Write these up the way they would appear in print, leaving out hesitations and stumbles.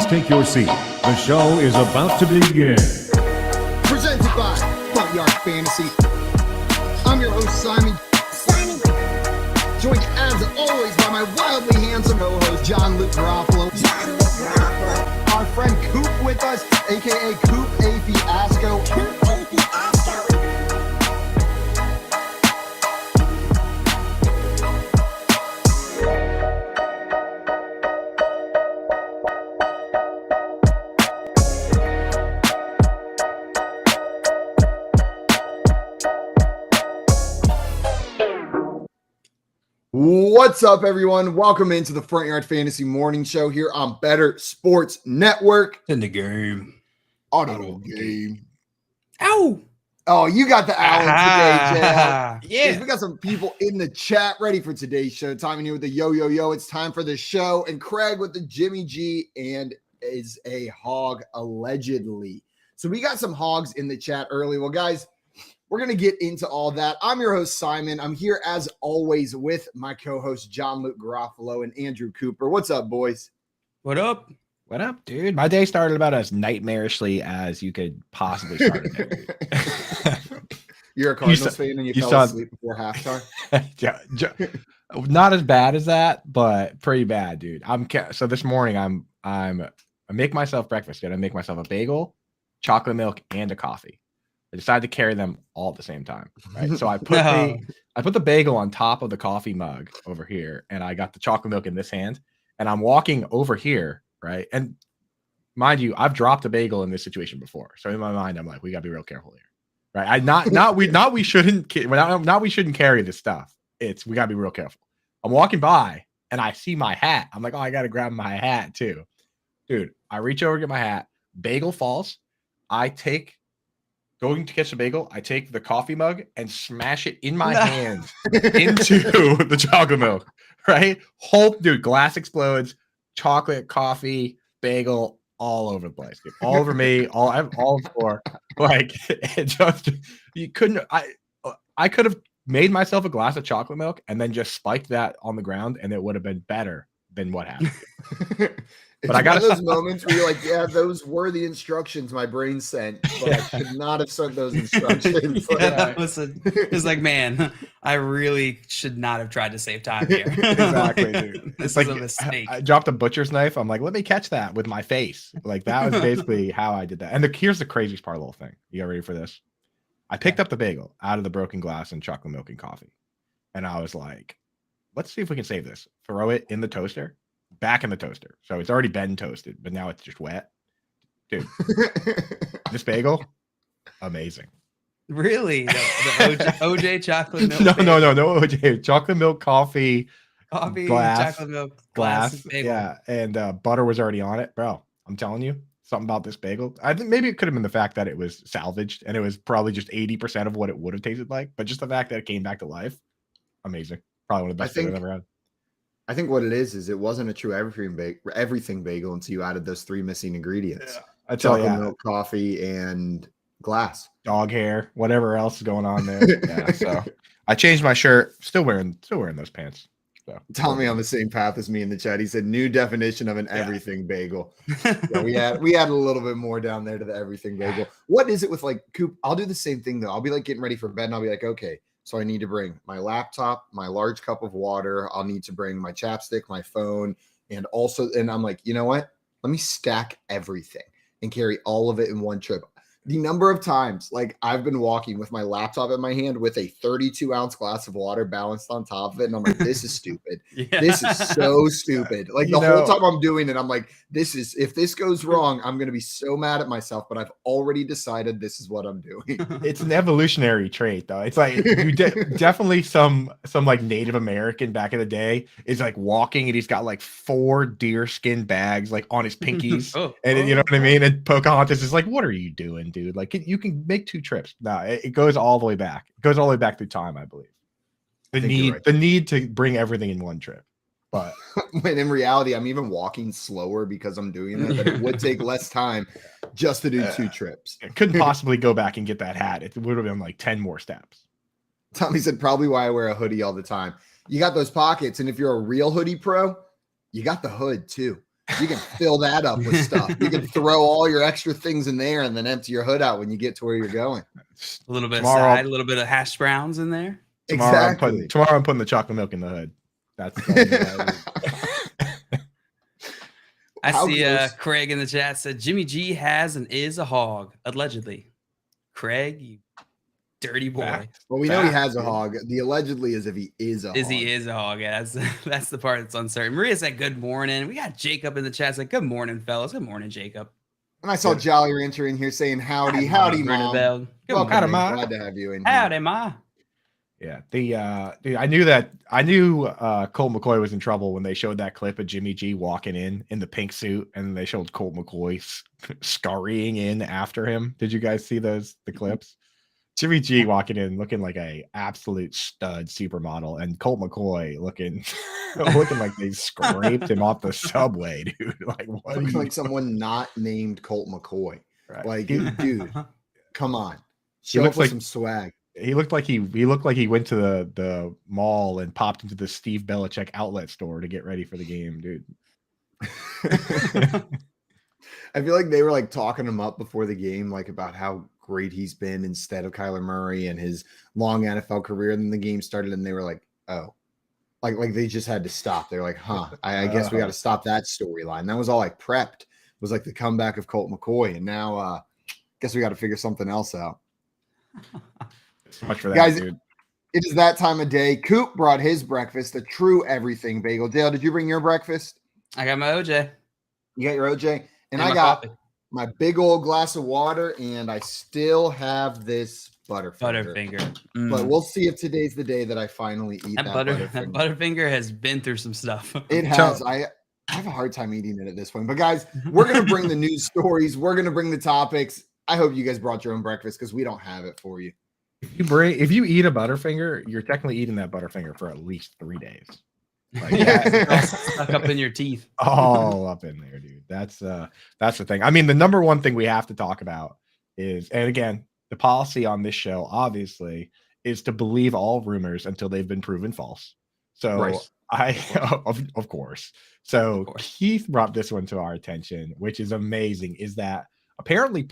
Please take your seat. The show is about to begin. Presented by Front Yard Fantasy. I'm your host, Simon. Joined as always by my wildly handsome co-host, John Luke Garofalo. Our friend Coop with us, aka Coop A. Fiasco. What's up, everyone? Welcome into the Front Yard Fantasy Morning Show here on Better Sports Network. In the game. Auto game. Ow! Oh, you got the owl today, Yeah. Yes, we got some people in the chat ready for today's show. Tommy here with the yo. It's time for the show. And Craig with the Jimmy G and is a hog allegedly. So we got some hogs in the chat early. Well, guys, we're going to get into all that. I'm your host, Simon. I'm here as always with my co-host, John Luke Garofalo and Andrew Cooper. What's up, boys? What up? What up, dude? My day started about as nightmarishly as you could possibly start it. You're a Cardinals fan and you fell asleep before halftime? Not as bad as that, but pretty bad, dude. So this morning I make myself breakfast. I make myself a bagel, chocolate milk, and a coffee. I decided to carry them all at the same time, right? So I put the bagel on top of the coffee mug over here, and I got the chocolate milk in this hand, and I'm walking over here, right? And mind you, I've dropped a bagel in this situation before, so in my mind, I'm like, we gotta be real careful here, right? We shouldn't carry this stuff. We gotta be real careful. I'm walking by, and I see my hat. I'm like, oh, I gotta grab my hat too, dude. I reach over to get my hat. Bagel falls. Going to catch the bagel, I take the coffee mug and smash it in my hand into the chocolate milk, right? Dude, glass explodes, chocolate, coffee, bagel, all over the place, dude. All over me, all four. Like, it just, you couldn't, I could have made myself a glass of chocolate milk and then just spiked that on the ground, and it would have been better than what happened. But I got those moments where you're like, yeah, those were the instructions my brain sent, but I should not have sent those instructions. Listen, it's like, man, I really should not have tried to save time here. Exactly, dude. This is a mistake. I dropped a butcher's knife. I'm like, let me catch that with my face. Like, that was basically how I did that. And here's the craziest part of the whole thing. You got ready for this? I picked up the bagel out of the broken glass and chocolate milk and coffee. And I was like, let's see if we can save this. Throw it in the toaster. Back in the toaster. So it's already been toasted, but now it's just wet. Dude, this bagel, amazing. Really? The OJ chocolate milk? No OJ. Chocolate milk, coffee, glass, chocolate milk, glass. bagel. Yeah, and butter was already on it. Bro, I'm telling you, something about this bagel. I think maybe it could have been the fact that it was salvaged and it was probably just 80% of what it would have tasted like, but just the fact that it came back to life, amazing. Probably one of the best things I've ever had. I think what it is it wasn't a true everything bagel until you added those three missing ingredients. Yeah. Chocolate milk, coffee, and glass. Dog hair, whatever else is going on there. Yeah, so I changed my shirt. Still wearing those pants. So Tommy on the same path as me in the chat. He said new definition of an everything bagel. Yeah, we had a little bit more down there to the everything bagel. What is it with like Coop? I'll do the same thing though. I'll be like getting ready for bed and I'll be like, okay. So I need to bring my laptop, my large cup of water. I'll need to bring my chapstick, my phone, and I'm like, you know what? Let me stack everything and carry all of it in one trip. The number of times, like, I've been walking with my laptop in my hand with a 32-ounce glass of water balanced on top of it, and I'm like, this is stupid. Yeah. This is so stupid. Like, the whole time I'm doing it, I'm like, if this goes wrong, I'm going to be so mad at myself, but I've already decided this is what I'm doing. It's an evolutionary trait, though. It's like, definitely some like Native American back in the day is like walking, and he's got like 4 deer skin bags like on his pinkies. You know what I mean? And Pocahontas is like, what are you doing, dude? Like, you can make 2 trips. No, it goes all the way back. It goes all the way back through time, I believe. The need to bring everything in one trip. But when in reality, I'm even walking slower because I'm doing that. But it would take less time just to do 2 trips. I couldn't possibly go back and get that hat. It would have been like 10 more steps. Tommy said probably why I wear a hoodie all the time. You got those pockets, and if you're a real hoodie pro, you got the hood too. You can fill that up with stuff. You can throw all your extra things in there and then empty your hood out when you get to where you're going. A little bit of Tomorrow- side, a little bit of hash browns in there. Tomorrow Exactly. I'm putting the chocolate milk in the hood. That's I How see close- Craig in the chat said Jimmy G has and is a hog, allegedly. Craig, you dirty boy. Fact. Well, we know he Fact, has a dude. hog. The allegedly is if he is a hog. He is a hog. Yeah, that's the part that's uncertain. Maria said good morning. We got Jacob in the chat. Said good morning, fellas. Good morning, Jacob. And I saw Jolly Rancher in here saying howdy, howdy, mom. Good Welcome, morning. man. Glad to have you in here. Howdy, ma. Yeah, dude, I knew Colt McCoy was in trouble when they showed that clip of Jimmy G walking in the pink suit, and they showed Colt McCoy scurrying in after him. Did you guys see the clips? Jimmy G walking in looking like a absolute stud supermodel, and Colt McCoy looking like they scraped him off the subway, dude. Like what? Looking like someone not named Colt McCoy. Right. Like, dude, come on. He Show looks up with like- some swag. He looked like he went to the mall and popped into the Steve Belichick outlet store to get ready for the game, dude. I feel like they were like talking him up before the game, like about how great he's been instead of Kyler Murray and his long NFL career. And then the game started, and they were like, "Oh, like they just had to stop." They're like, "Huh? I guess we got to stop that storyline." That was all like prepped. It was like the comeback of Colt McCoy, and now guess we got to figure something else out. So much for that, Guys, dude. It is that time of day. Coop brought his breakfast, a true everything bagel. Dale, did you bring your breakfast? I got my OJ. You got your OJ, and I my got coffee. my big old glass of water, and I still have this Butterfinger. Butterfinger. But we'll see if today's the day that I finally eat that, that Butterfinger. Butterfinger has been through some stuff. It has. I have a hard time eating it at this point. But guys, we're gonna bring the news stories. We're gonna bring the topics. I hope you guys brought your own breakfast because we don't have it for you. If you eat a Butterfinger, you're technically eating that Butterfinger for at least 3 days. Like Stuck up in your teeth. all up in there, dude. That's the thing. I mean, the number one thing we have to talk about is, and again, the policy on this show obviously is to believe all rumors until they've been proven false. So Right. of course. So Of course. Keith brought this one to our attention, which is amazing, is that apparently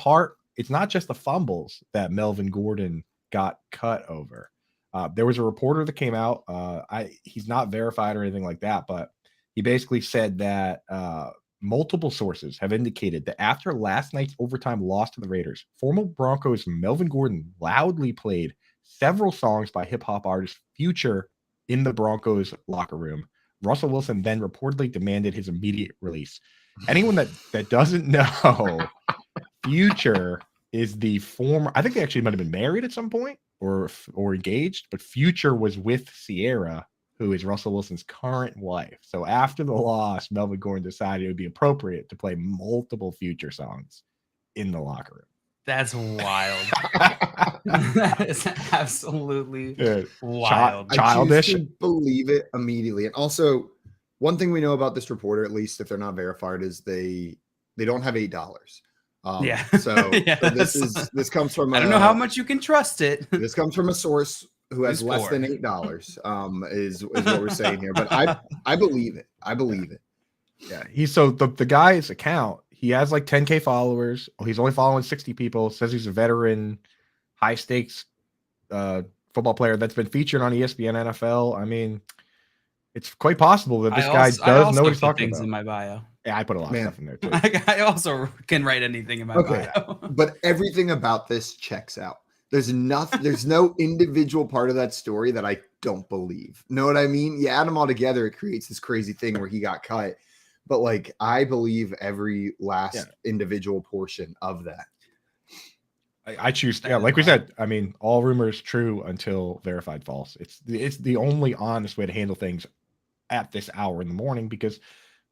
it's not just the fumbles that Melvin Gordon got cut over. There was a reporter that came out. He's not verified or anything like that, but he basically said that multiple sources have indicated that after last night's overtime loss to the Raiders, former Broncos Melvin Gordon loudly played several songs by hip hop artist Future in the Broncos locker room. Russell Wilson then reportedly demanded his immediate release. Anyone that doesn't know, Future is the former, I think they actually might have been married at some point or engaged, but Future was with Sierra, who is Russell Wilson's current wife. So after the loss, Melvin Gordon decided it would be appropriate to play multiple Future songs in the locker room. That's wild. That is absolutely Dude, wild. childish. I choose to believe it immediately. And also, one thing we know about this reporter, at least if they're not verified, is they don't have $8. Yeah. So, Yeah, so this comes from I don't know how much you can trust it. this comes from a source who has Who's less poor? than $8. Is what we're saying here. But I believe it. I believe it. Yeah, the guy's account, he has like 10K followers. He's only following 60 people. Says he's a veteran, high stakes football player that's been featured on ESPN NFL. I mean, it's quite possible that this guy does know what he's talking things about. in my bio. Yeah, I put a lot of stuff in there too. I also can write anything in my bio. But everything about this checks out. There's no individual part of that story that I don't believe. Know what I mean? You add them all together, it creates this crazy thing where he got cut. But like, I believe every last individual portion of that. I choose, like we said, I mean, all rumors true until verified false. It's the only honest way to handle things at this hour in the morning because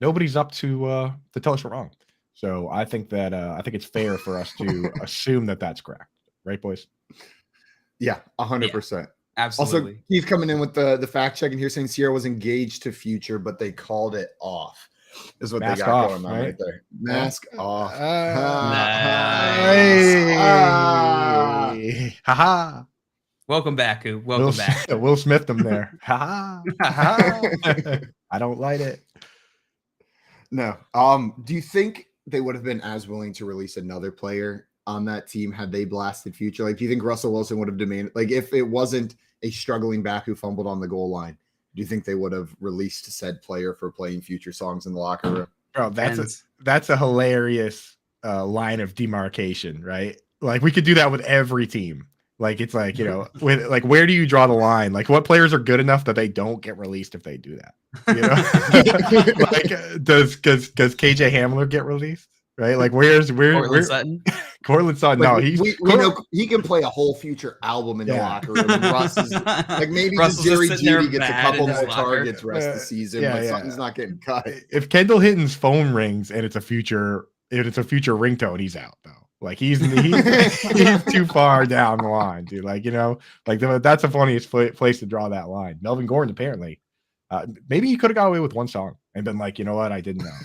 nobody's up to tell us we're wrong. So I think it's fair for us to assume that that's correct, right, boys? Yeah, 100%. Absolutely. Also, he's coming in with the fact checking here saying Sierra was engaged to Future, but they called it off. Is what Mask they got off, going on right? right there. Mask off. Nice. Haha. Welcome back, Coop. Welcome back. Will Smith them there. Haha. I don't like it. No. Do you think they would have been as willing to release another player on that team had they blasted Future? Like, do you think Russell Wilson would have demanded, like, if it wasn't a struggling back who fumbled on the goal line, do you think they would have released said player for playing Future songs in the locker room? Bro, that's a hilarious line of demarcation, right? Like, we could do that with every team. Like, it's like, with like, where do you draw the line? Like, what players are good enough that they don't get released if they do that? Like, does KJ Hamler get released? Right? Like, where's Sutton? Cortland Sutton? Like, No, we know he can play a whole Future album in the locker room. And Russ is like, maybe just Jerry Jeudy gets a couple more targets rest of the season, but Sutton's not getting cut. If Kendall Hinton's phone rings and it's a Future ringtone, he's out though. Like, he's too far down the line, dude. Like, that's the funniest place to draw that line. Melvin Gordon, apparently, maybe he could have got away with one song and been like, you know what, I didn't know.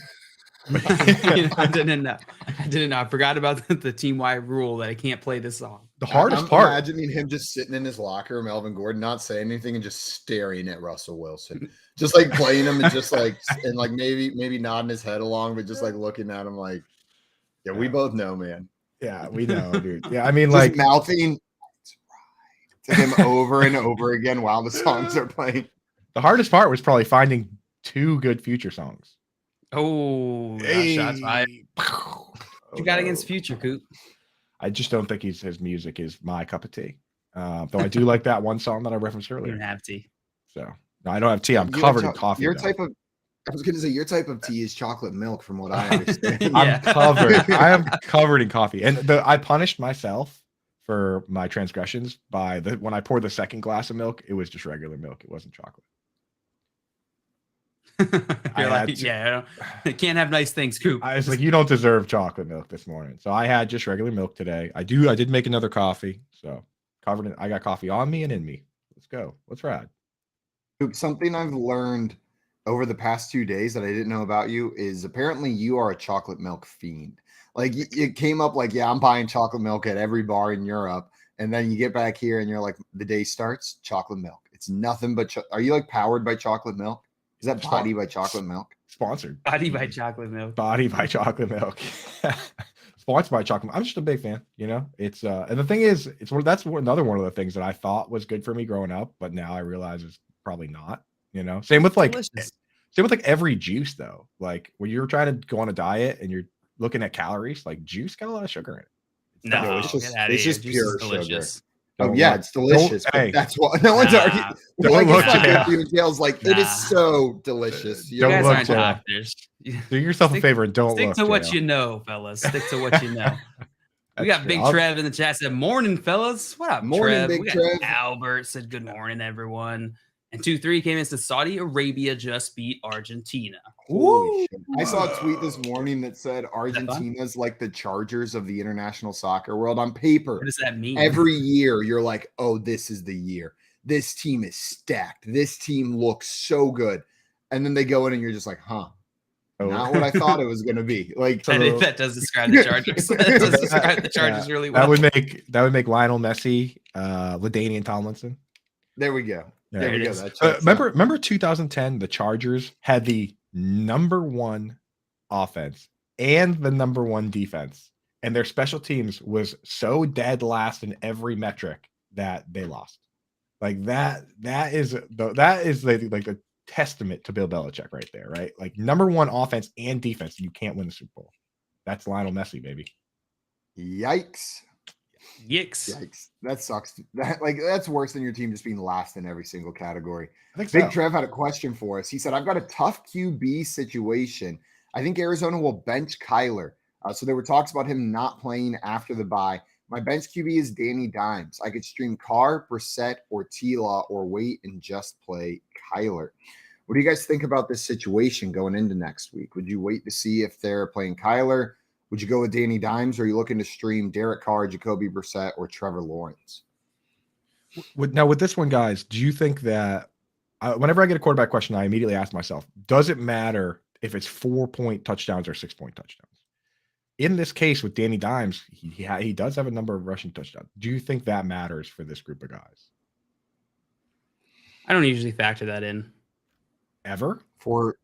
I didn't know. I forgot about the team-wide rule that I can't play this song. The hardest I'm part. imagining him just sitting in his locker, Melvin Gordon, not saying anything and just staring at Russell Wilson, just like playing him and just like, and like maybe nodding his head along, but just like looking at him like, yeah, we both know, man. Yeah, we know, dude. Yeah, I mean, just like mouthing to him over and over again while the songs are playing. The hardest part was probably finding two good Future songs. Oh, shots fired. What you got against Future, Coop? I just don't think his music is my cup of tea. Though I do like that one song that I referenced earlier. You don't have tea. So no, I don't have tea. I'm covered in coffee. I was going to say your type of tea is chocolate milk, from what I understand. I'm covered. I am covered in coffee, and I punished myself for my transgressions by when I poured the second glass of milk, it was just regular milk. It wasn't chocolate. You're like, it can't have nice things, Coop. I was like, you don't deserve chocolate milk this morning. So I had just regular milk today. I did make another coffee. So I got coffee on me and in me. Let's go. Let's ride. Something I've learned over the past 2 days that I didn't know about you is apparently you are a chocolate milk fiend. Like, it came up like, yeah, I'm buying chocolate milk at every bar in Europe. And then you get back here and you're like, the day starts, chocolate milk. It's nothing but, are you like powered by chocolate milk? Is that Body by Chocolate Milk? Sponsored. Body by Chocolate Milk. Body by Chocolate Milk. Sponsored by Chocolate Milk. I'm just a big fan, It's and the thing is, that's another one of the things that I thought was good for me growing up, but now I realize it's probably not, Same with every juice though. Like, when you're trying to go on a diet and you're looking at calories, like, juice got a lot of sugar in it. No, it's just pure sugar. Oh yeah, it's delicious. Hey, that's what no one's arguing. Don't look, Jails like it is so delicious. You guys aren't doctors. Do yourself a favor and don't stick look. To what you know, fellas. Stick to what you know. We got Big Trev in the chat. Said morning, fellas. What up, morning, Trev? Big We got Trev. Albert said good morning, everyone. And 2-3 came in. Said Saudi Arabia just beat Argentina. Holy shit. I saw a tweet this morning that said Argentina's like the Chargers of the international soccer world. On paper, what does that mean? Every year you're like, oh, this is the year. This team is stacked. This team looks so good. And then they go in and you're just like, not what I thought it was going to be. Like, that does describe the Chargers. That does describe the Chargers really well. That would make Lionel Messi, LaDainian Tomlinson. There we go. There we go. Remember 2010, the Chargers had the number one offense and the number one defense, and their special teams was so dead last in every metric that they lost. Like, that is the testament to Bill Belichick right there, right? Like, number one offense and defense, you can't win the Super Bowl. That's Lionel Messi, baby. Yikes. That sucks. That's worse than your team just being last in every single category. I think Big Trev had a question for us. He said, I've got a tough QB situation. I think Arizona will bench Kyler. So there were talks about him not playing after the bye. My bench QB is Danny Dimes. I could stream Carr, Brissett, or T-Law, or wait and just play Kyler. What do you guys think about this situation going into next week? Would you wait to see if they're playing Kyler? Would you go with Danny Dimes, or are you looking to stream Derek Carr, Jacoby Brissett, or Trevor Lawrence? Now, with this one, guys, do you think that whenever I get a quarterback question, I immediately ask myself, does it matter if it's 4-point touchdowns or 6-point touchdowns? In this case with Danny Dimes, he does have a number of rushing touchdowns. Do you think that matters for this group of guys? I don't usually factor that in. Ever? For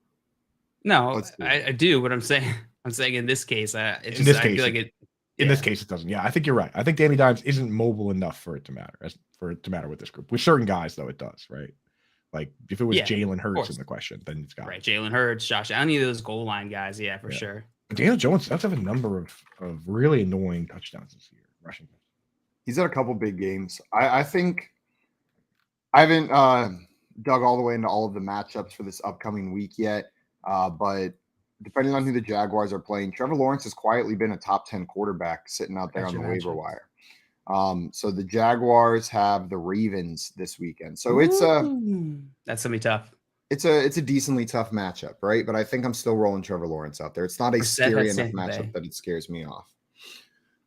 No, Let's do I do, but I'm saying in this case, it's In just this I case, feel like it. In this case, it doesn't. Yeah, I think you're right. I think Danny Dimes isn't mobile enough for it to matter. With this group. With certain guys, though, it does. Right. Like if it was Yeah, Jalen of Hurts course. in the question, then it's got Right, Jalen Hurts, Josh Allen, any of those goal line guys, for Yeah. sure. But Daniel Jones does have a number of really annoying touchdowns this year, rushing. He's had a couple big games. I think I haven't dug all the way into all of the matchups for this upcoming week yet, but depending on who the Jaguars are playing, Trevor Lawrence has quietly been a top 10 quarterback sitting out there on the waiver wire. So the Jaguars have the Ravens this weekend. So that's gonna be tough. It's a decently tough matchup, right? But I think I'm still rolling Trevor Lawrence out there. It's not a scary enough matchup that it scares me off.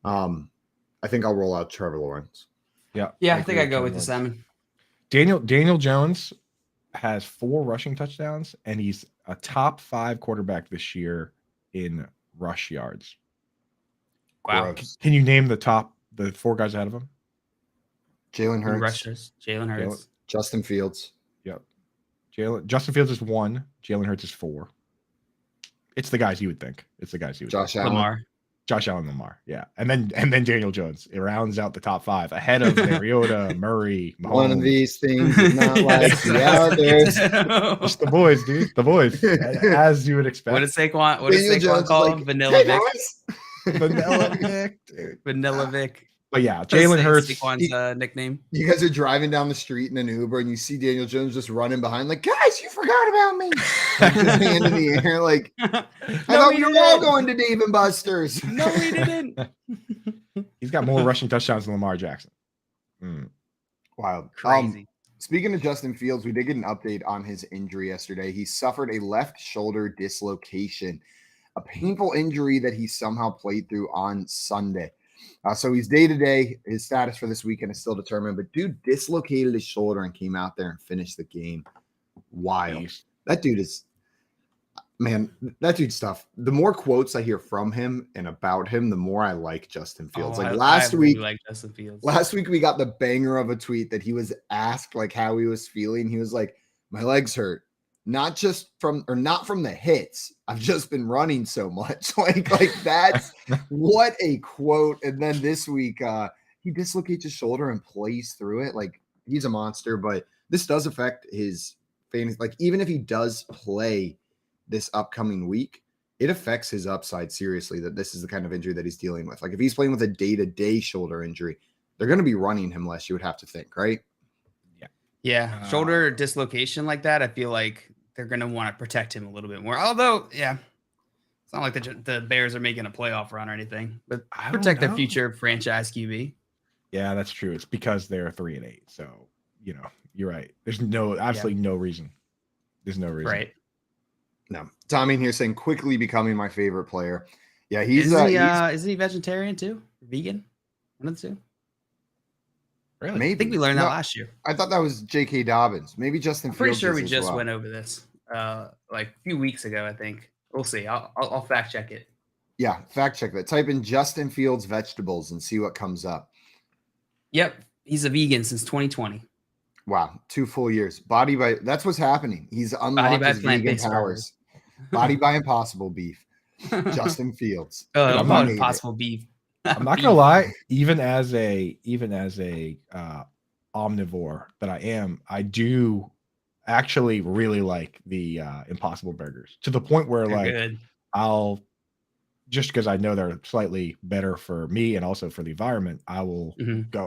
I think I'll roll out Trevor Lawrence. Yeah. Yeah, I think I go with the Simon. Daniel Jones has 4 rushing touchdowns, and he's a top 5 quarterback this year in rush yards. Wow. Gross. Can you name the 4 guys ahead of him? Jalen Hurts. Rushers. Jalen Hurts. Justin Fields. Yep. Justin Fields is 1. Jalen Hurts is 4. It's the guys you would think. Josh Allen. Lamar. Josh Allen, Lamar, yeah, and then Daniel Jones. It rounds out the top 5 ahead of Mariota, Murray, Mahomes. One of these things is not like the others. Just the boys, dude. The boys, as you would expect. What does Saquon call him? Vanilla Vic. Vanilla Vic, dude. Vanilla Vic. But yeah, Jalen Hurts. Saquon's nickname. You guys are driving down the street in an Uber and you see Daniel Jones just running behind, like, guys, you forgot about me. Like, just hand in the air, like, I thought we were all going to Dave and Buster's. No, we didn't. He's got more rushing touchdowns than Lamar Jackson. Wild. Crazy. Speaking of Justin Fields, we did get an update on his injury yesterday. He suffered a left shoulder dislocation, a painful injury that he somehow played through on Sunday. So he's day-to-day. His status for this weekend is still determined. But dude dislocated his shoulder and came out there and finished the game. Wild. That dude is – man, that dude's tough. The more quotes I hear from him and about him, the more I like Justin Fields. Last week we got the banger of a tweet that he was asked like how he was feeling. He was like, my legs hurt. Not from the hits. I've just been running so much. Like that's what a quote. And then this week, he dislocates his shoulder and plays through it. Like he's a monster, but this does affect his fantasy. Like even if he does play this upcoming week, it affects his upside seriously that this is the kind of injury that he's dealing with. Like if he's playing with a day-to-day shoulder injury, they're going to be running him less, you would have to think, right? Yeah. Shoulder dislocation like that, I feel like they're going to want to protect him a little bit more. Although, yeah, it's not like the Bears are making a playoff run or anything, but protect their future franchise QB. Yeah, that's true. It's because they're 3-8. So, you're right. There's absolutely no reason. There's no reason. Right. No. Tommy in here saying quickly becoming my favorite player. Yeah, isn't he vegetarian too? Vegan? One of the two? Really? Maybe. I think we learned that last year. I thought that was J.K. Dobbins. Maybe Justin Fields. Pretty sure we just went over this like a few weeks ago, I think. We'll see. I'll fact check it. Yeah, fact check that. Type in Justin Fields vegetables and see what comes up. Yep. He's a vegan since 2020. Wow. 2 full years. That's what's happening. He's unlocked his vegan powers. Body by Impossible beef. Justin Fields. Impossible beef. I'm not gonna lie, even as a omnivore that I am, I do actually really like the Impossible burgers to the point where Good. I'll just because I know they're slightly better for me and also for the environment, I will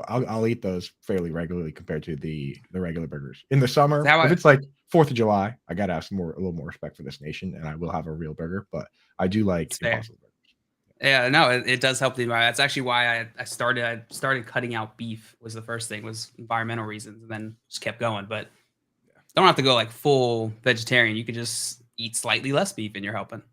I'll eat those fairly regularly compared to the regular burgers. In the summer, if it's like 4th of July, I gotta have a little more respect for this nation, and I will have a real burger. But I do like Impossible burgers. Yeah, no, it does help the environment. That's actually why I started cutting out beef. Was the first thing, was environmental reasons, and then just kept going. But don't have to go like full vegetarian. You could just eat slightly less beef and you're helping.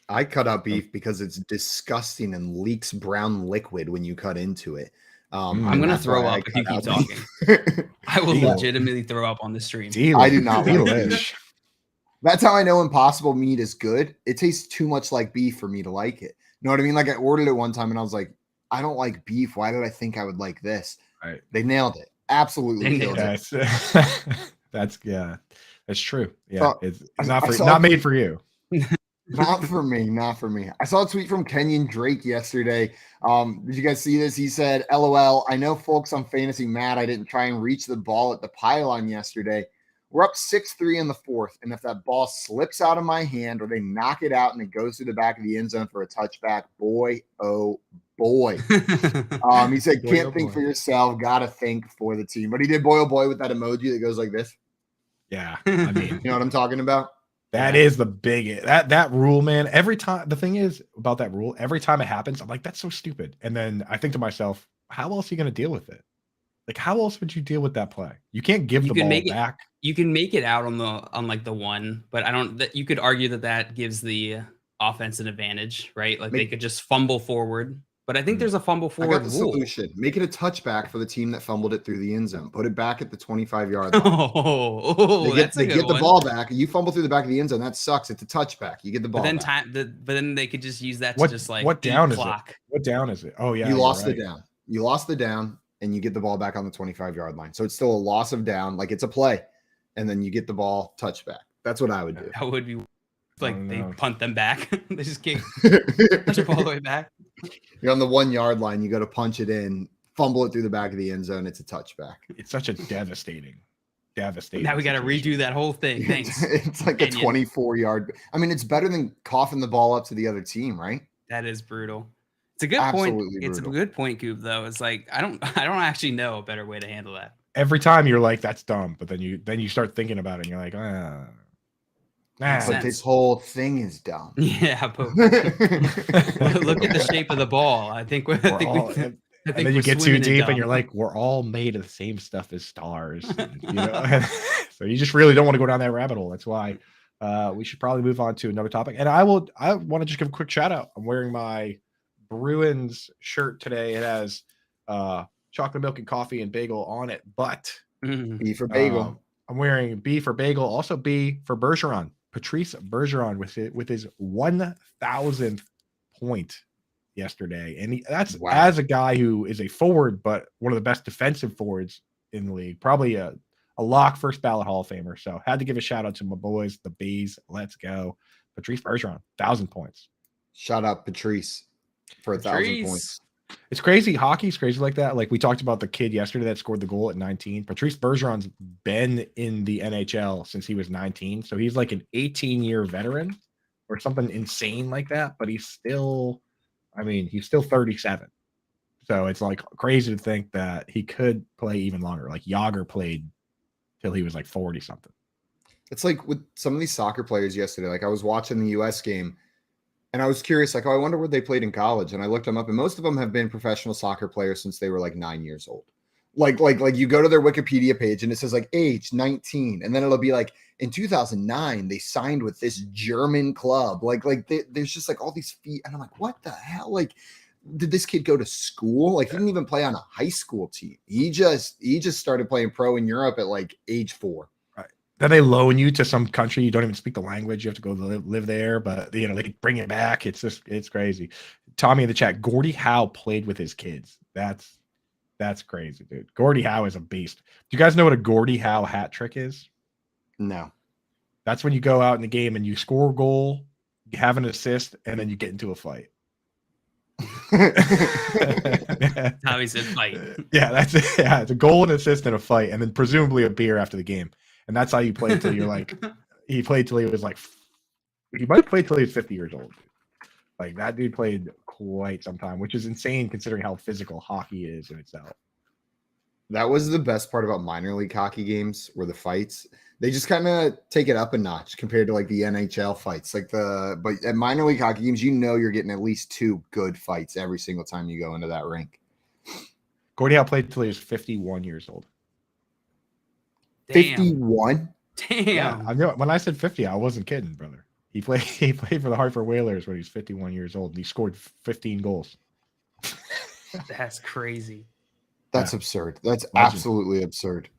I cut out beef because it's disgusting and leaks brown liquid when you cut into it. I'm gonna throw up if you keep talking. I will legitimately throw up on the stream. I do not like That's how I know Impossible meat is good. It tastes too much like beef for me to like it. You know what I mean? Like I ordered it one time and I was like, I don't like beef. Why did I think I would like this? Right. They nailed it. Absolutely nailed it. That's true. Yeah, it's not made for you. Not for me. Not for me. I saw a tweet from Kenyon Drake yesterday. Did you guys see this? He said, LOL, I know folks on fantasy mad I didn't try and reach the ball at the pylon yesterday. We're up 6-3 in the fourth, and if that ball slips out of my hand or they knock it out and it goes through the back of the end zone for a touchback, boy, oh boy. He said, Boy, can't oh think boy. for yourself, gotta think for the team. But he did boy oh boy with that emoji that goes like this. Yeah, I mean, You know what I'm talking about? that is the big that rule, man. Every time, the thing is about that rule, every time it happens, I'm like, that's so stupid. And then I think to myself, how else are you going to deal with it? Like, how else would you deal with that play? You can't give You the can ball make it- back. You can make it out on like the one, but I don't. That you could argue that gives the offense an advantage, right? Like they could just fumble forward. But I think there's a fumble I forward got the rule. solution. Make it a touchback for the team that fumbled it through the end zone. Put it back at the 25-yard line. Oh, They that's a good get the one. ball back. You fumble through the back of the end zone. That sucks. It's a touchback. You get the ball But then back. but then they could just use that to What just like what beat down is clock. it? What down is it? Oh yeah, You you're lost right. the down. You lost the down, and you get the ball back on the 25-yard line. So it's still a loss of down. Like it's a play, and then you get the ball touchback. That's what I would do. That would be like Oh, they no. punt them back. They just can't touch it all the way back. You're on the 1-yard line. You go to punch it in, fumble it through the back of the end zone. It's a touchback. It's such a devastating. Now we got to situation. redo that whole thing. Thanks. It's like a Kenyon. 24-yard. I mean, it's better than coughing the ball up to the other team, right? That is brutal. It's a good Absolutely point. It's a brutal. good point, Coop. Though it's like I don't actually know a better way to handle that. Every time you're like, that's dumb, but then you start thinking about it, and you're like, Makes But sense. this whole thing is dumb. Yeah, but Look look at the shape of the ball. I think and then you get too deep, and you're like, we're all made of the same stuff as stars, and, you know. So you just really don't want to go down that rabbit hole. That's why we should probably move on to another topic. And I want to just give a quick shout out. I'm wearing my Bruins shirt today. It has chocolate milk and coffee and bagel on it, but B for bagel. I'm wearing B for bagel, also B for Bergeron. Patrice Bergeron with his 1,000th point yesterday, and that's Wow. as a guy who is a forward, but one of the best defensive forwards in the league, probably a lock first ballot Hall of Famer. So had to give a shout out to my boys, the Bees. Let's go, Patrice Bergeron, 1,000 points. Shout out Patrice for 1,000 points. It's crazy. Hockey's crazy like that. Like we talked about the kid yesterday that scored the goal at 19. Patrice Bergeron's been in the NHL since he was 19. So he's like an 18-year veteran or something insane like that. But he's still 37. So it's like crazy to think that he could play even longer. Like Yager played till he was like 40 something. It's like with some of these soccer players yesterday. Like I was watching the US game and I was curious, like, oh, I wonder where they played in college. And I looked them up, and most of them have been professional soccer players since they were like 9 years old. Like you go to their Wikipedia page and it says like age 19, and then it'll be like in 2009 they signed with this German club. There's just like all these feet, and I'm like, what the hell? Like, did this kid go to school? Like, he didn't even play on a high school team. He just started playing pro in Europe at like age 4. Then they loan you to some country you don't even speak the language. You have to go live there, but you know they bring it back. It's crazy. Tommy in the chat, Gordie Howe played with his kids. That's crazy, dude. Gordie Howe is a beast. Do you guys know what a Gordie Howe hat trick is? No. That's when you go out in the game and you score a goal, you have an assist, and then you get into a fight. Tommy said fight. Yeah, that's it. Yeah, it's a goal, an assist, and a fight, and then presumably a beer after the game. And that's how you play until you're like, he played till he was like, he might play till he was 50 years old. Like that dude played quite some time, which is insane considering how physical hockey is in itself. That was the best part about minor league hockey games, were the fights. They just kind of take it up a notch compared to like the NHL fights. But at minor league hockey games, you know you're getting at least 2 good fights every single time you go into that rink. Gordie Howe played till he was 51 years old. Damn. 51? Damn. Yeah, I know. When I said 50, I wasn't kidding, brother. He played for the Hartford Whalers when he was 51 years old. And he scored 15 goals. That's crazy. That's Yeah. absurd. That's Legend. absolutely absurd.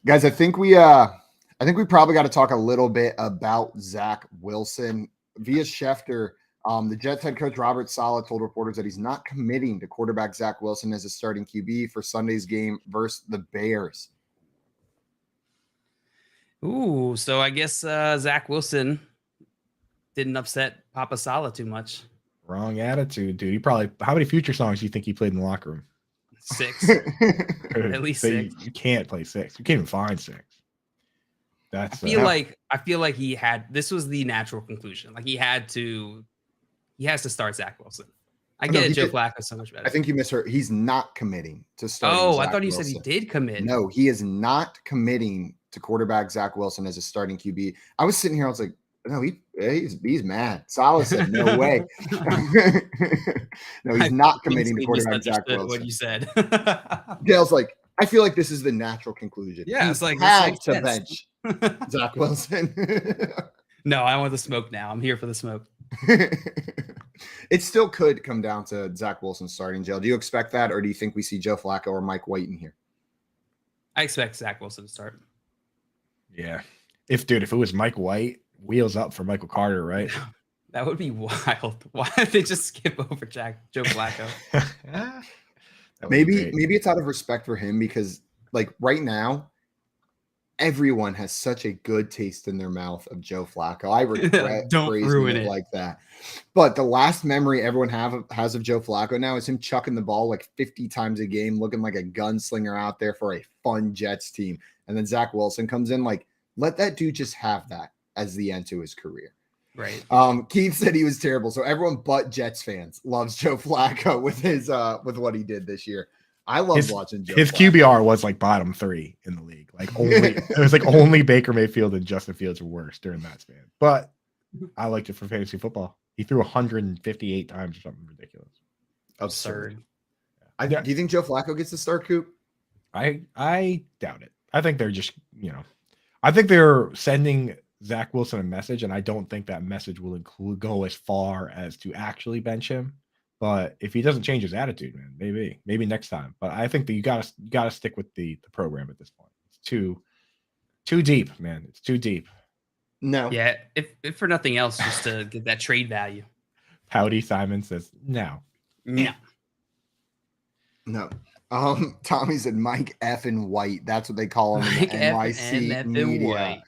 Guys, I think we probably got to talk a little bit about Zach Wilson. Via Schefter, the Jets head coach Robert Saleh told reporters that he's not committing to quarterback Zach Wilson as a starting QB for Sunday's game versus the Bears. Ooh, so I guess Zach Wilson didn't upset Papa Saleh too much. Wrong attitude, dude. He probably. How many future songs do you think he played in the locker room? 6. At least 6. You can't play 6. You can't even find 6. That's. I feel like he had. This was the natural conclusion. Like he has to start Zach Wilson. I get it. Joe Flacco's so much better. I think you misheard. He's not committing to start. Oh, I thought you said he did commit. No, he is not committing to quarterback Zach Wilson as a starting QB. I was sitting here. I was like, no, he's mad. Saleh said, no way. No, he's not committing to quarterback Zach Wilson. What you said. Dale's like, I feel like this is the natural conclusion. Yeah, it's like had to bench Zach Wilson. No, I want the smoke now. I'm here for the smoke. It still could come down to Zach Wilson starting, Joe. Do you expect that, or do you think we see Joe Flacco or Mike White in here? I expect Zach Wilson to start. Yeah. If it was Mike White, wheels up for Michael Carter, right? That would be wild. Why did they just skip over Joe Flacco? Maybe it's out of respect for him because, like, right now, everyone has such a good taste in their mouth of Joe Flacco. I regret Don't ruin it like that. But the last memory everyone has of Joe Flacco now is him chucking the ball like 50 times a game, looking like a gunslinger out there for a fun Jets team. And then Zach Wilson comes in, like, let that dude just have that as the end to his career. Right. Keith said he was terrible. So everyone but Jets fans loves Joe Flacco with his with what he did this year. I love watching Joe. His Flacco. QBR was like bottom 3 in the league. Like it was like only Baker Mayfield and Justin Fields were worse during that span. But I liked it for fantasy football. He threw 158 times or something ridiculous. Absurd. Do you think Joe Flacco gets the start, Coop? I doubt it. I think they're just, I think they're sending Zach Wilson a message, and I don't think that message will go as far as to actually bench him. But if he doesn't change his attitude, man, maybe next time. But I think that you gotta stick with the program at this point. It's too deep, man. It's too deep. No. Yeah, if for nothing else, just to get that trade value. Pouty Simon says no. Yeah. No. Tommy said Mike F. and White. That's what they call him in the NYC media.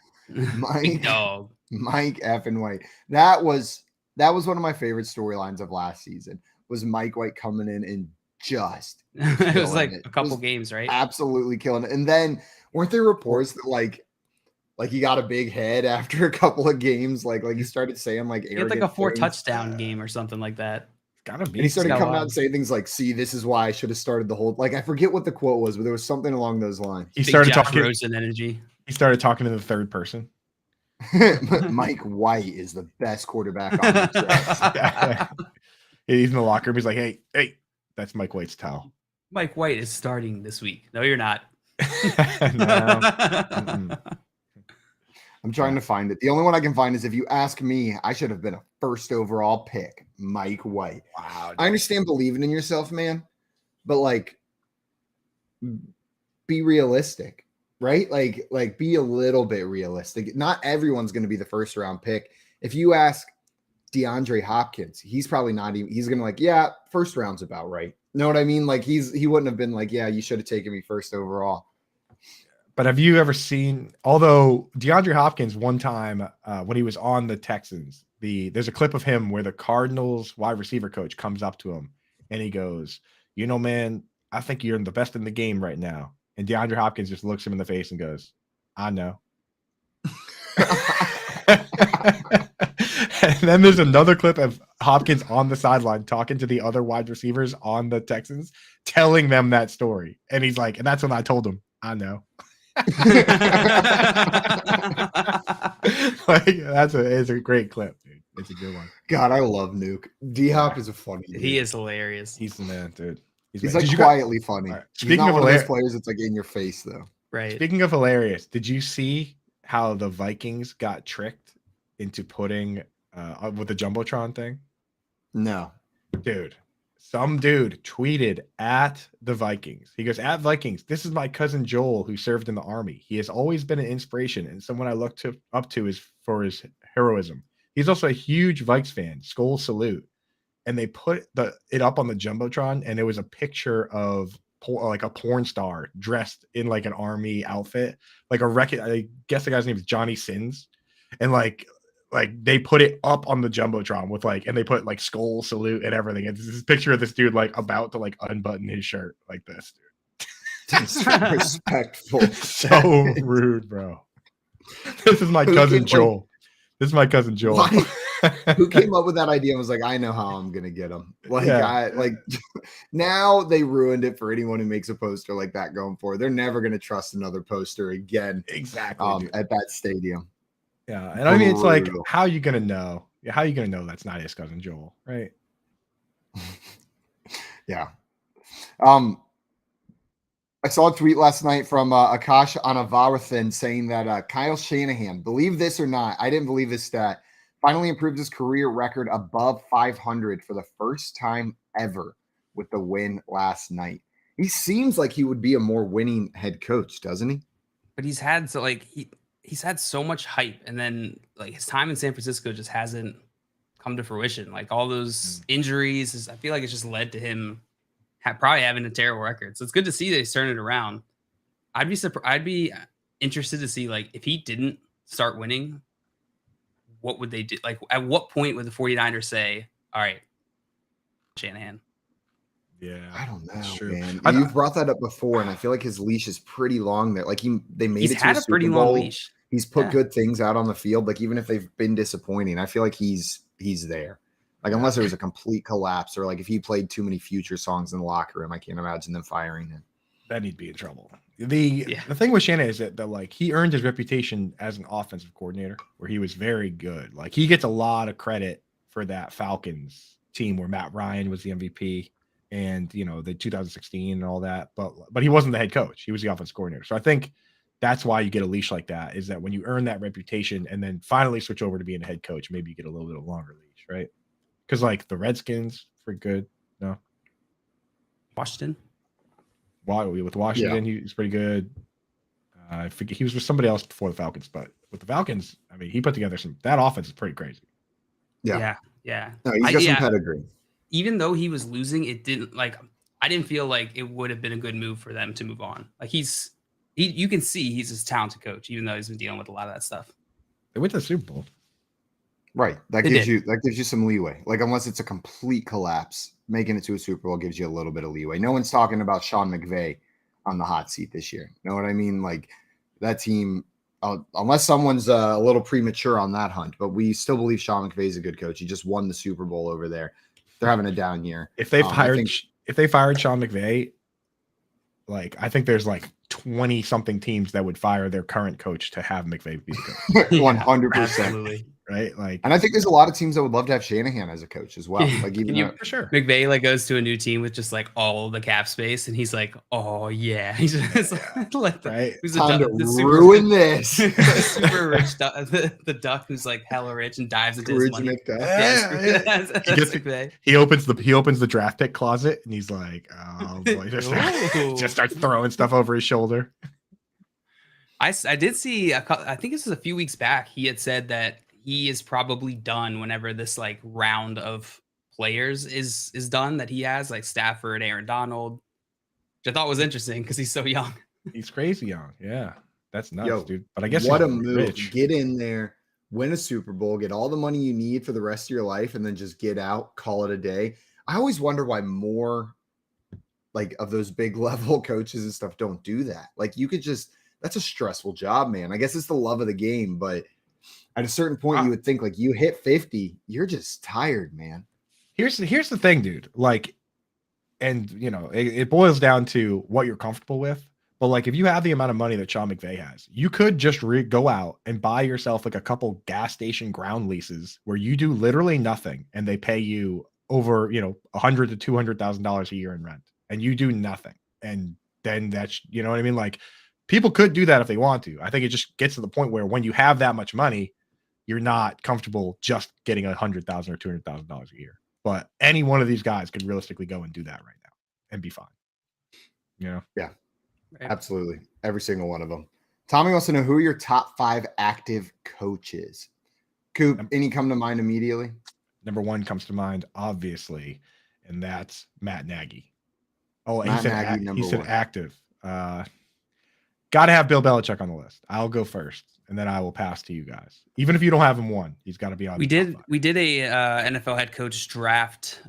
Mike dog. Mike F. and White. That was one of my favorite storylines of last season. Was Mike White coming in and just it was like a couple games, right? Absolutely killing it. And then weren't there reports that like he got a big head after a couple of games? Like he started saying like he had like a 4 touchdown game or something like that. Gotta be. And he started coming out and saying things like, "See, this is why I should have started the whole." Like I forget what the quote was, but there was something along those lines. He started talking Rosen energy. He started talking in the third person. Mike White is the best quarterback on the Jets. He's in the locker room. He's like, hey, that's Mike White's towel. Mike White is starting this week. No, you're not. No. I'm trying to find it. The only one I can find is if you ask me, I should have been a first overall pick, Mike White. Wow. I understand believing in yourself, man, but like, be realistic, right? Like be a little bit realistic. Not everyone's going to be the first round pick. If you ask DeAndre Hopkins, he's probably not even, he's going to like, yeah, first round's about right. Know what I mean? Like he wouldn't have been like, yeah, you should have taken me first overall. But have you ever seen, although DeAndre Hopkins one time when he was on the Texans, there's a clip of him where the Cardinals wide receiver coach comes up to him and he goes, man, I think you're the best in the game right now. And DeAndre Hopkins just looks him in the face and goes, I know. And then there's another clip of Hopkins on the sideline talking to the other wide receivers on the Texans, telling them that story. And he's like, and that's when I told him, I know. Like it's a great clip, dude. It's a good one. God, I love Nuke. D-Hop is a funny dude. He is hilarious. He's the man, dude. He's like quietly funny. Right. He's not one of those players that's like in your face though. Right. Speaking of hilarious, did you see how the Vikings got tricked into putting with the Jumbotron thing? No. Dude, some dude tweeted at the Vikings. He goes, at Vikings, this is my cousin Joel who served in the army. He has always been an inspiration and someone I look up to is for his heroism. He's also a huge Vikes fan. Skull salute. And they put it up on the Jumbotron, and it was a picture of like a porn star dressed in like an army outfit, like I guess the guy's name is Johnny Sins, and like like they put it up on the Jumbotron with like, and they put like skull salute and everything. It's this picture of this dude like about to like unbutton his shirt like this, dude. Disrespectful. So rude, bro. This is my cousin Joel. This is my cousin Joel. Who came up with that idea and was like, I know how I'm gonna get him. Like, Yeah. Now they ruined it for anyone who makes a poster like that going forward. They're never gonna trust another poster again. Exactly. At that stadium. Yeah, and I mean, it's like, Brutal. how you gonna know? Yeah, how you gonna know that's not his cousin Joel, right? Yeah. I saw a tweet last night from Akash Anavarathan saying that Kyle Shanahan, believe this or not, I didn't believe this stat, finally improved his career record above 500 for the first time ever with the win last night. He seems like he would be a more winning head coach, doesn't he? But he's had he's had so much hype, and then like his time in San Francisco just hasn't come to fruition. Like all those injuries, I feel like it's just led to him probably having a terrible record. So it's good to see that he's turning it around. I'd be interested to see like if he didn't start winning, what would they do? Like at what point would the 49ers say, all right, Shanahan? Yeah, I don't know, true. man. You've brought that up before, and I feel like his leash is pretty long there. Like they made He's it to had a a pretty Super long Bowl. leash. He's put good things out on the field. Like even if they've been disappointing, I feel like he's there. Like unless there was a complete collapse, or like if he played too many Future songs in the locker room, I can't imagine them firing him. Then he'd be in trouble. The thing with Shanahan is that like he earned his reputation as an offensive coordinator, where he was very good. Like he gets a lot of credit for that Falcons team where Matt Ryan was the MVP, and the 2016 and all that. But he wasn't the head coach; he was the offensive coordinator. So I think that's why you get a leash like that. Is that when you earn that reputation and then finally switch over to being a head coach, maybe you get a little bit of longer leash, right? Because like the Redskins, pretty good. No, Washington. With Washington, he's pretty good. I forget he was with somebody else before the Falcons, but with the Falcons, I mean, he put together that offense is pretty crazy. Yeah. No, he's got some pedigree. Even though he was losing, it didn't I didn't feel like it would have been a good move for them to move on. Like you can see he's a talented coach, even though he's been dealing with a lot of that stuff. They went to the Super Bowl. Right. That gives you some leeway. Like unless it's a complete collapse, making it to a Super Bowl gives you a little bit of leeway. No one's talking about Sean McVay on the hot seat this year. Know what I mean? Like that team, unless someone's a little premature on that hunt, but we still believe Sean McVay is a good coach. He just won the Super Bowl over there. They're having a down year. If they fired Sean McVay, like I think there's like 20 something teams that would fire their current coach to have McVay be the coach. 100%. Absolutely. Right. Like, and I think there's a lot of teams that would love to have Shanahan as a coach as well. Like even for sure. McVay like goes to a new team with just like all the cap space, and he's like, "Oh yeah," he's just like right. Who's time to ruin this. Super rich the duck who's like hella rich and dives into his money. He opens the draft pick closet and he's like, "Oh boy," just starts throwing stuff over his shoulder. I did see. I think this was a few weeks back. He had said that he is probably done whenever this like round of players is done that he has, like Stafford, Aaron Donald, which I thought was interesting because he's so young. He's crazy young. Yeah, that's nuts, dude. But I guess what a move. Rich. Get in there, win a Super Bowl, get all the money you need for the rest of your life, and then just get out, call it a day. I always wonder why more like of those big level coaches and stuff don't do that. Like you could just, that's a stressful job, man. I guess it's the love of the game, but at a certain point, you would think like you hit 50, you're just tired, man. Here's the thing, dude. Like, and it boils down to what you're comfortable with. But like, if you have the amount of money that Sean McVay has, you could just go out and buy yourself like a couple gas station ground leases where you do literally nothing, and they pay you over $100,000 to $200,000 a year in rent, and you do nothing, and then that's what I mean. Like, people could do that if they want to. I think it just gets to the point where when you have that much money, you're not comfortable just getting $100,000 or $200,000 a year. But any one of these guys could realistically go and do that right now and be fine. Yeah, absolutely. Every single one of them. Tommy wants to know who are your top 5 active coaches. Coop, any come to mind immediately? Number 1 comes to mind, obviously, and that's Matt Nagy. Oh, Matt he said, Nagy, he said active. Got to have Bill Belichick on the list. I'll go first. and then I will pass to you guys. Even if you don't have him one, he's got to be on. We the did top five. we did a NFL head coach draft.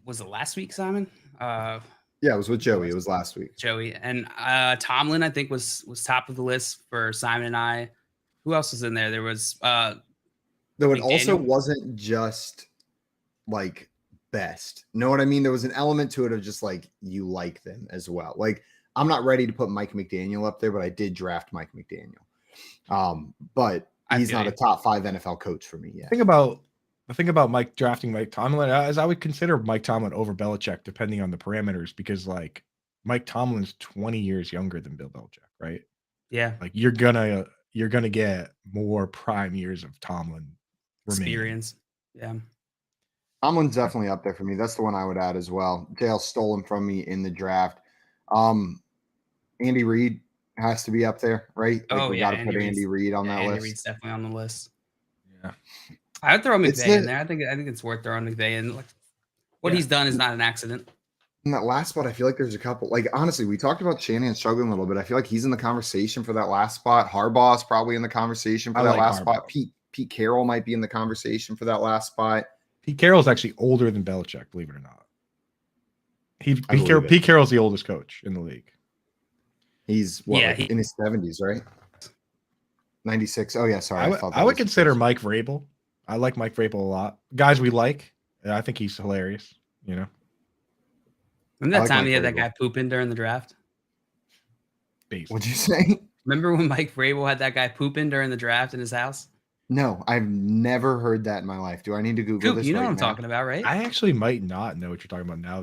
Was it last week, Simon? Yeah, it was with Joey. It was last week. Joey and Tomlin, I think was top of the list for Simon and I. Who else was in there? There was Though it also McDaniel. wasn't just like best. Know what I mean? There was an element to it of just like you like them as well. Like I'm not ready to put Mike McDaniel up there, but I did draft Mike McDaniel. But he's not a top 5 NFL coach for me yet. The thing about Mike drafting Mike Tomlin is I would consider Mike Tomlin over Belichick depending on the parameters, because like Mike Tomlin's 20 years younger than Bill Belichick, right? Yeah. Like you're gonna get more prime years of Tomlin Experience. Yeah. Tomlin's definitely up there for me. That's the one I would add as well. Dale stole him from me in the draft. Andy Reid has to be up there, right? Like we got to put Andy Reid on that list. Andy Reid's definitely on the list. Yeah. I would throw McVay in there. I think it's worth throwing McVay in. Like, what he's done is not an accident. In that last spot, I feel like there's a couple. Like honestly, we talked about Shanahan struggling a little bit. I feel like he's in the conversation for that last spot. Harbaugh's probably in the conversation for that last spot. Pete Carroll might be in the conversation for that last spot. Pete Carroll's actually older than Belichick, believe it or not. Pete Carroll's the oldest coach in the league. He's in his 70s, right? 96. Oh yeah, sorry. I would consider Mike Vrabel. I like Mike Vrabel a lot. Guys we like. I think he's hilarious, you know. Remember that time he had that guy pooping during the draft? What'd you say? Remember when Mike Vrabel had that guy pooping during the draft in his house? No, I've never heard that in my life. Do I need to Google this? You know what I'm talking about, right? I actually might not know what you're talking about now.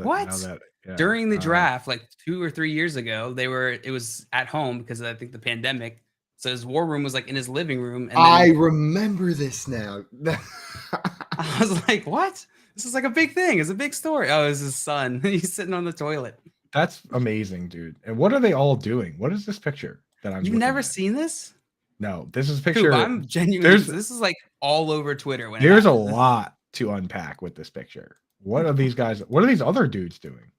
During the draft, like 2 or 3 years ago, it was at home because I think the pandemic. So his war room was like in his living room. And I remember this now. I was like, what? This is like a big thing. It's a big story. Oh, it's his son. He's sitting on the toilet. That's amazing, dude. And what are they all doing? What is this picture that I'm? You've never seen this? No, this is a picture. I'm genuinely. This is like all over Twitter. There's a lot to unpack with this picture. What are these guys? What are these other dudes doing?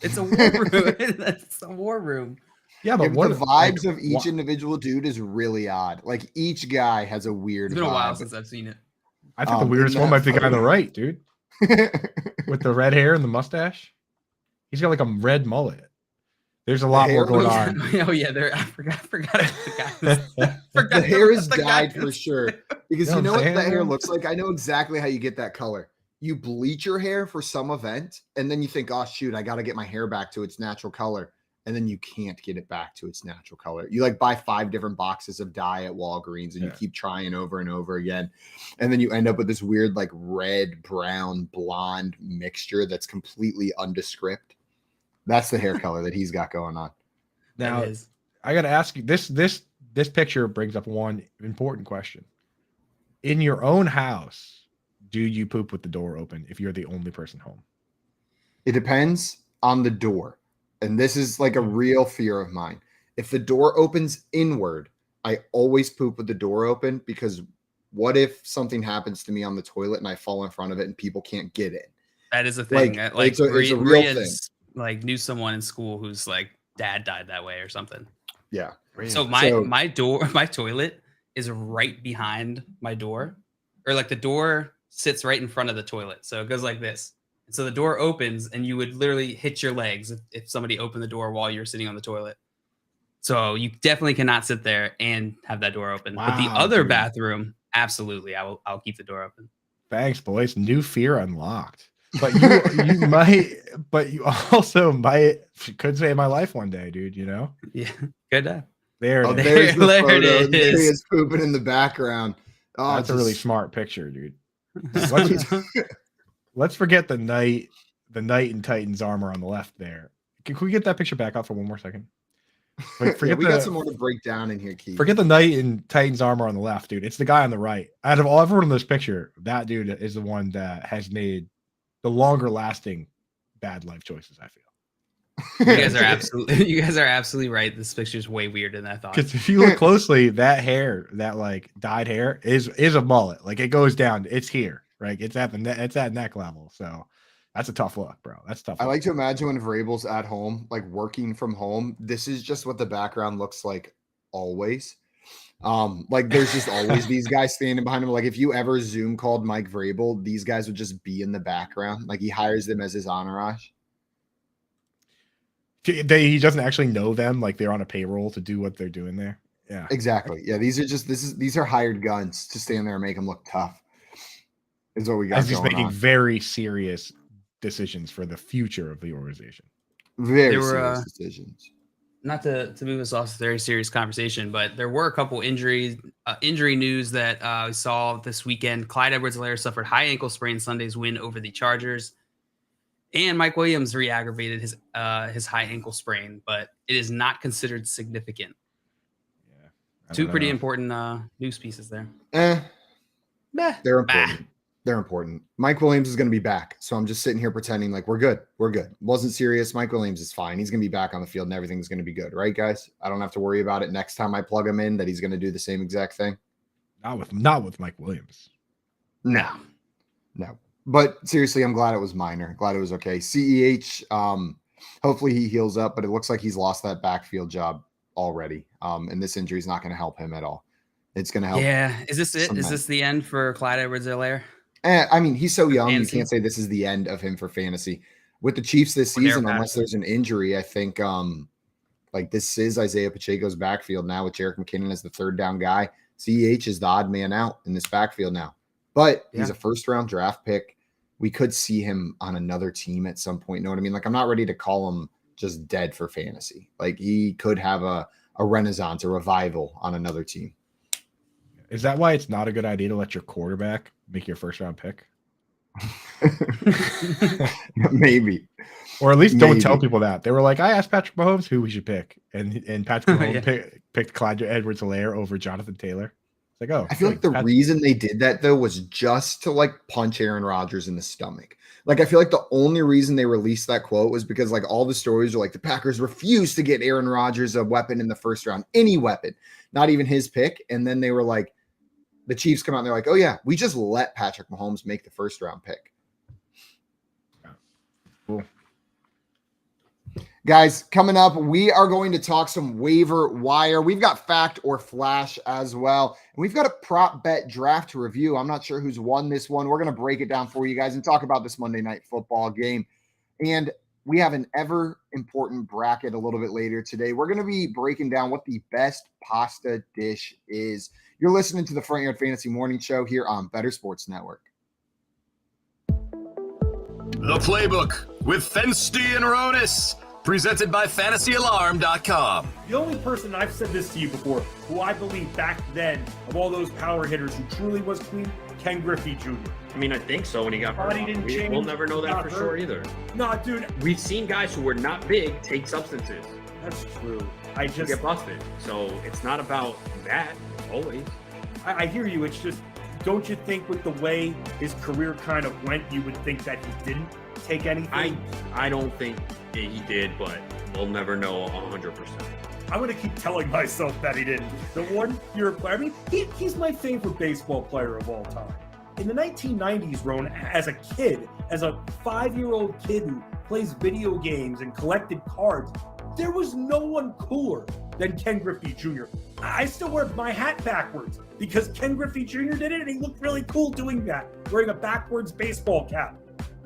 It's a war room. That's a war room. Yeah, but the vibes of each individual dude is really odd. Like each guy has a weird. It's been a while since I've seen it. I think the weirdest one might be the guy on the right, dude, with the red hair and the mustache. He's got like a red mullet. There's a lot more going on. Oh yeah, I forgot the hair is dyed for sure. Because you know what the hair looks like? I know exactly how you get that color. You bleach your hair for some event, and then you think, oh shoot, I gotta get my hair back to its natural color. And then you can't get it back to its natural color. You like buy 5 different boxes of dye at Walgreens and you keep trying over and over again. And then you end up with this weird like red, brown, blonde mixture that's completely undescript. That's the hair color that he's got going on. Now, I got to ask you, this picture brings up one important question. In your own house, do you poop with the door open if you're the only person home? It depends on the door. And this is like a real fear of mine. If the door opens inward, I always poop with the door open, because what if something happens to me on the toilet and I fall in front of it and people can't get in? That is a thing. Like it's a real thing. Like knew someone in school whose like dad died that way or something. Yeah. So my toilet is right behind my door, or like the door sits right in front of the toilet. So it goes like this. So the door opens and you would literally hit your legs if somebody opened the door while you're sitting on the toilet. So you definitely cannot sit there and have that door open. But the other bathroom, absolutely, I'll keep the door open. Thanks, boys. New fear unlocked. But you might, but you also could save my life one day, dude. You know? Yeah. Good. There's the photo. There he is pooping in the background. Oh, that's a really smart picture, dude. Let's forget the knight in Titan's armor on the left there. Can we get that picture back up for one more second? We got some more to break down in here, Keith. Forget the knight in Titan's armor on the left, dude. It's the guy on the right. Out of everyone in this picture, that dude is the one that has made the longer lasting bad life choices, I feel. You guys are absolutely right. This picture is way weirder than I thought. Because if you look closely, that hair, that like dyed hair, is a mullet. Like it goes down. It's here. Right, it's at neck level, so that's a tough look, bro. That's tough. I like to imagine when Vrabel's at home, like working from home. This is just what the background looks like always. Like there's just always these guys standing behind him. Like if you ever Zoom called Mike Vrabel, these guys would just be in the background. Like he hires them as his entourage. He doesn't actually know them. Like they're on a payroll to do what they're doing there. Yeah, exactly. Yeah, these are hired guns to stand there and make them look tough. Is what we got. He's making very serious decisions for the future of the organization. Very serious decisions. Not to move us off a very serious conversation, but there were a couple injury news that we saw this weekend. Clyde Edwards-Helaire suffered high ankle sprain Sunday's win over the Chargers, and Mike Williams re-aggravated his high ankle sprain, but it is not considered significant. Yeah, two pretty important news pieces there. They're important. They're important. Mike Williams is going to be back. So I'm just sitting here pretending like we're good. We're good. Wasn't serious. Mike Williams is fine. He's going to be back on the field and everything's going to be good. Right, guys? I don't have to worry about it next time I plug him in that he's going to do the same exact thing. Not with Mike Williams. No. But seriously, I'm glad it was minor. Glad it was okay. CEH, hopefully he heals up, but it looks like he's lost that backfield job already. And this injury is not going to help him at all. It's going to help. Yeah. Is this it? Is this the end for Clyde Edwards-Helaire? I mean, he's so young. You can't say this is the end of him for fantasy. With the Chiefs this season, unless there's an injury, I think like this is Isaiah Pacheco's backfield now with Jerick McKinnon as the third down guy. CEH is the odd man out in this backfield now. But he's a first-round draft pick. We could see him on another team at some point. You know what I mean? Like, I'm not ready to call him just dead for fantasy. Like, he could have a renaissance, a revival on another team. Is that why it's not a good idea to let your quarterback make your first-round pick? Maybe. Or at least don't tell people that. They were like, I asked Patrick Mahomes who we should pick. And Patrick Mahomes picked Clyde Edwards-Helaire over Jonathan Taylor. It's like, oh. I feel like the reason they did that, though, was just to, like, punch Aaron Rodgers in the stomach. Like, I feel like the only reason they released that quote was because, like, all the stories are like the Packers refused to get Aaron Rodgers a weapon in the first round. Any weapon. Not even his pick. And then they were like, the Chiefs come out and they're like, oh, yeah, we just let Patrick Mahomes make the first round pick. Cool. Guys, coming up, we are going to talk some waiver wire. We've got fact or flash as well. And we've got a prop bet draft to review. I'm not sure who's won this one. We're going to break it down for you guys and talk about this Monday Night Football game. And we have an ever important bracket a little bit later today. We're going to be breaking down what the best pasta dish is. You're listening to the Front Yard Fantasy Morning Show here on Better Sports Network. The Playbook with Fensty and Ronis, presented by FantasyAlarm.com. The only person, I've said this to you before, who I believe back then, of all those power hitters who truly was clean, Ken Griffey Jr. I mean, I think so when he got hurt. We'll never know that for sure either. No, dude. We've seen guys who were not big take substances. That's true. To get busted. So it's not about that always. I hear you. It's just, don't you think with the way his career kind of went, you would think that he didn't take anything? I don't think he did, but we'll never know 100%. I'm going to keep telling myself that he didn't. The 1 year player, I mean, he's my favorite baseball player of all time. In the 1990s, Ron, as a kid, as a 5-year-old kid who plays video games and collected cards, there was no one cooler than Ken Griffey Jr. I still wear my hat backwards because Ken Griffey Jr. did it and he looked really cool doing that, wearing a backwards baseball cap.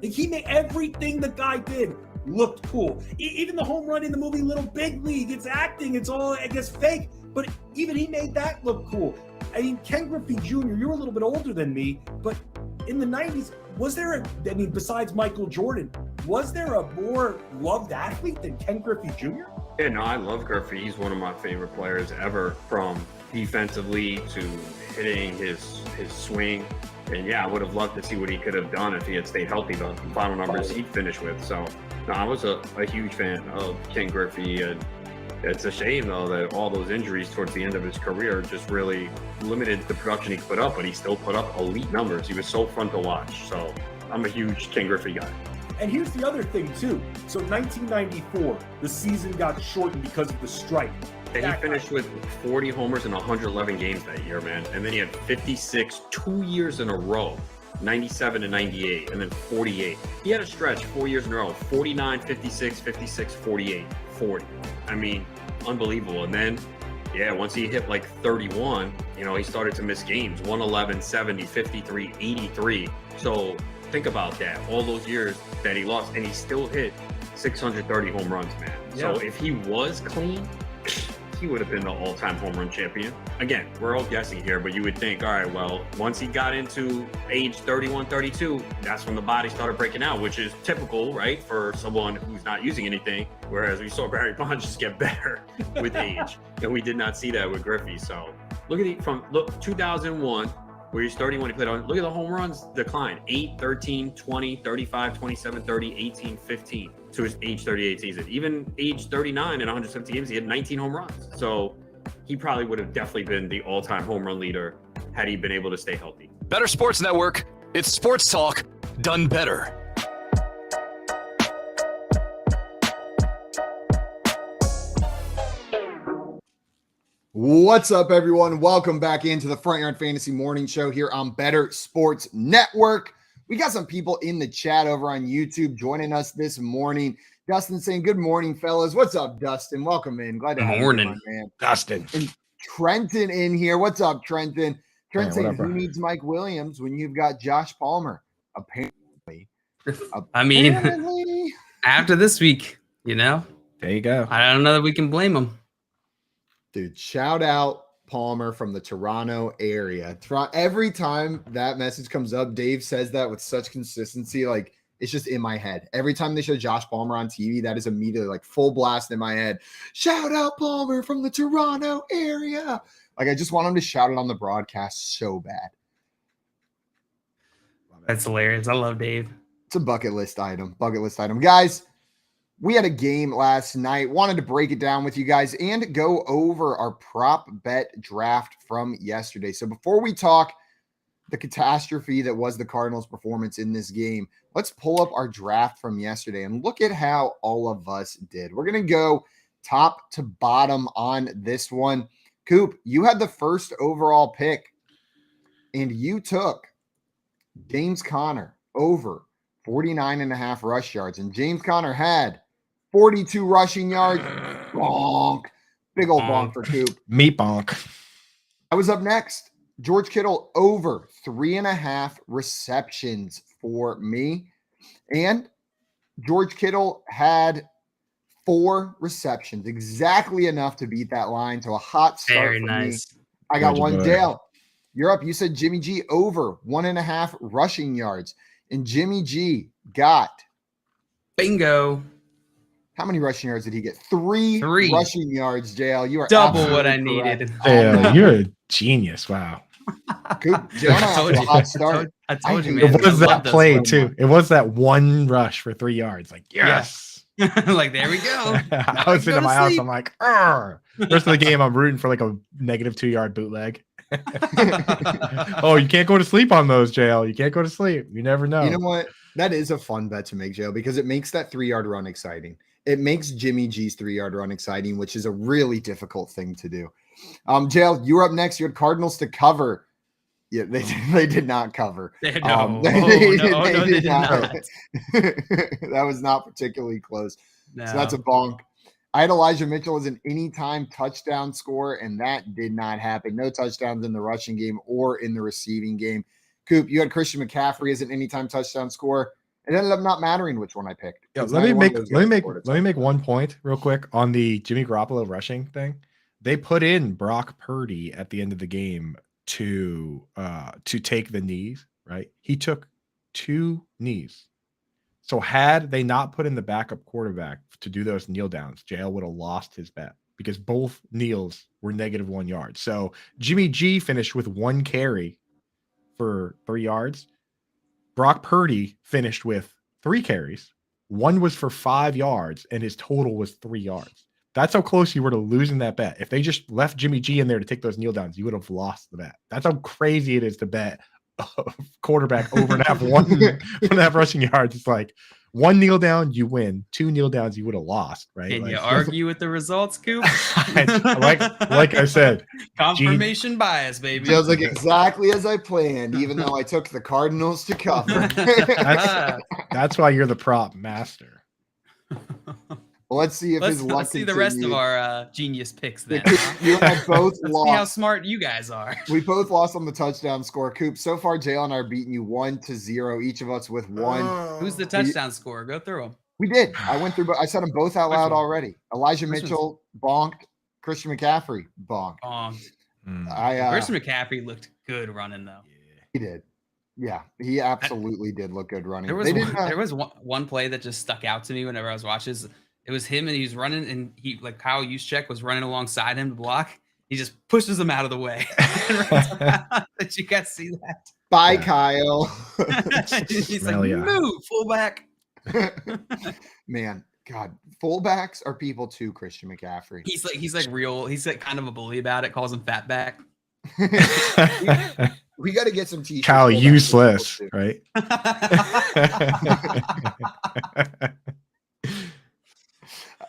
Like, he made everything the guy did looked cool. Even the home run in the movie Little Big League, it's acting, it's all, I guess, fake, but even he made that look cool. I mean, Ken Griffey Jr., you're a little bit older than me, but in the 90s, was there besides Michael Jordan, was there a more loved athlete than Ken Griffey Jr.? Yeah, no, I love Griffey. He's one of my favorite players ever, from defensively to hitting his swing. And yeah, I would have loved to see what he could have done if he had stayed healthy, the final numbers he'd finish with. So no, I was a huge fan of Ken Griffey, and it's a shame though that all those injuries towards the end of his career just really limited the production he could put up, but he still put up elite numbers. He was so fun to watch. So I'm a huge Ken Griffey guy. And here's the other thing too. So 1994, the season got shortened because of the strike. And he finished with 40 homers in 111 games that year, man. And then he had 56 2 years in a row, 97 and 98, and then 48. He had a stretch 4 years in a row, 49, 56, 56, 48, 40. I mean, unbelievable. And then Yeah, once he hit like 31, he started to miss games. 111, 70, 53, 83. So think about that. All those years that he lost, and he still hit 630 home runs, man. Yeah. So if he was clean, he would have been the all-time home run champion. Again, we're all guessing here, but you would think, all right, well, once he got into age 31, 32, that's when the body started breaking out, which is typical, right, for someone who's not using anything. Whereas we saw Barry Bonds just get better with age, and we did not see that with Griffey. So look at 2001, where he's 31, he played on. Look at the home runs decline: 8, 13, 20, 35, 27, 30, 18, 15 to his age 38 season. Even age 39 in 170 games, he had 19 home runs. So he probably would have definitely been the all-time home run leader had he been able to stay healthy. Better Sports Network. It's sports talk done better. What's up, everyone? Welcome back into the Front Yard Fantasy Morning Show here on Better Sports Network. We got some people in the chat over on YouTube joining us this morning. Dustin saying, good morning, fellas. What's up, Dustin? Welcome in. Glad to have you, my man. Dustin. And Trenton in here. What's up, Trenton? Trenton saying, whatever. who needs Mike Williams when you've got Josh Palmer? Apparently. I mean, Apparently. after this week, There you go. I don't know that we can blame him. Dude, shout out Palmer from the Toronto area. Every time that message comes up, Dave says that with such consistency. Like, it's just in my head. Every time they show Josh Palmer on TV, that is immediately like full blast in my head. Shout out Palmer from the Toronto area. Like, I just want him to shout it on the broadcast so bad. That's hilarious. I love Dave. It's a bucket list item. Guys, we had a game last night. Wanted to break it down with you guys and go over our prop bet draft from yesterday. So before we talk the catastrophe that was the Cardinals' performance in this game, let's pull up our draft from yesterday and look at how all of us did. We're going to go top to bottom on this one. Coop, you had the first overall pick, and you took James Conner over 49.5 rush yards. And James Conner had 42 rushing yards. Bonk. Big old bonk for Coop. Meat bonk. I was up next. George Kittle over 3.5 receptions for me. And George Kittle had 4 receptions, exactly enough to beat that line. To a hot start Very for nice. me. I got Georgia one. boy. Dale, you're up. You said Jimmy G over 1.5 rushing yards. And Jimmy G got Bingo. how many rushing yards did he get? 3 rushing yards, JL. You are Double what absolutely I correct. needed. Yeah, you're a genius. Wow. Coop, JL I told off to a you. hot start. I told you, I man. hate It was I love that those play, ones. too. It was that one rush for 3 yards. Like, yes. Like, there we go. I was sitting in my house. I'm like, "Arr." Rest of the game, I'm rooting for like a negative 2-yard bootleg. Oh, you can't go to sleep on those, JL. You can't go to sleep. You never know. You know what? That is a fun bet to make, JL, because it makes that 3-yard run exciting. It makes Jimmy G's 3-yard run exciting, which is a really difficult thing to do. JL, you were up next. You had Cardinals to cover. Yeah, they did not cover. No, They they did not. That was not particularly close. No. So that's a bonk. I had Elijah Mitchell as an anytime touchdown scorer, and that did not happen. No touchdowns in the rushing game or in the receiving game. Coop, you had Christian McCaffrey as an anytime touchdown scorer. It ended up not mattering which one I picked. Yeah, It's let me neither one of those guys make scored a let me make touchdown. one point real quick on the Jimmy Garoppolo rushing thing. They put in Brock Purdy at the end of the game to take the knees, right? He took 2 knees. So had they not put in the backup quarterback to do those kneel downs, JL would have lost his bet because both kneels were -1 yard. So Jimmy G finished with 1 carry for 3 yards. Brock Purdy finished with 3 carries. 1 was for 5 yards, and his total was 3 yards. That's how close you were to losing that bet. If they just left Jimmy G in there to take those kneel downs, you would have lost the bet. That's how crazy it is to bet a quarterback over and have 1.5 rushing yards. It's like 1 kneel down, you win. 2 kneel downs, you would have lost, right? Can you Like, argue with the results, Coop? like I said, Confirmation bias, baby. Feels like exactly as I planned, even though I took the Cardinals to cover. that's why you're the prop master. Let's see if his luck Let's see the rest of continues. our genius picks then. You and I both Let's see how lost. smart you guys are. We both lost on the touchdown score. Coop, so far, Jalen and I are beating you 1-0, each of us with one. Who's the touchdown scorer? Go through them. We did. I went through, but I said them both out Which loud one? already. Elijah Which Mitchell, bonked. Christian McCaffrey, bonked. Christian McCaffrey looked good running though. He did. Yeah, he absolutely did look good running. There was one play that just stuck out to me whenever I was watching. It was him and he was running, and he like Kyle Juszczyk was running alongside him to block. He just pushes him out of the way. Did you guys see that? Bye, Kyle. He's like, move, fullback. Man, God, fullbacks are people too. Christian McCaffrey. He's like kind of a bully about it. Calls him fatback. We got to get some t-shirts. Kyle, useless, right?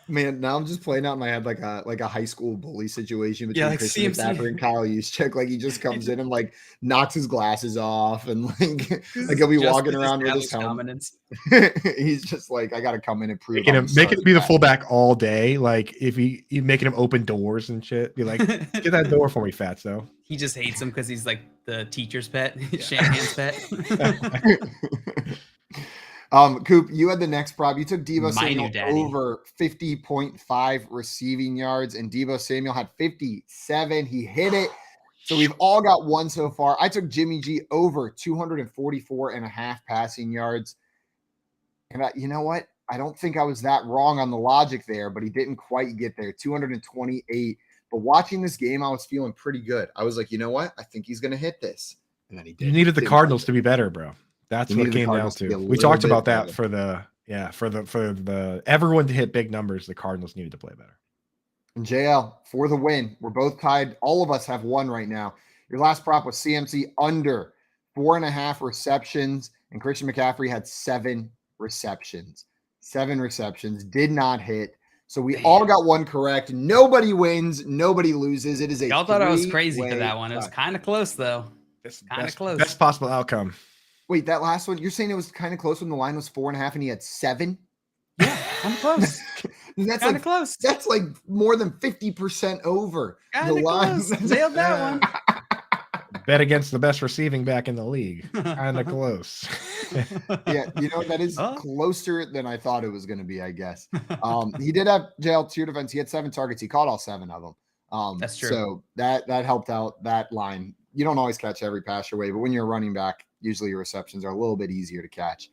Man, now I'm just playing out in my head like a high school bully situation between like Christian McCaffrey and Kyle Juszczyk. Like he just comes in and like knocks his glasses off and like he'll be walking around with his helmet. He's just like, I got to come in and prove making him be the fullback all day. Like if you making him open doors and shit, be like, get that door for me, Fatso. He just hates him because he's like the teacher's pet, Shanahan's pet. Coop, you had the next prop. You took Deebo Samuel over 50.5 receiving yards, and Deebo Samuel had 57. He hit it. So we've all got one so far. I took Jimmy G over 244.5 passing yards. And you know what? I don't think I was that wrong on the logic there, but he didn't quite get there. 228. But watching this game, I was feeling pretty good. I was like, you know what? I think he's going to hit this. And then he did. You needed the Cardinals to be better, bro. That's what it came down to. We talked about that for the everyone to hit big numbers. The Cardinals needed to play better. And JL for the win. We're both tied. All of us have one right now. Your last prop was CMC under 4.5 receptions, and Christian McCaffrey had 7 receptions. 7 receptions did not hit. So we all got one correct. Nobody wins. Nobody loses. It is a y'all thought I was crazy for that one. It was kind of close though. It's kind of close. Best possible outcome. Wait, that last one, you're saying it was kind of close when the line was 4.5 and he had 7? Yeah, kind of close. That's kind of like close. That's like more than 50% over Kinda the line. close. Nailed that one. Bet against the best receiving back in the league. Kind of close. Yeah, you know, that is closer than I thought it was going to be, I guess. He did have jail to your defense. He had 7 targets. He caught all 7 of them. That's true. So that helped out that line. You don't always catch every pass your way, but when you're a running back, usually your receptions are a little bit easier to catch.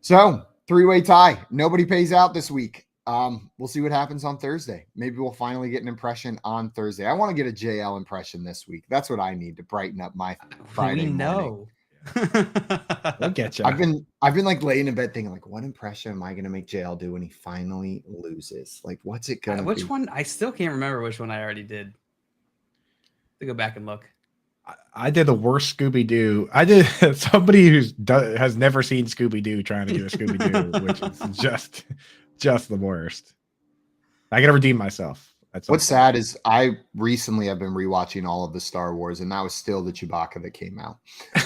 So 3-way tie. Nobody pays out this week. We'll see what happens on Thursday. Maybe we'll finally get an impression on Thursday. I want to get a JL impression this week. That's what I need to brighten up my Friday morning. We'll get you. I've been like laying in bed thinking like, what impression am I going to make JL do when he finally loses? Like, what's it going to be? Which one? I still can't remember which one I already did. To go back and look. I did the worst Scooby-Doo. I did somebody who has never seen Scooby-Doo trying to do a Scooby-Doo, which is just the worst. I gotta redeem myself. What's sad is I recently have been rewatching all of the Star Wars, and that was still the Chewbacca that came out.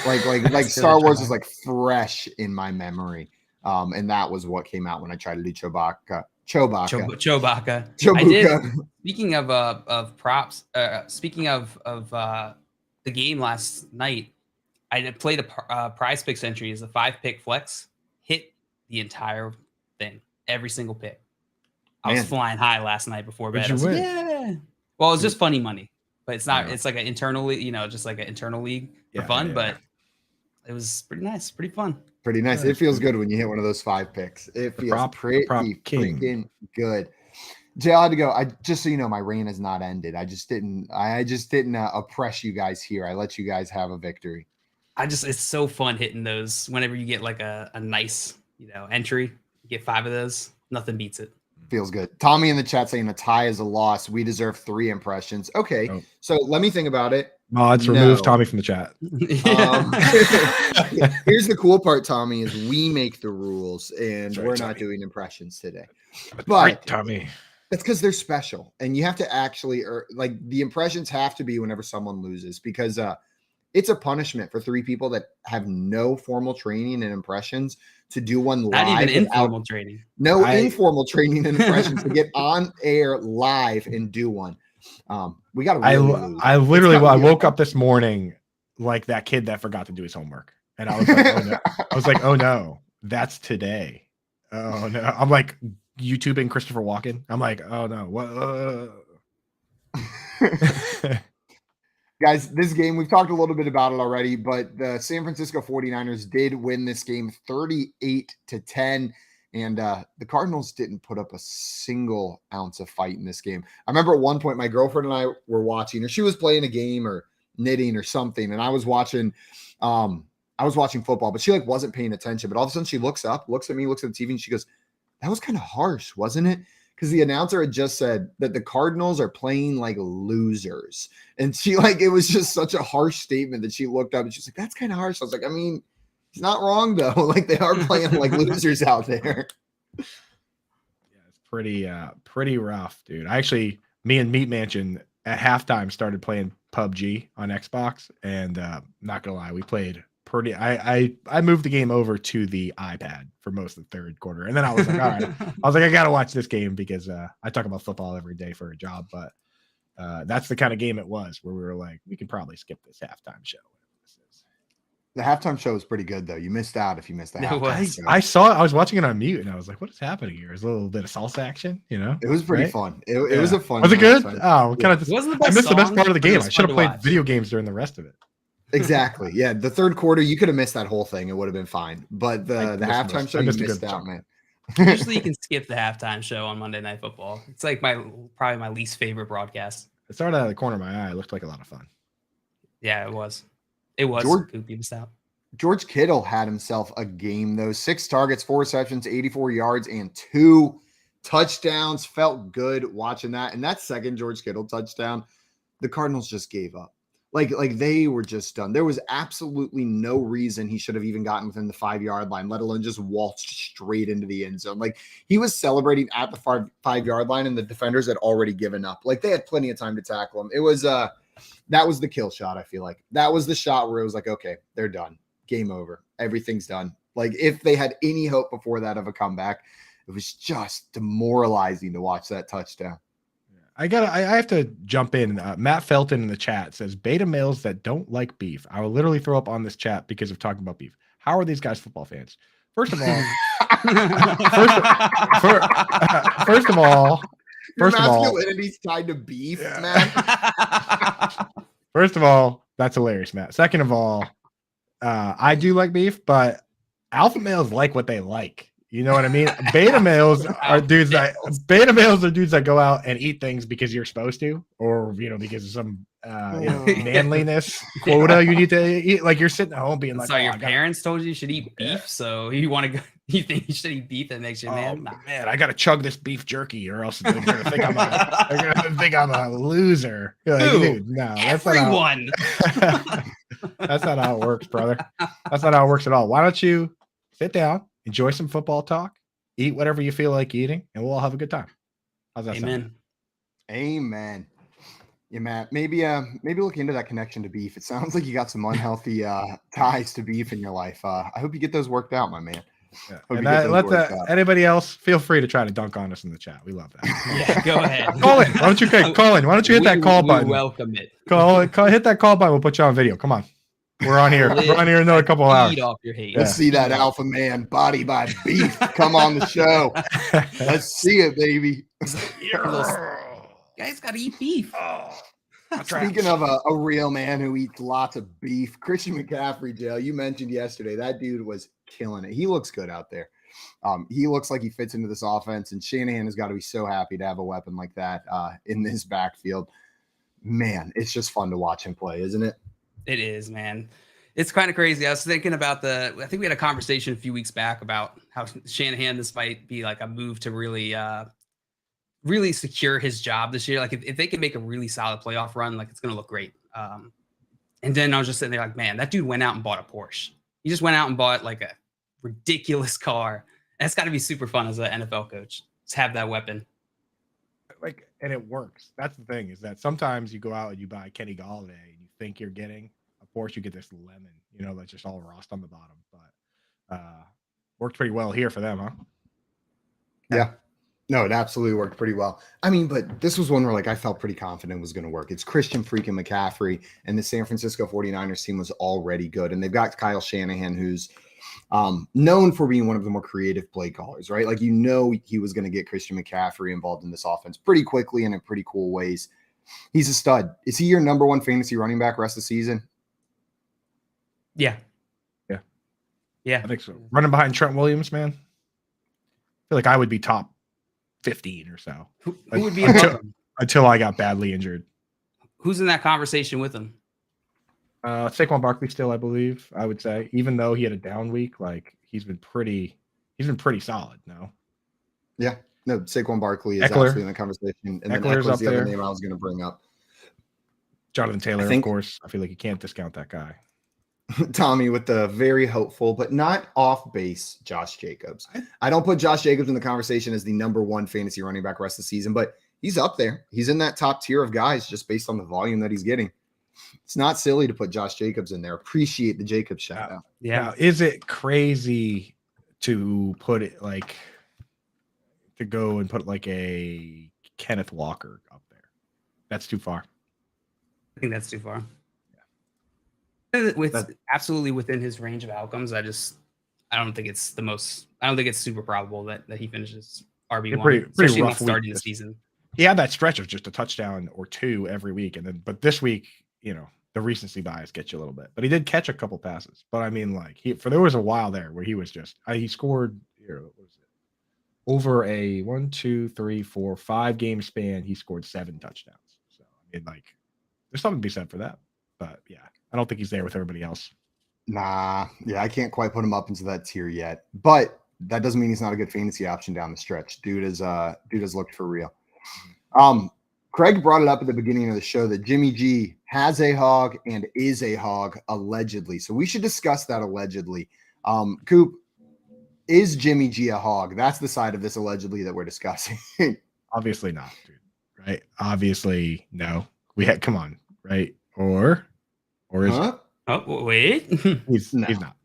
Like Star Wars is like fresh in my memory. And that was what came out when I tried to do Chewbacca. Chewbacca. I did. Speaking of props, speaking of the game last night, I played a prize picks entry as a 5-pick flex, hit the entire thing, every single pick. I was flying high last night before bed. I was like, yeah. Well, it's just funny money, but it's not. Yeah. It's like an internal, just like an internal league for fun. Yeah. But it was pretty nice, pretty fun. Pretty nice. It feels good when you hit one of those 5 picks. It feels pretty freaking good. Jay, I had to go. Just so you know, my reign has not ended. I just didn't oppress you guys here. I let you guys have a victory. It's so fun hitting those whenever you get like a nice, entry. You get 5 of those. Nothing beats it. Feels good. Tommy in the chat saying a tie is a loss. We deserve 3 impressions. Okay. Oh. So let me think about it. Mods, remove Tommy from the chat. Here's the cool part, Tommy, is we make the rules and we're not doing impressions today. But Tommy. That's because they're special, and you have to actually, the impressions have to be whenever someone loses, because it's a punishment for 3 people that have no formal training and impressions to do one live. Not even informal training. No informal training and impressions to get on air live and do one. We got to really lose. I literally I woke up this morning like that kid that forgot to do his homework. And I was like, oh no. I was like, oh no, that's today. Oh no. I'm like YouTubing Christopher Walken. I'm like, oh no, what? Guys, this game, we've talked a little bit about it already, but the San Francisco 49ers did win this game 38-10. And the Cardinals didn't put up a single ounce of fight in this game. I remember at one point, my girlfriend and I were watching, or she was playing a game or knitting or something. And I was watching football, but she like wasn't paying attention. But all of a sudden she looks up, looks at me, looks at the TV, and she goes, that was kind of harsh, wasn't it? Because the announcer had just said that the Cardinals are playing like losers. And she like, it was just such a harsh statement that she looked up and she's like, that's kind of harsh. I was like, I mean, he's not wrong though. Like they are playing like losers out there. Yeah, it's pretty rough, dude. Me and Meat Mansion at halftime started playing PUBG on Xbox, and not gonna lie, we played pretty. I moved the game over to the iPad for most of the third quarter, and then I was like, all right, I gotta watch this game because I talk about football every day for a job, but that's the kind of game it was where we were like, we could probably skip this halftime show. The halftime show was pretty good though. You missed out if you missed the halftime show. I saw it. I was watching it on mute, and I was like, "What is happening here?" There's a little bit of salsa action, you know. It was pretty fun. It was a fun. Was it good? Oh, I missed the best part of the game. I should have played watch. video games during the rest of it. Exactly. Yeah, the third quarter, you could have missed that whole thing. It would have been fine. But the halftime show, you missed out, man. Usually, you can skip the halftime show on Monday Night Football. It's like probably my least favorite broadcast. It started out of the corner of my eye. It looked like a lot of fun. Yeah, it was. It was. You missed out. George Kittle had himself a game, though. 6 targets, 4 receptions, 84 yards, and 2 touchdowns. Felt good watching that. And that second George Kittle touchdown, the Cardinals just gave up. Like they were just done. There was absolutely no reason he should have even gotten within the 5-yard line, let alone just waltzed straight into the end zone. Like he was celebrating at the 5-yard line, and the defenders had already given up. Like they had plenty of time to tackle him. It was that was the kill shot. I feel like that was the shot where it was like, okay, they're done. Game over. Everything's done. Like if they had any hope before that of a comeback, it was just demoralizing to watch that touchdown. I have to jump in. Matt Felton in the chat says beta males that don't like beef. I will literally throw up on this chat because of talking about beef. How are these guys football fans? First of all, masculinity's tied to beef, man. First of all, that's hilarious, Matt. Second of all, I do like beef, but alpha males like what they like. You know what I mean? Beta males are dudes that go out and eat things because you're supposed to, or because of some manliness quota you need to eat. Like you're sitting at home being like, "So your parents told you should eat beef, so you want to go? You think you should eat beef that makes you man? Nah. Man, I got to chug this beef jerky, or else they're gonna think I'm a loser." You're like, dude, no, that's everyone. That's not how it works, brother. That's not how it works at all. Why don't you sit down? Enjoy some football talk, eat whatever you feel like eating, and we'll all have a good time. How's that sound? Amen. Yeah, Matt, maybe look into that connection to beef. It sounds like you got some unhealthy ties to beef in your life. I hope you get those worked out, my man. Yeah. And anybody else feel free to try to dunk on us in the chat. We love that. Yeah, go ahead. Colin, why don't you hit that call button? Welcome it. Hit that call button. We'll put you on video. Come on. We're on here. We're on here another couple hours. Off your hate. Let's see that alpha man body by beef come on the show. Let's see it, baby. Guys got to eat beef. Speaking of a real man who eats lots of beef, Christian McCaffrey, Jill, you mentioned yesterday that dude was killing it. He looks good out there. He looks like he fits into this offense, and Shanahan has got to be so happy to have a weapon like that in this backfield. Man, it's just fun to watch him play, isn't it? It is, man. It's kind of crazy. I was thinking about I think we had a conversation a few weeks back about how Shanahan, this might be like a move to really secure his job this year. Like if they can make a really solid playoff run, like it's going to look great. And then I was just sitting there like, man, that dude went out and bought a Porsche. He just went out and bought like a ridiculous car. And it's got to be super fun as an NFL coach. Just have that weapon. And it works. That's the thing, is that sometimes you go out and you buy Kenny Galladay and you think you're getting a course, you get this lemon, that's just all rust on the bottom. But worked pretty well here for them, huh? Yeah. No, it absolutely worked pretty well. I mean, but this was one where I felt pretty confident it was going to work. It's Christian freaking McCaffrey, and the San Francisco 49ers team was already good. And they've got Kyle Shanahan, who's known for being one of the more creative play callers, right? He was going to get Christian McCaffrey involved in this offense pretty quickly and in pretty cool ways. He's a stud. Is he your number one fantasy running back rest of the season? Yeah. I think so. Running behind Trent Williams, man. I feel like I would be top 15 or so. Who would be until I got badly injured. Who's in that conversation with him? Saquon Barkley still, I believe, I would say. Even though he had a down week, he's been pretty solid, no? Yeah. No, Saquon Barkley is Eckler. absolutely in the conversation. And Eckler's then Eckler's up the other there. name I was going to bring up. Jonathan Taylor, of course. I feel like you can't discount that guy. Tommy with the very hopeful, but not off base Josh Jacobs. I don't put Josh Jacobs in the conversation as the number one fantasy running back rest of the season, but he's up there. He's in that top tier of guys just based on the volume that he's getting. It's not silly to put Josh Jacobs in there. Appreciate the Jacobs shout out. Yeah. Now, is it crazy to put it to go and put a Kenneth Walker up there? That's too far. I think that's too far. Absolutely within his range of outcomes. I don't think it's super probable that he finishes RB1, especially not starting the season. He had that stretch of just a touchdown or two every week, but this week, the recency bias gets you a little bit. But he did catch a couple passes. But I mean, there was a while there where he was he scored over a 1, 2, 3, 4, 5 game span. He scored 7 touchdowns. So I mean, there's something to be said for that. But yeah, I don't think he's there with everybody else. Nah, yeah, I can't quite put him up into that tier yet. But that doesn't mean he's not a good fantasy option down the stretch. Dude has looked for real. Craig brought it up at the beginning of the show that Jimmy G has a hog and is a hog allegedly. So we should discuss that allegedly. Coop, is Jimmy G a hog? That's the side of this allegedly that we're discussing. Obviously not, dude. Right? Obviously no. Come on, right? Or is it? Oh wait, He's not.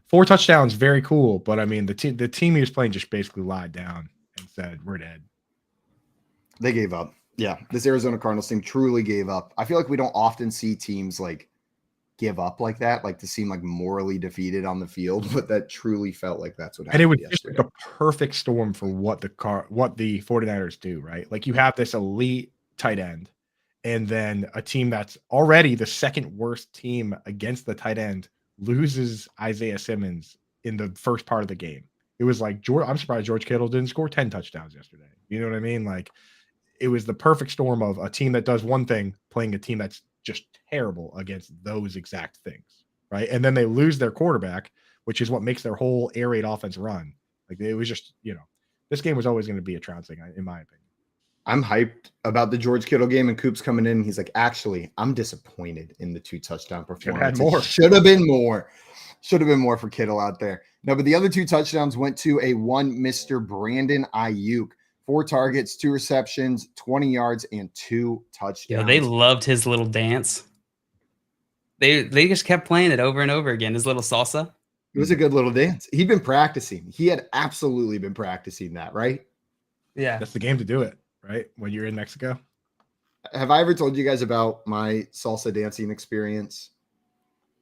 4 touchdowns, very cool. But I mean, the team he was playing just basically lied down and said, "We're dead." They gave up. Yeah, this Arizona Cardinals team truly gave up. I feel like we don't often see teams give up like that, to seem morally defeated on the field, but that truly felt like that's what happened. And it was yesterday. just a perfect storm for what the 49ers do, right? You have this elite tight end, and then a team that's already the second worst team against the tight end loses Isaiah Simmons in the first part of the game. It was I'm surprised George Kittle didn't score 10 touchdowns yesterday. You know what I mean? It was the perfect storm of a team that does one thing playing a team that's just terrible against those exact things, right? And then they lose their quarterback, which is what makes their whole air raid offense run. It was just, this game was always going to be a trouncing, in my opinion. I'm hyped about the George Kittle game, and Coop's coming in. And he's like, actually, I'm disappointed in the 2 touchdown performance. Should have been more. Should have been more for Kittle out there. No, but the other 2 touchdowns went to one Mr. Brandon Aiyuk. 4 targets, 2 receptions, 20 yards, and 2 touchdowns. Yeah, they loved his little dance. They just kept playing it over and over again. His little salsa. It was a good little dance. He'd been practicing. He had absolutely been practicing that, right? Yeah, that's the game to do it, right? When you're in Mexico. Have I ever told you guys about my salsa dancing experience?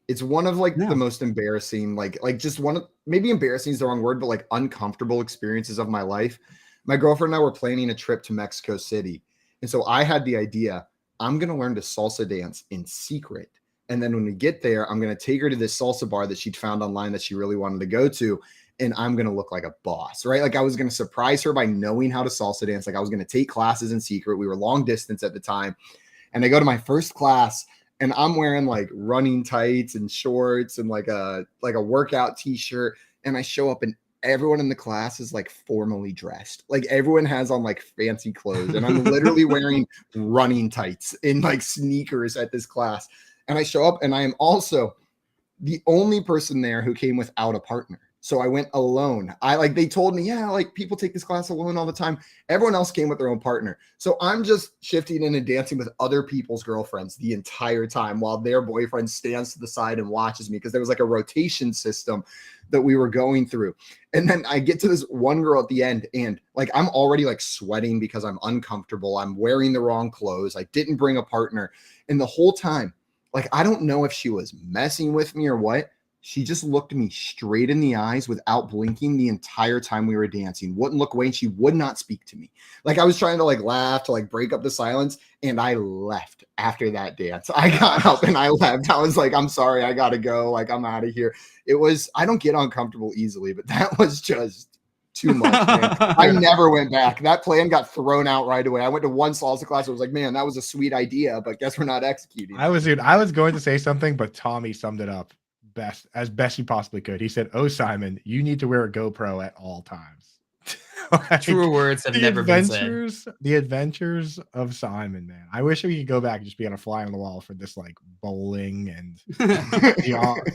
It's one of the most embarrassing, just one of, maybe embarrassing is the wrong word, but uncomfortable experiences of my life. My girlfriend and I were planning a trip to Mexico City. And so I had the idea, I'm going to learn to salsa dance in secret. And then when we get there, I'm going to take her to this salsa bar that she'd found online that she really wanted to go to. And I'm going to look like a boss, right? I was going to surprise her by knowing how to salsa dance. I was going to take classes in secret. We were long distance at the time. And I go to my first class and I'm wearing running tights and shorts and a workout t-shirt. And I show up and everyone in the class is formally dressed. Everyone has on fancy clothes. And I'm literally wearing running tights in sneakers at this class. And I show up and I am also the only person there who came without a partner. So I went alone. They told me, yeah, like people take this class alone all the time. Everyone else came with their own partner. So I'm just shifting in and dancing with other people's girlfriends the entire time while their boyfriend stands to the side and watches me, because there was like a rotation system that we were going through. And then I get to this one girl at the end, and like I'm already like sweating because I'm uncomfortable. I'm wearing the wrong clothes. I didn't bring a partner. And the whole time, like, I don't know if she was messing with me or what. She just looked me straight in the eyes without blinking the entire time we were dancing. Wouldn't look away, and she would not speak to me. Like, I was trying to like laugh to like break up the silence, and I left after that dance. I got up and I left. I was like, I'm sorry, I gotta go. Like, I'm out of here. I don't get uncomfortable easily, but that was just too much, man. I never went back. That plan got thrown out right away. I went to one salsa class. I was like, man, that was a sweet idea, but guess we're not executing. I was going to say something, but Tommy summed it up as best he possibly could. He said, "Oh, Simon, you need to wear a GoPro at all times." Like, Truer words have never been said. The adventures of Simon, man. I wish we could go back and just be on a fly on the wall for this, like bowling and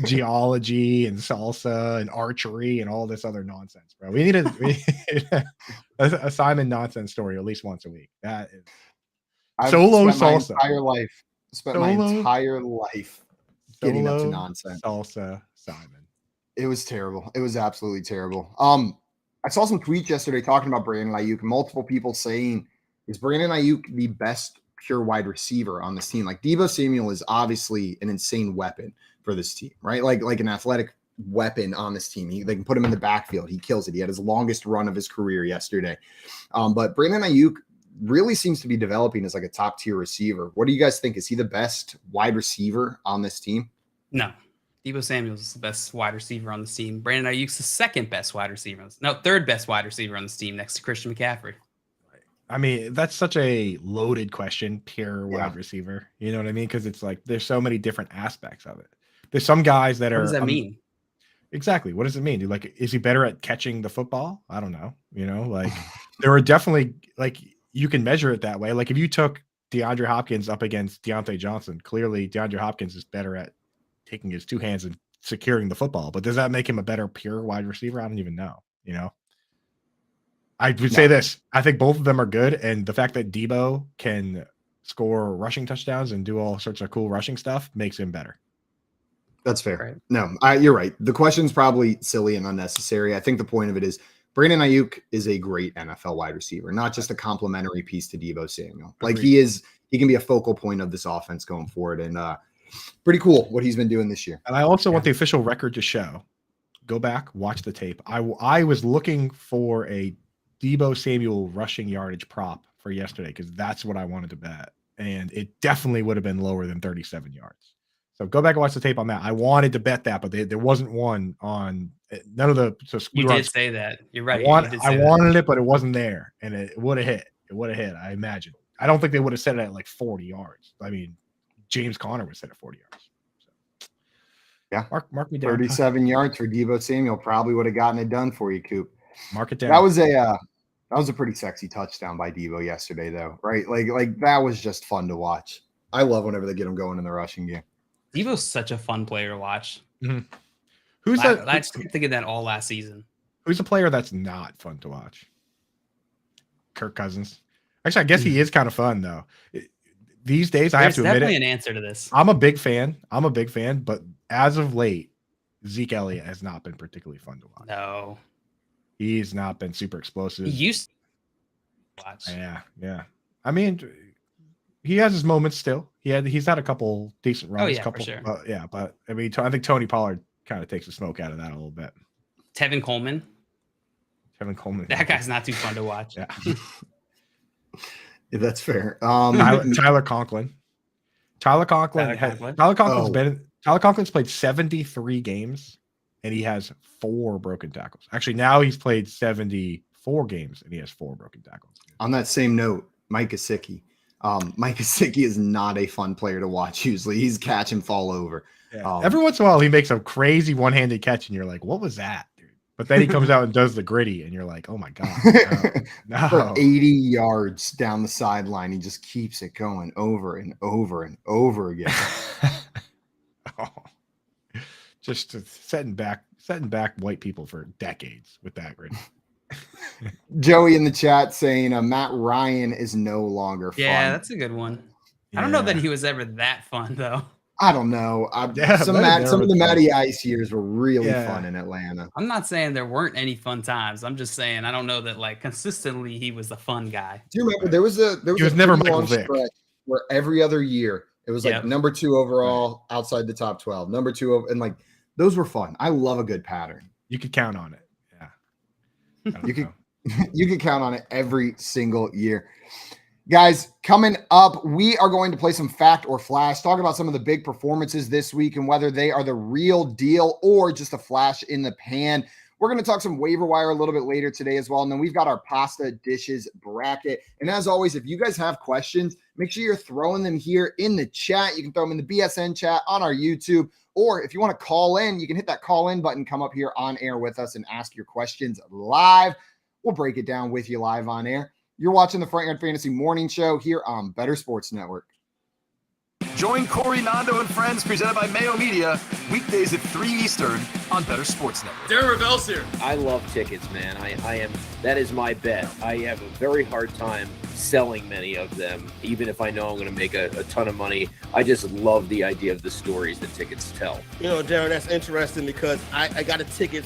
geology and salsa and archery and all this other nonsense, bro. We need a Simon nonsense story at least once a week. That is solo salsa. Spent my entire life getting up to nonsense. Salsa, Simon. It was terrible. It was absolutely terrible. I saw some tweets yesterday talking about Brandon Aiyuk. Multiple people saying, is Brandon Aiyuk the best pure wide receiver on this team? Like, Deebo Samuel is obviously an insane weapon for this team, right? Like an athletic weapon on this team. They can put him in the backfield. He kills it. He had his longest run of his career yesterday. But Brandon Aiyuk really seems to be developing as like a top tier receiver. What do you guys think? Is he the best wide receiver on this team? No. Deebo Samuel's is the best wide receiver on this team. Brandon Ayuk's the second best wide receiver. Third best wide receiver on this team next to Christian McCaffrey. I mean, that's such a loaded question, pure wide receiver. You know what I mean? Because it's like there's so many different aspects of it. There's some guys that What does that mean? Exactly. What does it mean? Like, is he better at catching the football? I don't know. You know, like there are definitely, like, you can measure it that way. Like if you took DeAndre Hopkins up against Deontay Johnson, clearly DeAndre Hopkins is better at taking his two hands and securing the football. But does that make him a better pure wide receiver? I don't even know. You know, I would say this. I think both of them are good. And the fact that Deebo can score rushing touchdowns and do all sorts of cool rushing stuff makes him better. That's fair. Right. No, you're right. The question's probably silly and unnecessary. I think the point of it is Brandon Aiyuk is a great NFL wide receiver, not just a complimentary piece to Deebo Samuel. Like he can be a focal point of this offense going forward. And pretty cool what he's been doing this year. And I also want the official record to show. Go back, watch the tape. I was looking for a Deebo Samuel rushing yardage prop for yesterday because that's what I wanted to bet. And it definitely would have been lower than 37 yards. So go back and watch the tape on that. I wanted to bet that, but there wasn't one on none of the. So you did say that. You're right. I wanted it, but it wasn't there, and it would have hit. It would have hit. I imagine. I don't think they would have set it at like 40 yards. I mean, James Conner would set it 40 yards. So, yeah, mark me down. 37 yards for Deebo Samuel probably would have gotten it done for you, Coop. Mark it down. That was a pretty sexy touchdown by Deebo yesterday, though, right? Like that was just fun to watch. I love whenever they get him going in the rushing game. Deebo's such a fun player to watch. Mm-hmm. I just kept thinking that all last season. Who's a player that's not fun to watch? Kirk Cousins. Actually, I guess he is kind of fun though. These days, I have to admit it. There's definitely an answer to this. I'm a big fan, but as of late, Zeke Elliott has not been particularly fun to watch. No, he's not been super explosive. He used to watch. Yeah. I mean, he has his moments still. He's had a couple decent runs. For sure. But I mean, I think Tony Pollard kind of takes the smoke out of that a little bit. Tevin Coleman. That guy's not too fun to watch. Yeah. Yeah, that's fair. Tyler Conklin. Tyler Conklin's played 73 games and he has 4 broken tackles. Actually, now he's played 74 games and he has 4 broken tackles. On that same note, Mike Gesicki. Mike Gesicki is not a fun player to watch. Usually he's catch and fall over. Yeah. Every once in a while he makes a crazy one-handed catch and you're like, what was that, dude? But then he comes out and does the gritty and you're like, oh my God. No. For 80 yards down the sideline, he just keeps it going over and over and over again. Just setting setting back white people for decades with that grid. Joey in the chat saying Matt Ryan is no longer fun. Yeah, that's a good one. I don't know that Yeah. he was ever that fun though. I don't know. Yeah, some Matt of the was fun. Matty Ice years were really Yeah. fun in Atlanta. I'm not saying there weren't any fun times. I'm just saying I don't know that like consistently he was the fun guy. Do you remember there was a He was never pretty Michael long Vick. stretch where every other year it was like Yep. number 2 overall outside the top 12, number 2 and like those were fun. I love a good pattern. You could count on it. Yeah. I don't You could know. you can count on it every single year. Guys, coming up, we are going to play some fact or flash, talk about some of the big performances this week and whether they are the real deal or just a flash in the pan. We're going to talk some waiver wire a little bit later today as well. And then we've got our pasta dishes bracket. And as always, if you guys have questions, make sure you're throwing them here in the chat. You can throw them in the BSN chat on our YouTube. Or if you want to call in, you can hit that call in button, come up here on air with us and ask your questions live. We'll break it down with you live on air. You're watching the Front Yard Fantasy Morning Show here on Better Sports Network. Join Corey Nando and friends presented by Mayo Media weekdays at 3 Eastern on Better Sports Network. Darren Ravel's here. I love tickets, man. That is my bet. I have a very hard time selling many of them, even if I know I'm going to make a ton of money. I just love the idea of the stories that tickets tell. You know, Darren, that's interesting because I got a ticket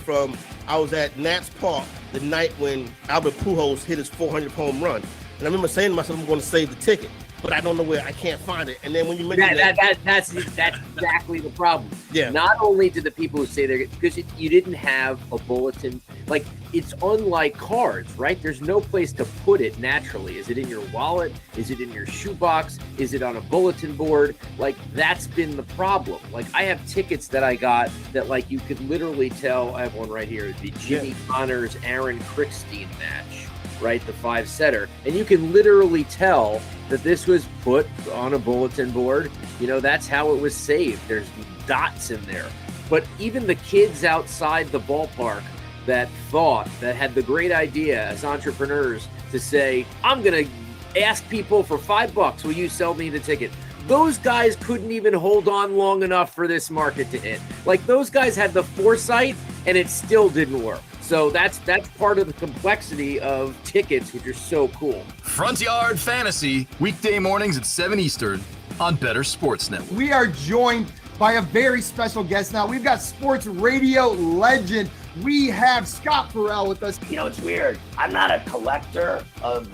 I was at Nats Park the night when Albert Pujols hit his 400th home run. And I remember saying to myself, I'm going to save the ticket, but I don't know where. I can't find it. And then when you mentioned That's exactly the problem. Yeah. Not only do the people who say they're, because you didn't have a bulletin, like it's unlike cards, right? There's no place to put it naturally. Is it in your wallet? Is it in your shoebox? Is it on a bulletin board? Like that's been the problem. Like I have tickets that I got that like you could literally tell. I have one right here, the Jimmy Connors Aaron Crickstein match. Right, the 5-setter, and you can literally tell that this was put on a bulletin board. You know, that's how it was saved. There's dots in there. But even the kids outside the ballpark that had the great idea as entrepreneurs to say, I'm going to ask people for $5, will you sell me the ticket? Those guys couldn't even hold on long enough for this market to hit. Like those guys had the foresight and it still didn't work. So that's part of the complexity of tickets, which are so cool. Front Yard Fantasy, weekday mornings at 7 Eastern on Better Sports Network. We are joined by a very special guest now. We've got sports radio legend. We have Scott Farrell with us. You know, it's weird. I'm not a collector of,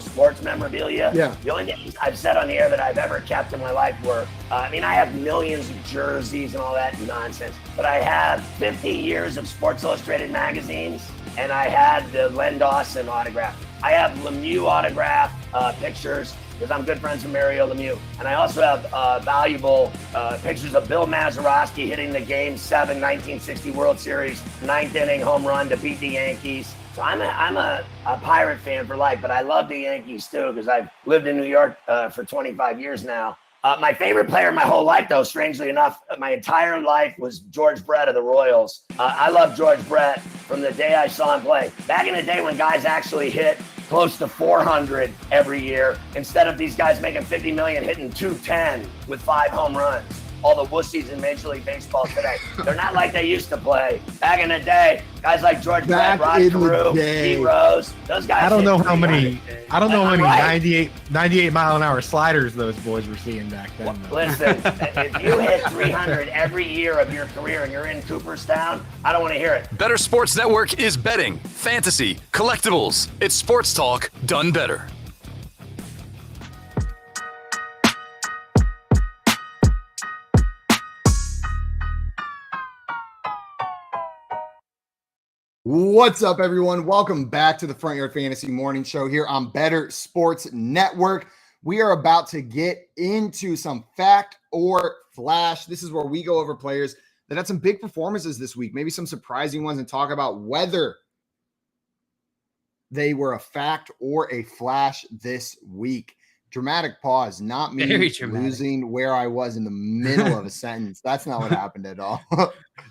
sports memorabilia. Yeah. The only things I've said on the air that I've ever kept in my life were, I have millions of jerseys and all that nonsense, but I have 50 years of Sports Illustrated magazines, and I had the Len Dawson autograph. I have Lemieux autograph pictures, because I'm good friends with Mario Lemieux. And I also have valuable pictures of Bill Mazeroski hitting the Game 7 1960 World Series 9th inning home run to beat the Yankees. So I'm a Pirate fan for life, but I love the Yankees too because I've lived in New York for 25 years now. My favorite player my whole life, though, strangely enough, my entire life was George Brett of the Royals. I love George Brett from the day I saw him play. Back in the day when guys actually hit close to 400 every year, instead of these guys making 50 million hitting 210 with 5 home runs. All the wussies in Major League Baseball today, they're not like they used to play. Back in the day, guys like George Brett, Rod Carew, D. Rose, those guys. I don't know how many 98 mile an hour sliders those boys were seeing back then. Listen, if you hit 300 every year of your career and you're in Cooperstown, I don't want to hear it. Better Sports Network is betting, fantasy, collectibles. It's sports talk done better. What's up, everyone? Welcome back to the Front Yard Fantasy Morning Show here on Better Sports Network. We are about to get into some fact or flash. This is where we go over players that had some big performances this week, maybe some surprising ones, and talk about whether they were a fact or a flash this week. Dramatic pause, not me losing where I was in the middle of a sentence. That's not what happened at all.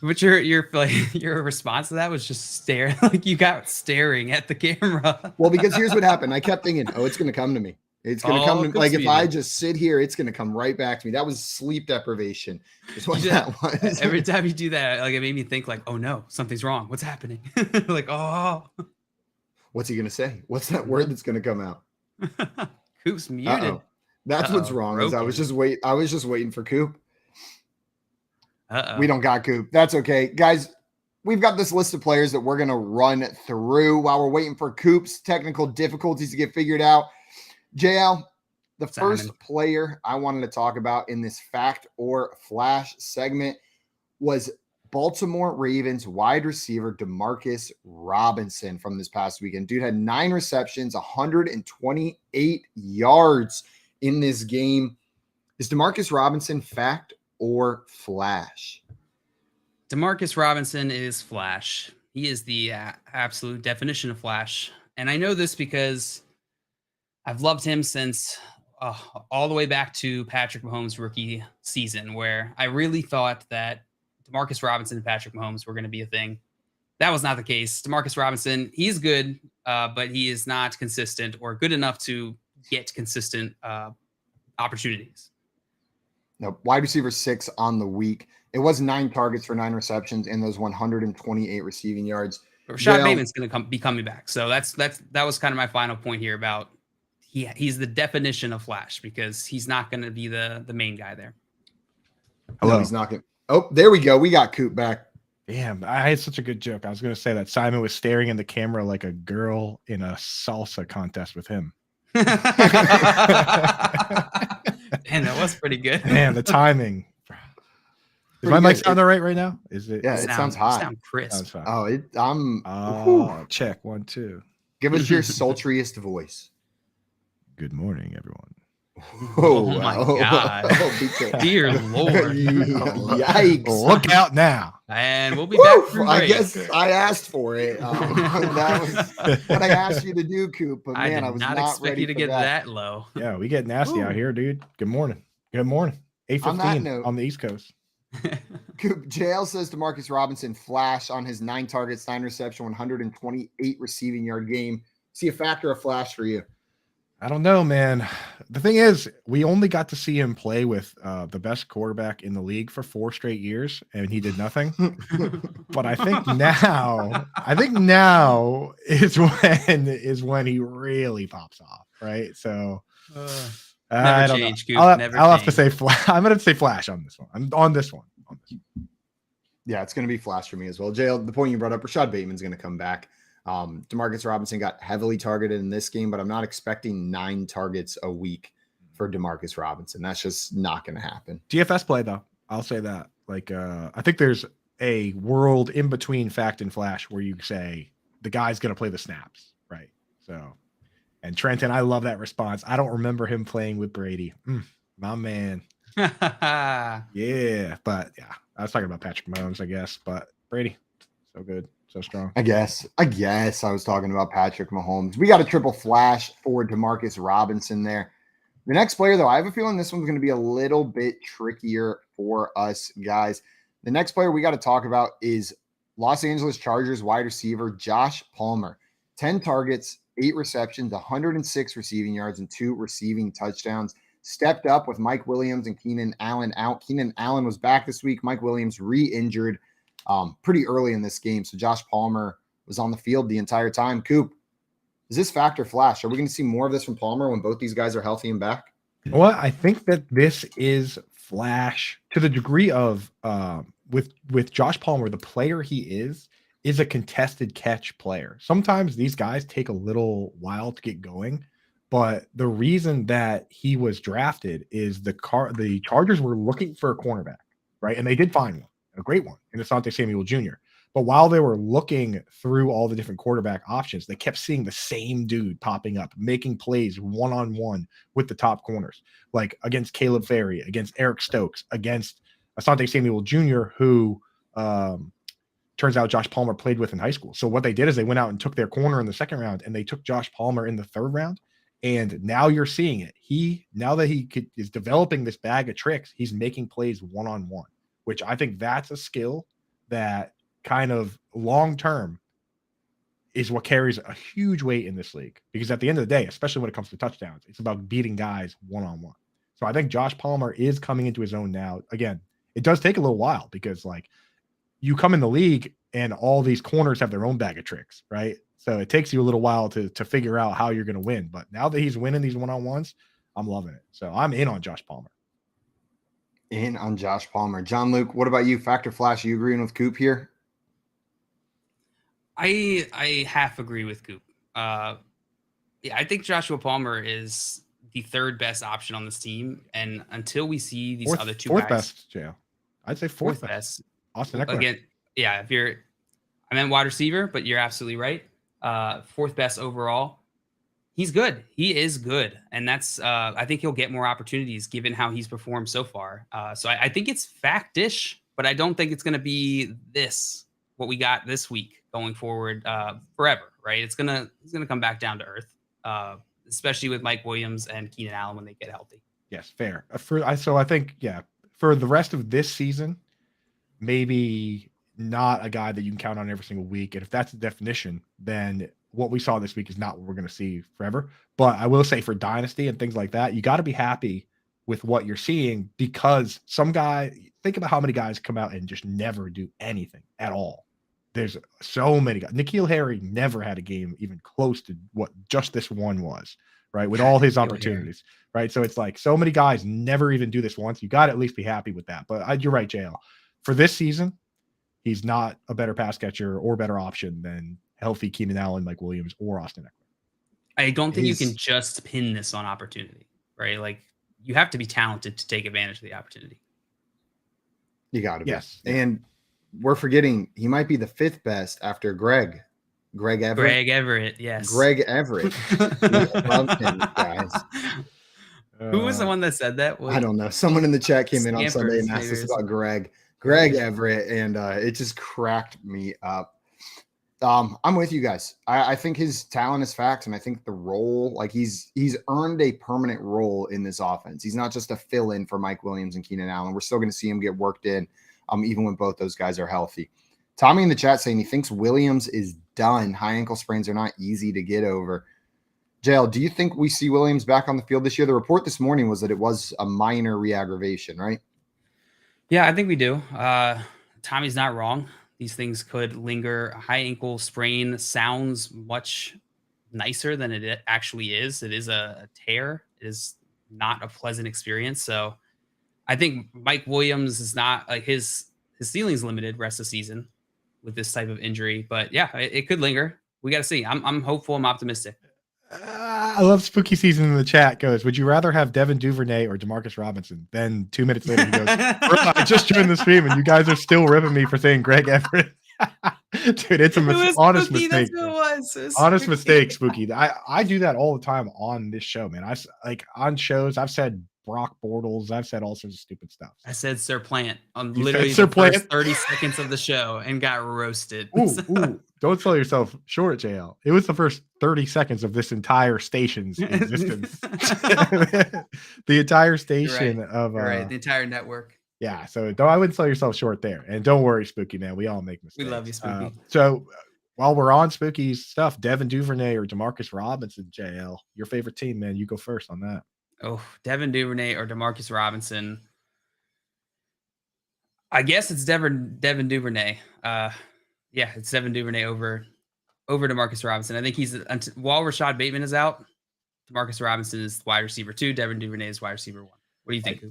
But your response to that was just staring, like you got staring at the camera. Well, because here's what happened. I kept thinking, oh, it's going to come to me. It's gonna come Coop's like if I muted. just sit here, it's gonna come right back to me. That was sleep deprivation. Is what that was. Every time you do that, like it made me think like, oh no, something's wrong. What's happening? Like, oh, What's he gonna say? What's that word that's gonna come out? Coop's muted. Uh-oh. That's what's wrong. Is I was just waiting for Coop. We don't got Coop. That's okay, guys. We've got this list of players that we're gonna run through while we're waiting for Coop's technical difficulties to get figured out. JL, the first player I wanted to talk about in this fact or flash segment was Baltimore Ravens wide receiver DeMarcus Robinson from this past weekend. Dude had 9 receptions, 128 yards in this game. Is DeMarcus Robinson fact or flash? DeMarcus Robinson is flash. He is the absolute definition of flash. And I know this because I've loved him since all the way back to Patrick Mahomes' rookie season, where I really thought that DeMarcus Robinson and Patrick Mahomes were going to be a thing. That was not the case. DeMarcus Robinson, he's good, but he is not consistent or good enough to get consistent opportunities. No, wide receiver 6 on the week. It was 9 targets for 9 receptions and those 128 receiving yards. But Rashad Bateman's going to be coming back. So that was kind of my final point here about he's the definition of flash because he's not going to be the main guy there. Hello. No, he's not going. Oh, there we go. We got Coop back. Damn, I had such a good joke. I was going to say that Simon was staring in the camera like a girl in a salsa contest with him. Man, that was pretty good. Man, the timing. Is my mic sound all right now? Is it? Yeah, it sounds hot. Sound crisp. Check 1 2. Give us your sultriest voice. Good morning, everyone. Oh my God. Dear Lord. Yikes. Look out now. And we'll be back from break. I guess I asked for it. That was what I asked you to do, Coop. But man, I was not expect ready you to get that low. Yeah, we get nasty out here, dude. Good morning. Good morning. 8:15 on the East Coast. Coop, JL says DeMarcus Robinson flash on his 9 targets, 9 reception, 128 receiving yard game. See a factor of flash for you? I don't know, man. The thing is, we only got to see him play with the best quarterback in the league for 4 straight years, and he did nothing. But I think now is when he really pops off, right? So I don't know. Coop, I'll have to say flash. I'm going to say flash on this one. I'm on this one. Yeah, it's going to be flash for me as well. JL, the point you brought up, Rashad Bateman's going to come back. DeMarcus Robinson got heavily targeted in this game, but I'm not expecting 9 targets a week for DeMarcus Robinson. That's just not going to happen. DFS play though. I'll say that. Like, I think there's a world in between fact and flash where you say the guy's going to play the snaps. Right. So, and Trenton, I love that response. I don't remember him playing with Brady. My man. Yeah. But yeah, I was talking about Patrick Mahomes, I guess, but Brady, so good. So strong. I guess I was talking about Patrick Mahomes. We got a triple flash for DeMarcus Robinson there. The next player, though, I have a feeling this one's going to be a little bit trickier for us guys. The next player we got to talk about is Los Angeles Chargers wide receiver Josh Palmer. 10 targets, 8 receptions, 106 receiving yards, and 2 receiving touchdowns. Stepped up with Mike Williams and Keenan Allen out. Keenan Allen was back this week. Mike Williams re-injured pretty early in this game. So Josh Palmer was on the field the entire time. Coop, is this factor flash? Are we going to see more of this from Palmer when both these guys are healthy and back? Well, I think that this is flash to the degree of with Josh Palmer, the player he is a contested catch player. Sometimes these guys take a little while to get going, but the reason that he was drafted is the Chargers were looking for a cornerback, right? And they did find one. A great one in Asante Samuel Jr. But while they were looking through all the different quarterback options, they kept seeing the same dude popping up, making plays one-on-one with the top corners, like against Caleb Ferry, against Eric Stokes, against Asante Samuel Jr., who turns out Josh Palmer played with in high school. So what they did is they went out and took their corner in the 2nd round, and they took Josh Palmer in the 3rd round. And now you're seeing it. Now that he is developing this bag of tricks, he's making plays one-on-one, which I think that's a skill that kind of long-term is what carries a huge weight in this league, because at the end of the day, especially when it comes to touchdowns, it's about beating guys one-on-one. So I think Josh Palmer is coming into his own now. Again, it does take a little while because like you come in the league and all these corners have their own bag of tricks, right? So it takes you a little while to figure out how you're going to win. But now that he's winning these one-on-ones, I'm loving it. So I'm in on Josh Palmer. In on Josh Palmer. John Luke, what about you? Factor Flash, you agreeing with Coop here? I half agree with Coop. Yeah, I think Joshua Palmer is the third best option on this team. And until we see these other two fourth guys. best, Joe. I'd say fourth best. Austin Eckler. Again, yeah, I meant wide receiver, but you're absolutely right. Fourth best overall. He's good. He is good. And that's, I think he'll get more opportunities given how he's performed so far. So I think it's fact-ish, but I don't think it's going to be what we got this week going forward forever, right? It's gonna come back down to earth, especially with Mike Williams and Keenan Allen when they get healthy. Yes, fair. So I think, yeah, for the rest of this season, maybe not a guy that you can count on every single week. And if that's the definition, then what we saw this week is not what we're going to see forever. But I will say for Dynasty and things like that, you got to be happy with what you're seeing, because some guy, think about how many guys come out and just never do anything at all. There's so many guys. N'Keal Harry never had a game even close to what just this one was, right? With all his opportunities, right? So it's like so many guys never even do this once. You got to at least be happy with that. But you're right, JL. For this season, he's not a better pass catcher or better option than healthy Keenan Allen, Mike Williams, or Austin Eckler. I don't think you can just pin this on opportunity, right? Like you have to be talented to take advantage of the opportunity. You got to be. Yes. And we're forgetting he might be the fifth best after Greg Everett. Greg Everett, yes. Greg Everett. Love him, guys. Who was the one that said that? I don't know. Someone in the chat came in on Sunday and asked us about Greg Everett, and it just cracked me up. I'm with you guys. I think his talent is fact, and I think the role, like he's earned a permanent role in this offense. He's not just a fill-in for Mike Williams and Keenan Allen. We're still going to see him get worked in, even when both those guys are healthy. Tommy in the chat saying he thinks Williams is done. High ankle sprains are not easy to get over. JL, do you think we see Williams back on the field this year? The report this morning was that it was a minor re-aggravation, right? Yeah, I think we do. Tommy's not wrong. These things could linger. A high ankle sprain sounds much nicer than it actually is. It is a tear. It is not a pleasant experience. So I think Mike Williams is not like his ceiling's limited rest of the season with this type of injury. But yeah, it could linger. We got to see. I'm hopeful. I'm optimistic. I love Spooky Season in the chat goes, would you rather have Devin Duvernay or Demarcus Robinson? Then 2 minutes later, he goes, I just joined the stream and you guys are still ripping me for saying Greg Everett. Dude, it's a honest mistake. Honest mistake, Spooky. I do that all the time on this show, man. On shows, I've said Brock Bortles. I've said all sorts of stupid stuff. I said Sir Plant on literally the first 30 seconds of the show and got roasted. Ooh, don't sell yourself short, JL. It was the first 30 seconds of this entire station's existence. The entire station the entire network. Yeah, so I wouldn't sell yourself short there. And don't worry, Spooky, man. We all make mistakes. We love you, Spooky. So while we're on Spooky's stuff, Devin Duvernay or Demarcus Robinson, JL, your favorite team, man. You go first on that. Oh, Devin Duvernay or Demarcus Robinson. I guess it's Devin Duvernay. Yeah, it's Devin Duvernay over Demarcus Robinson. I think while Rashad Bateman is out, Demarcus Robinson is wide receiver 2. Devin Duvernay is wide receiver 1. What do you think?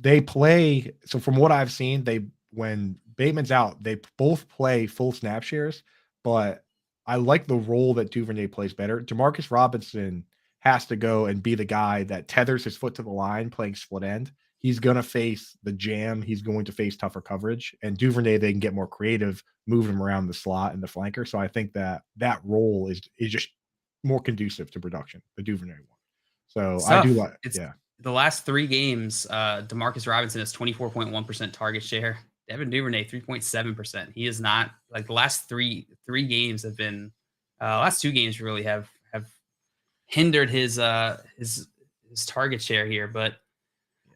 They play. So from what I've seen, when Bateman's out, they both play full snap shares. But I like the role that Duvernay plays better. Demarcus Robinson has to go and be the guy that tethers his foot to the line playing split end. He's going to face the jam. He's going to face tougher coverage. And Duvernay, they can get more creative, move him around the slot and the flanker. So I think that role is just more conducive to production, the Duvernay one. So I do like it. Yeah. The last 3 games, Demarcus Robinson has 24.1% target share. Devin Duvernay, 3.7%. He is not like the last three games have been last 2 games really have hindered his target share here. But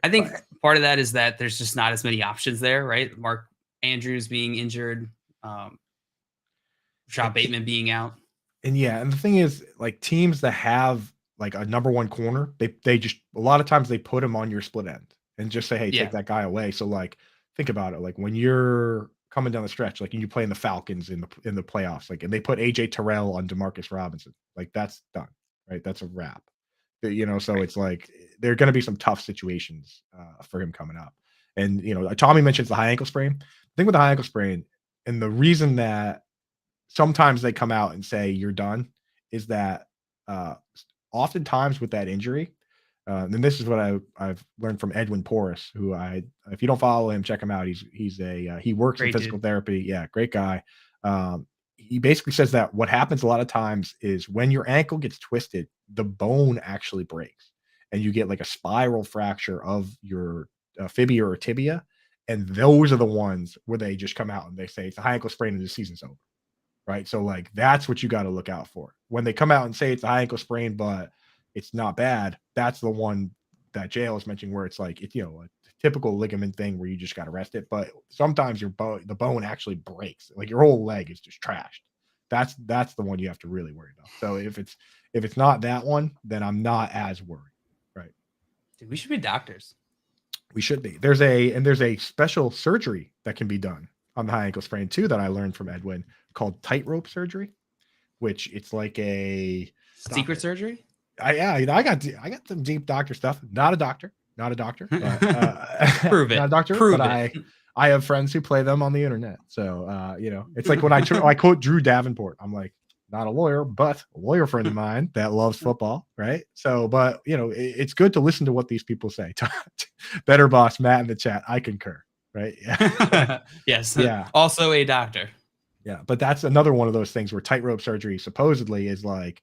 I think part of that is that there's just not as many options there, right? Mark Andrews being injured. Rashad Bateman being out. And the thing is, like, teams that have like a number one corner, they just a lot of times they put him on your split end and just say, hey, take that guy away. So like, think about it. Like when you're coming down the stretch, like you play in the Falcons in the playoffs, like, and they put AJ Terrell on Demarcus Robinson, like that's done, right? That's a wrap. So it's like there are going to be some tough situations for him coming up. And Tommy mentions the high ankle sprain. The thing with the high ankle sprain, and the reason that sometimes they come out and say you're done is that oftentimes with that injury, and this is what I've learned from Edwin Porras, who if you don't follow him, check him out. He works in physical therapy. Yeah, great guy. He basically says that what happens a lot of times is when your ankle gets twisted, the bone actually breaks, and you get like a spiral fracture of your fibia or tibia, and those are the ones where they just come out and they say it's a high ankle sprain and the season's over. Right. So like that's what you got to look out for. When they come out and say it's a high ankle sprain, but it's not bad, that's the one that JL is mentioning where it's like it's a typical ligament thing where you just got to rest it. But sometimes the bone actually breaks, like your whole leg is just trashed. That's the one you have to really worry about. So if it's not that one, then I'm not as worried. Right. Dude, we should be doctors. We should be. There's a special surgery that can be done on the high ankle sprain too that I learned from Edwin, called tightrope surgery, which it's like a secret surgery. I got some deep doctor stuff. Not a doctor, but, prove it. Not a doctor, Prove but it. I have friends who play them on the internet. So it's like when I quote Drew Davenport, I'm like, not a lawyer, but a lawyer friend of mine that loves football, right? So, but it's good to listen to what these people say. Better boss Matt in the chat, I concur. Right? Yeah. Yes. Yeah. Also a doctor. Yeah, but that's another one of those things where tightrope surgery supposedly is like,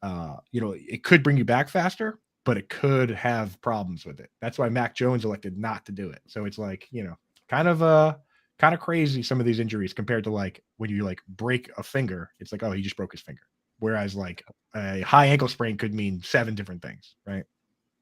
it could bring you back faster, but it could have problems with it. That's why Mac Jones elected not to do it. So it's like, kind of crazy, some of these injuries compared to like when you like break a finger, it's like, oh, he just broke his finger. Whereas like a high ankle sprain could mean 7 different things, right?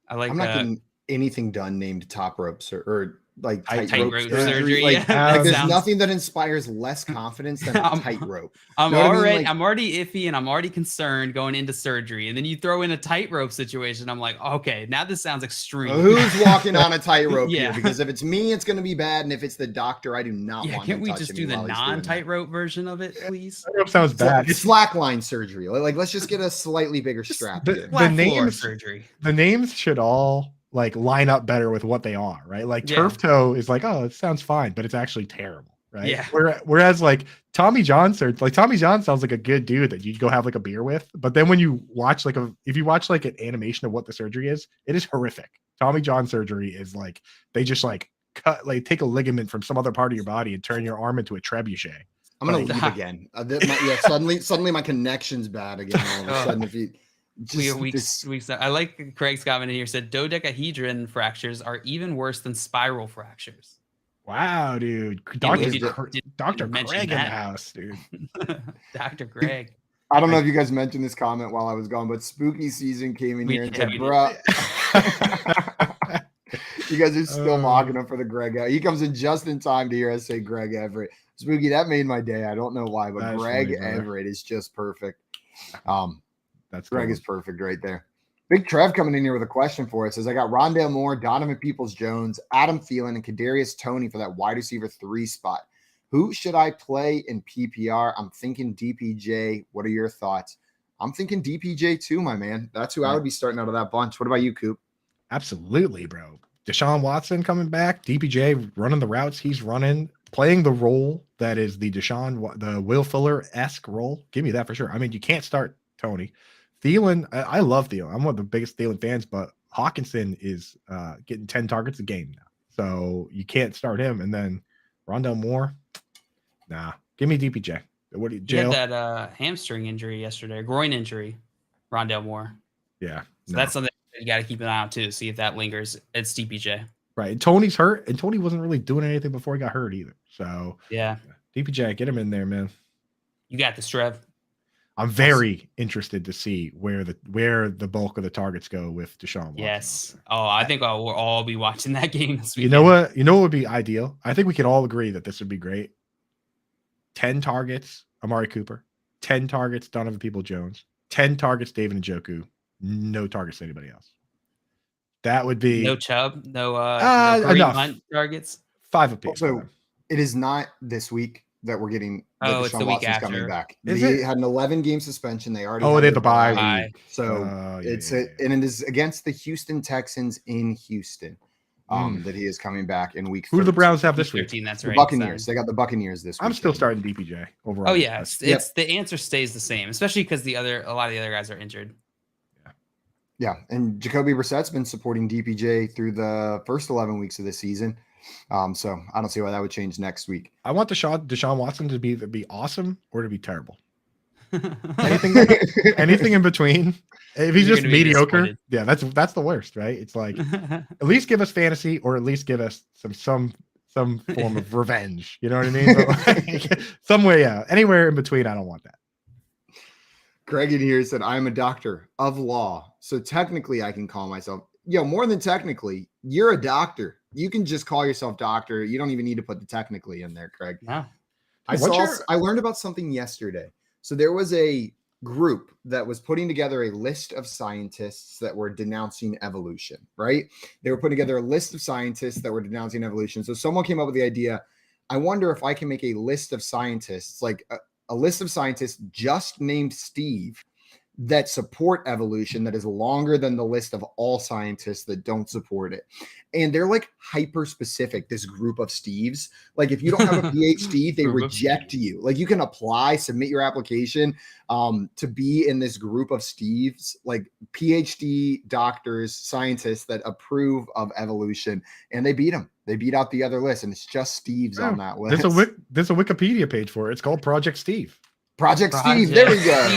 I'm not getting anything done named top ropes or like tightrope surgery. Like, there's nothing that inspires less confidence than a tightrope. I'm already iffy and I'm already concerned going into surgery, and then you throw in a tightrope situation. I'm like, okay, now this sounds extreme. Who's walking on a tightrope here? Because if it's me, it's going to be bad, and if it's the doctor, I do not want. Can't we just do the non-tightrope version of it, please? Tightrope sounds bad. It's slackline surgery. Like let's just get a slightly bigger strap. The names should all like line up better with what they are, right? Like turf toe is like, oh, it sounds fine, but it's actually terrible, right? Yeah. Whereas like Tommy John sounds like a good dude that you'd go have like a beer with, but then when you watch if you watch like an animation of what the surgery is, it is horrific. Tommy John surgery is like they just like cut, like take a ligament from some other part of your body and turn your arm into a trebuchet. I'm gonna leave again. Suddenly my connection's bad again. All of a sudden, if you. Weeks. I like Craig's comment here said dodecahedron fractures are even worse than spiral fractures. Wow, dude. Dr. Greg in the house, dude. Dr. Greg. I don't know if you guys mentioned this comment while I was gone, but spooky season came in here and said, bro. You guys are still mocking him for the Greg. He comes in just in time to hear us say Greg Everett. Spooky, that made my day. I don't know why, but that's Greg funny, Everett is just perfect. That's Greg is perfect right there. Big Trev coming in here with a question for us. Says, I got Rondale Moore, Donovan Peoples-Jones, Adam Thielen, and Kadarius Toney for that wide receiver 3 spot. Who should I play in PPR? I'm thinking DPJ. What are your thoughts? I'm thinking DPJ too, my man. That's who I would be starting out of that bunch. What about you, Coop? Absolutely, bro. Deshaun Watson coming back. DPJ running the routes he's running, playing the role that is the Will Fuller-esque role. Give me that for sure. I mean, you can't start Toney. Thielen, I love Thielen. I'm one of the biggest Thielen fans, but Hawkinson is getting 10 targets a game now. So you can't start him. And then Rondale Moore, nah. Give me DPJ. What do you He had that hamstring injury yesterday, groin injury, Rondale Moore. Yeah. So that's something you got to keep an eye on too, see if that lingers. It's DPJ. Right. And Toney's hurt, and Toney wasn't really doing anything before he got hurt either. So yeah. DPJ, get him in there, man. You got this, Trev. I'm very interested to see where the bulk of the targets go with Deshaun Watson. Yes. Oh, I think we'll all be watching that game this weekend. You know what would be ideal? I think we could all agree that this would be great. 10 targets, Amari Cooper. 10 targets, Donovan People-Jones. 10 targets, David Njoku. No targets to anybody else. That would be no Chubb, no Kareem enough. Hunt targets. 5 apiece. So it is not this week that we're getting. Oh, it's the week Watson's coming after. back. Is They it? had an 11-game suspension. They already. They had the bye bye. week. So yeah, and it is against the Houston Texans in Houston. That he is coming back in week 13. Who do the Browns have this week? 13, that's The right. Buccaneers. They got the Buccaneers this week. I'm still starting DPJ overall. Oh yeah, it's the answer stays the same, especially because a lot of the other guys are injured. Yeah, and Jacoby Brissett's been supporting DPJ through the first 11 weeks of the season. So I don't see why that would change next week. I want Deshaun Watson to be awesome or to be terrible. Anything in between. If he's just mediocre, yeah, that's the worst, right? It's like at least give us fantasy or at least give us some form of revenge. You know what I mean? But like, some way out. Anywhere in between, I don't want that. Greg in here said, I'm a doctor of law. So technically I can call myself, more than technically, you're a doctor. You can just call yourself doctor. You don't even need to put the technically in there, Craig. Yeah. I learned about something yesterday. So there was a group that was putting together a list of scientists that were denouncing evolution, right? They were putting together a list of scientists that were denouncing evolution. So someone came up with the idea, I wonder if I can make a list of scientists, like a list of scientists just named Steve that support evolution that is longer than the list of all scientists that don't support it. And they're like hyper specific, this group of Steves. Like if you don't have a PhD, they reject you. Like you can apply, submit your application to be in this group of Steves, like PhD doctors, scientists that approve of evolution, and they beat them. They beat out the other list, and it's just Steves on that list. There's a Wikipedia page for it. It's called Project Steve. Project Steve. There we go.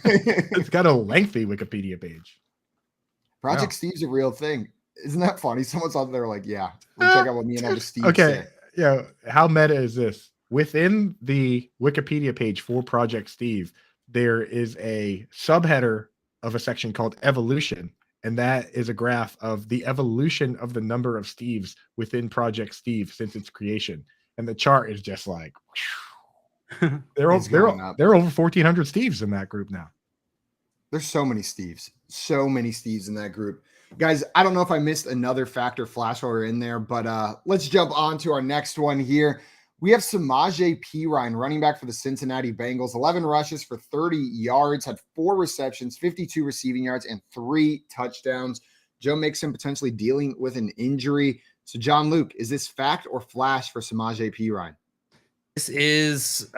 It's got a lengthy Wikipedia page. Project Steve's a real thing. Isn't that funny? Someone's out there like, yeah, we'll check out what me and other Steve say. Yeah. How meta is this? Within the Wikipedia page for Project Steve, there is a subheader of a section called Evolution. And that is a graph of the evolution of the number of Steves within Project Steve since its creation. And the chart is just like, they're over 1,400 Steves in that group now. There's so many Steves in that group. Guys, I don't know if I missed another factor flash while we're in there, but let's jump on to our next one here. We have Samaje Perine, running back for the Cincinnati Bengals, 11 rushes for 30 yards, had 4 receptions, 52 receiving yards, and 3 touchdowns. Joe Mixon potentially dealing with an injury. So, John Luke, is this fact or flash for Samaje Perine? This is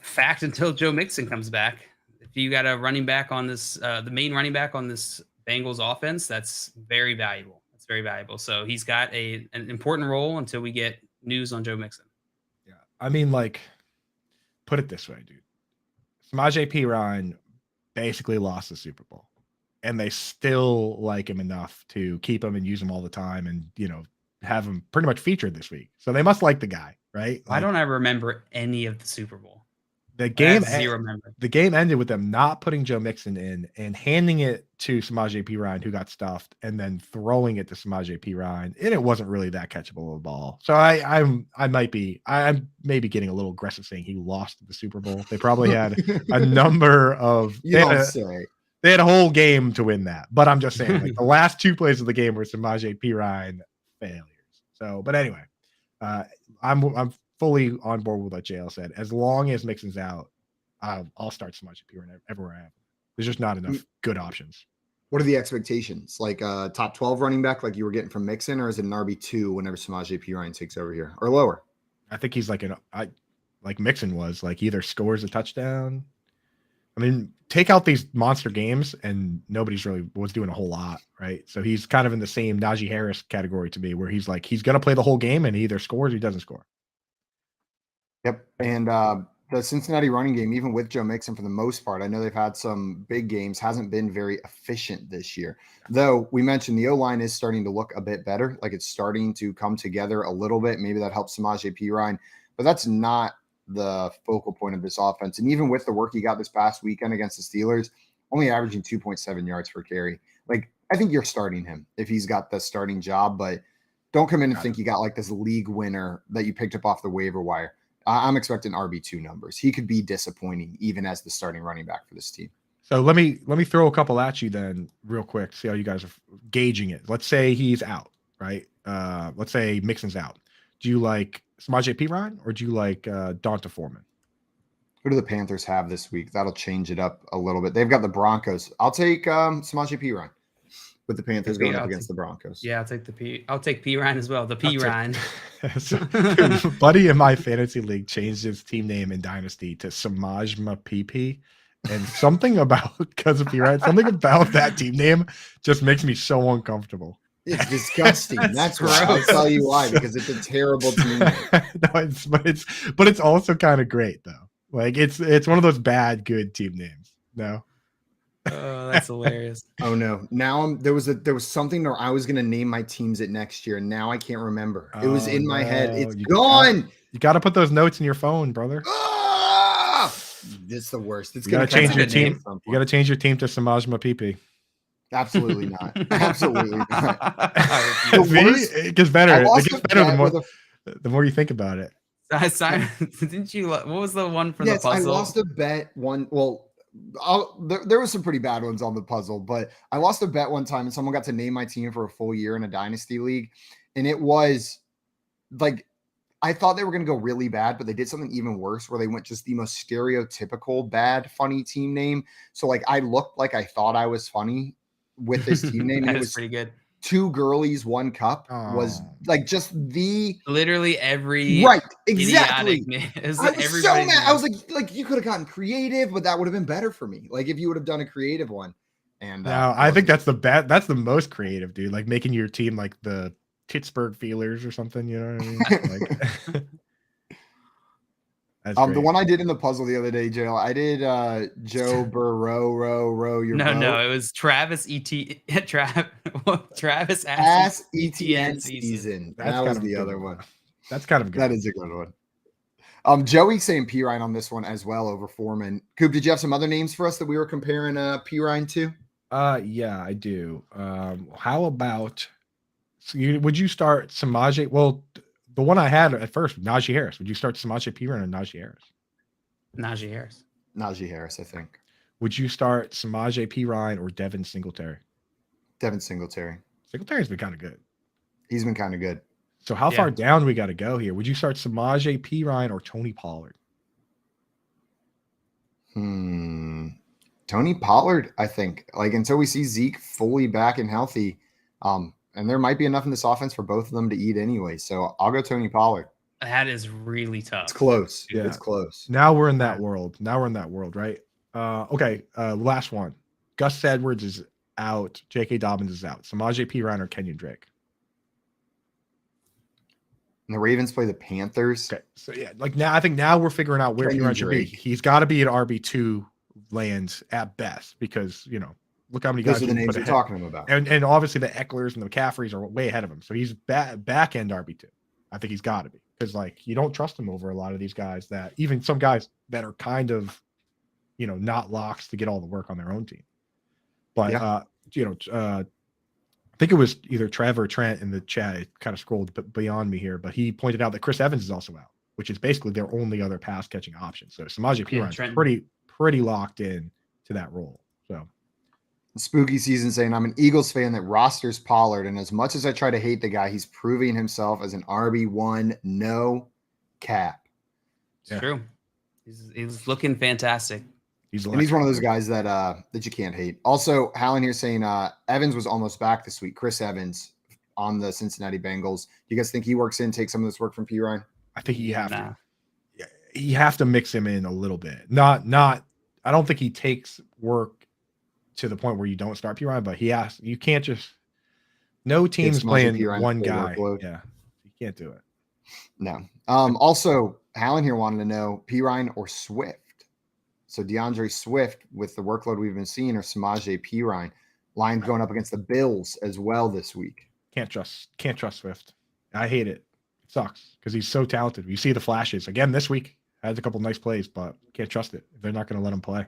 fact until Joe Mixon comes back. If you got a running back on this, the main running back on this Bengals offense, that's very valuable. That's very valuable. So he's got an important role until we get news on Joe Mixon. Yeah. I mean, like, put it this way, dude. Samaje Perine basically lost the Super Bowl, and they still like him enough to keep him and use him all the time and, have him pretty much featured this week. So they must like the guy, right? I don't ever remember any of the Super Bowl. The game ended with them not putting Joe Mixon in and handing it to Samaje Perine, who got stuffed, and then throwing it to Samaje Perine, and it wasn't really that catchable of a ball. So I'm maybe getting a little aggressive saying he lost the Super Bowl. They probably had a number of they had a whole game to win that, but I'm just saying like the last 2 plays of the game were Samaje Perine failures. So, but anyway, I'm fully on board with what JL said. As long as Mixon's out, I'll start Samaje Perine everywhere I have. There's just not enough good options. What are the expectations? Like top 12 running back like you were getting from Mixon, or is it an RB2 whenever Samaje Perine takes over here, or lower? I think he's like like Mixon was, like either scores a touchdown. I mean, take out these monster games and nobody's really was doing a whole lot, right? So he's kind of in the same Najee Harris category to me, where he's like, he's going to play the whole game and he either scores or he doesn't score. Yep. And the Cincinnati running game, even with Joe Mixon for the most part, I know they've had some big games, hasn't been very efficient this year. Though we mentioned the O-line is starting to look a bit better. Like it's starting to come together a little bit. Maybe that helps Samaje Perine, but that's not the focal point of this offense. And even with the work he got this past weekend against the Steelers, only averaging 2.7 yards per carry. Like, I think you're starting him if he's got the starting job, but don't come in and think you got like this league winner that you picked up off the waiver wire. I'm expecting RB2 numbers. He could be disappointing even as the starting running back for this team. So let me throw a couple at you then real quick. See how you guys are gauging it. Let's say he's out, right? Let's say Mixon's out. Do you like Samaje Perine or do you like Donta Foreman? Who do the Panthers have this week? That'll change it up a little bit. They've got the Broncos. I'll take Samaje Perine with the Panthers going up against the Broncos. Yeah, I'll take Perine as well. The Perine. Buddy in my fantasy league changed his team name in Dynasty to Samaje PP. And something about something about that team name just makes me so uncomfortable. It's disgusting. That's why. I'll tell you why, because it's a terrible team name. No, but it's also kind of great though. Like it's one of those bad good team names. No. Oh, that's hilarious. Oh no. Now there was something where I was gonna name my teams at next year, and now I can't remember. It was in my head. It's gone. You gotta put those notes in your phone, brother. It's the worst. It's you gotta change your team. You gotta change your team to Samaje PP. Absolutely not. Absolutely not. It gets better. It gets better the more you think about it. Simon, didn't you? What was the one for the puzzle? I lost a bet one. Well, there was some pretty bad ones on the puzzle, but I lost a bet one time, and someone got to name my team for a full year in a dynasty league, and it was like I thought they were going to go really bad, but they did something even worse where they went just the most stereotypical bad, funny team name. So like I looked like I thought I was funny with this team name. That it was pretty good. 2 girlies, 1 cup was like just literally every right. Exactly. I was so mad. I was like you could have gotten creative, but that would have been better for me. Like if you would have done a creative one. And no, I think that's the most creative, dude. Like making your team like the Pittsburgh Feelers or something, you know what I mean? Like, the one I did in the puzzle the other day, Joe, I did Joe Burrow, your boat. No, it was Travis Travis Ass ETN season. That was the other one. That's kind of good. That is a good one. Joey saying Perine on this one as well over Foreman. Coop, did you have some other names for us that we were comparing Perine to? Yeah, I do. How about would you start Samaje? Well, the one I had at first, Najee Harris. Would you start Samaje Perine or Najee Harris? Najee Harris. Najee Harris, I think. Would you start Samaje Perine or Devin Singletary? Devin Singletary. Singletary's been kind of good. He's been kind of good. So how far down we got to go here? Would you start Samaje Perine or Tony Pollard? Tony Pollard, I think. Like until we see Zeke fully back and healthy, and there might be enough in this offense for both of them to eat anyway. So I'll go Tony Pollard. That is really tough. It's close. Yeah, it's close. Now we're in that world. Right? Okay. Last one. Gus Edwards is out. J.K. Dobbins is out. Samaje Perine or Kenyon Drake? And the Ravens play the Panthers. Okay. So yeah, like now I think now we're figuring out where Perine should be. He's got to be at RB2 lands at best because look how many guys are the names you're talking about. And obviously the Ecklers and the McCaffreys are way ahead of him. So he's back end RB2. I think he's got to be because like you don't trust him over a lot of these guys that even some guys that are kind of, not locks to get all the work on their own team. But, I think it was either Trevor or Trent in the chat. It kind of scrolled beyond me here, but he pointed out that Chris Evans is also out, which is basically their only other pass catching option. So Samaje Perine is pretty locked in to that role. So spooky season saying I'm an Eagles fan that rosters Pollard, and as much as I try to hate the guy, he's proving himself as an RB1 no cap. It's true. He's looking fantastic. He's one of those guys that you can't hate. Also, Hallen here saying Evans was almost back this week. Chris Evans on the Cincinnati Bengals. Do you guys think he works in, take some of this work from Perine? I think you have to. You have to mix him in a little bit. Not. I don't think he takes work to the point where you don't start Perine, but he has. You can't just. No team's playing one guy. Workload. Yeah, you can't do it. No. Also, Hallen here wanted to know Perine or Swift. So DeAndre Swift with the workload we've been seeing, or Samaje Perine. Lions going up against the Bills as well this week. Can't trust Swift. I hate it. It sucks because he's so talented. You see the flashes again this week. Has a couple nice plays, but can't trust it. They're not going to let him play.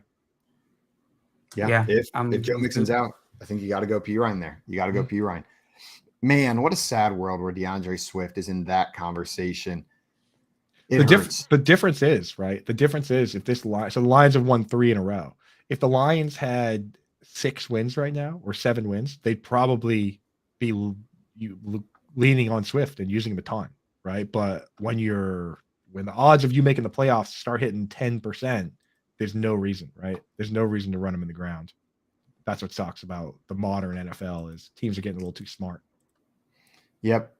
Yeah. If Joe Mixon's out, I think you got to go Perine there. You got to go Perine. Man, what a sad world where DeAndre Swift is in that conversation. It hurts. The difference is, right? The difference is if this line, so the Lions have won 3 in a row. If the Lions had 6 wins right now or 7 wins, they'd probably be leaning on Swift and using him a ton, right? But when the odds of you making the playoffs start hitting 10%, there's no reason, right? There's no reason to run him in the ground. That's what sucks about the modern NFL is teams are getting a little too smart. Yep.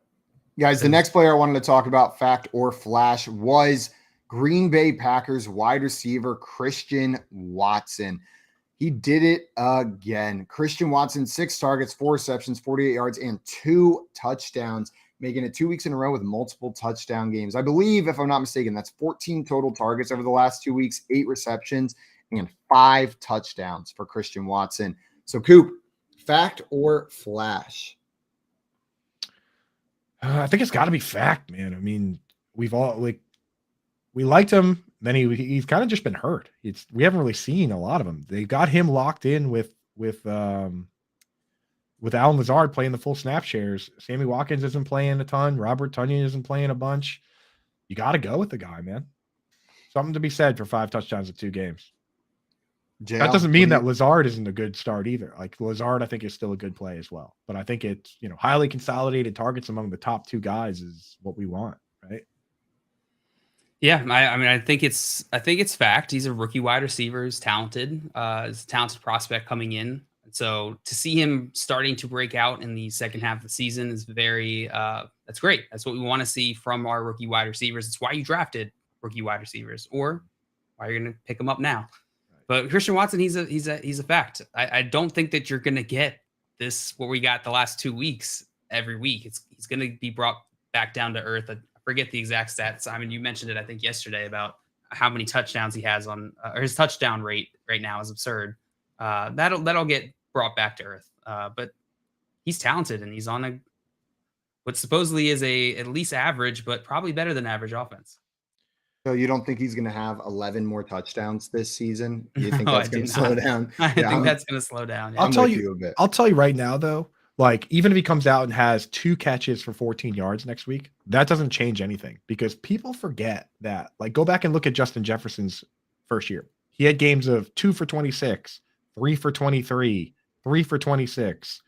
Guys, the next player I wanted to talk about, fact or flash, was Green Bay Packers wide receiver Christian Watson. He did it again. Christian Watson, 6 targets, 4 receptions, 48 yards, and 2 touchdowns, making it 2 weeks in a row with multiple touchdown games. I believe, if I'm not mistaken, that's 14 total targets over the last 2 weeks, 8 receptions, and 5 touchdowns for Christian Watson. So, Coop, fact or flash? I think it's got to be fact, man. I mean, we liked him. Then he's kind of just been hurt. We haven't really seen a lot of him. They got him locked in with Allen Lazard playing the full snap shares. Sammy Watkins isn't playing a ton. Robert Tonyan isn't playing a bunch. You got to go with the guy, man. Something to be said for 5 touchdowns in 2 games. JL, that doesn't mean that Lazard isn't a good start either. Like Lazard, I think is still a good play as well. But I think it's, highly consolidated targets among the top 2 guys is what we want, right? Yeah, I think it's fact. He's a rookie wide receiver. He's talented. He's a talented prospect coming in. So to see him starting to break out in the second half of the season is that's great. That's what we want to see from our rookie wide receivers. It's why you drafted rookie wide receivers, or why you're going to pick them up now. But Christian Watson, he's a fact. I don't think that you're going to get this what we got the last 2 weeks every week. He's going to be brought back down to earth. I forget the exact stats. I mean, you mentioned it, I think, yesterday about how many touchdowns he has on, or his touchdown rate right now is absurd. That'll get brought back to earth. But he's talented and he's on what supposedly is at least average, but probably better than average offense. So you don't think he's going to have 11 more touchdowns this season? You think that's going to slow down? I think that's going to slow down. Yeah. I'll tell you right now, though, like even if he comes out and has 2 catches for 14 yards next week, that doesn't change anything because people forget that. Like go back and look at Justin Jefferson's first year. He had games of 2 for 26, 3 for 23, 3 for 26,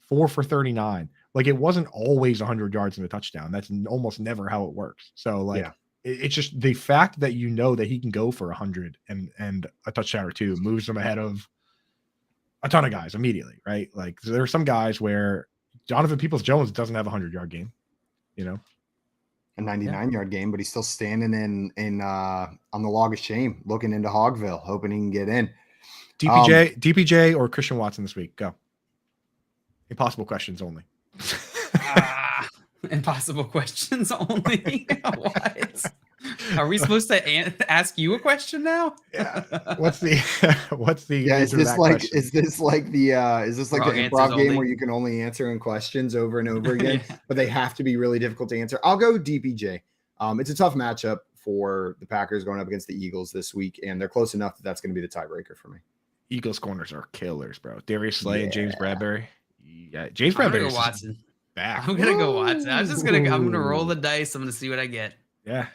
4 for 39. Like it wasn't always 100 yards and a touchdown. That's almost never how it works. So like. Yeah. It's just the fact that that he can go for 100 and a touchdown or 2 moves him ahead of a ton of guys immediately, right? Like there are some guys where Donovan Peoples-Jones doesn't have a 100-yard game, a 99-yard game, but he's still standing in on the log of shame, looking into Hogville, hoping he can get in. DPJ or Christian Watson this week? Go. Impossible questions only. Impossible questions only. What? Are we supposed to ask you a question now? Yeah. What's the? Yeah. Is this like the improv game where you can only answer in questions over and over again, but they have to be really difficult to answer? I'll go DPJ. It's a tough matchup for the Packers going up against the Eagles this week, and they're close enough that's going to be the tiebreaker for me. Eagles corners are killers, bro. Darius Slay and James Bradbury. Yeah, James Bradbury. Watson. Back. I'm gonna go Watson. I'm gonna roll the dice. I'm gonna see what I get. Yeah.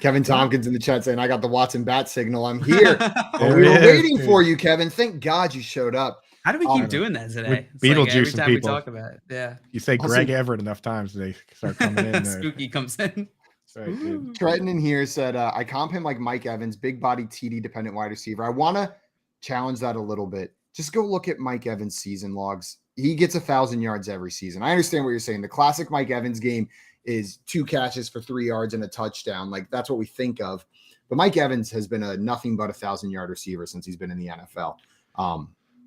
Kevin Tompkins in the chat saying, I got the Watson bat signal. I'm here. We were waiting for you, Kevin. Thank God you showed up. How do we keep doing that today? Beetlejuice every time people. we talk about it. Yeah. You say Greg Everett enough times, they start coming in there. Spooky comes in. Right, dude. Trenton in here said, I comp him like Mike Evans, big body TD dependent wide receiver. I want to challenge that a little bit. Just go look at Mike Evans' season logs. He gets 1,000 yards every season. I understand what you're saying. The classic Mike Evans game is 2 catches for 3 yards and a touchdown. Like that's what we think of. But Mike Evans has been a nothing but 1,000-yard receiver since he's been in the NFL.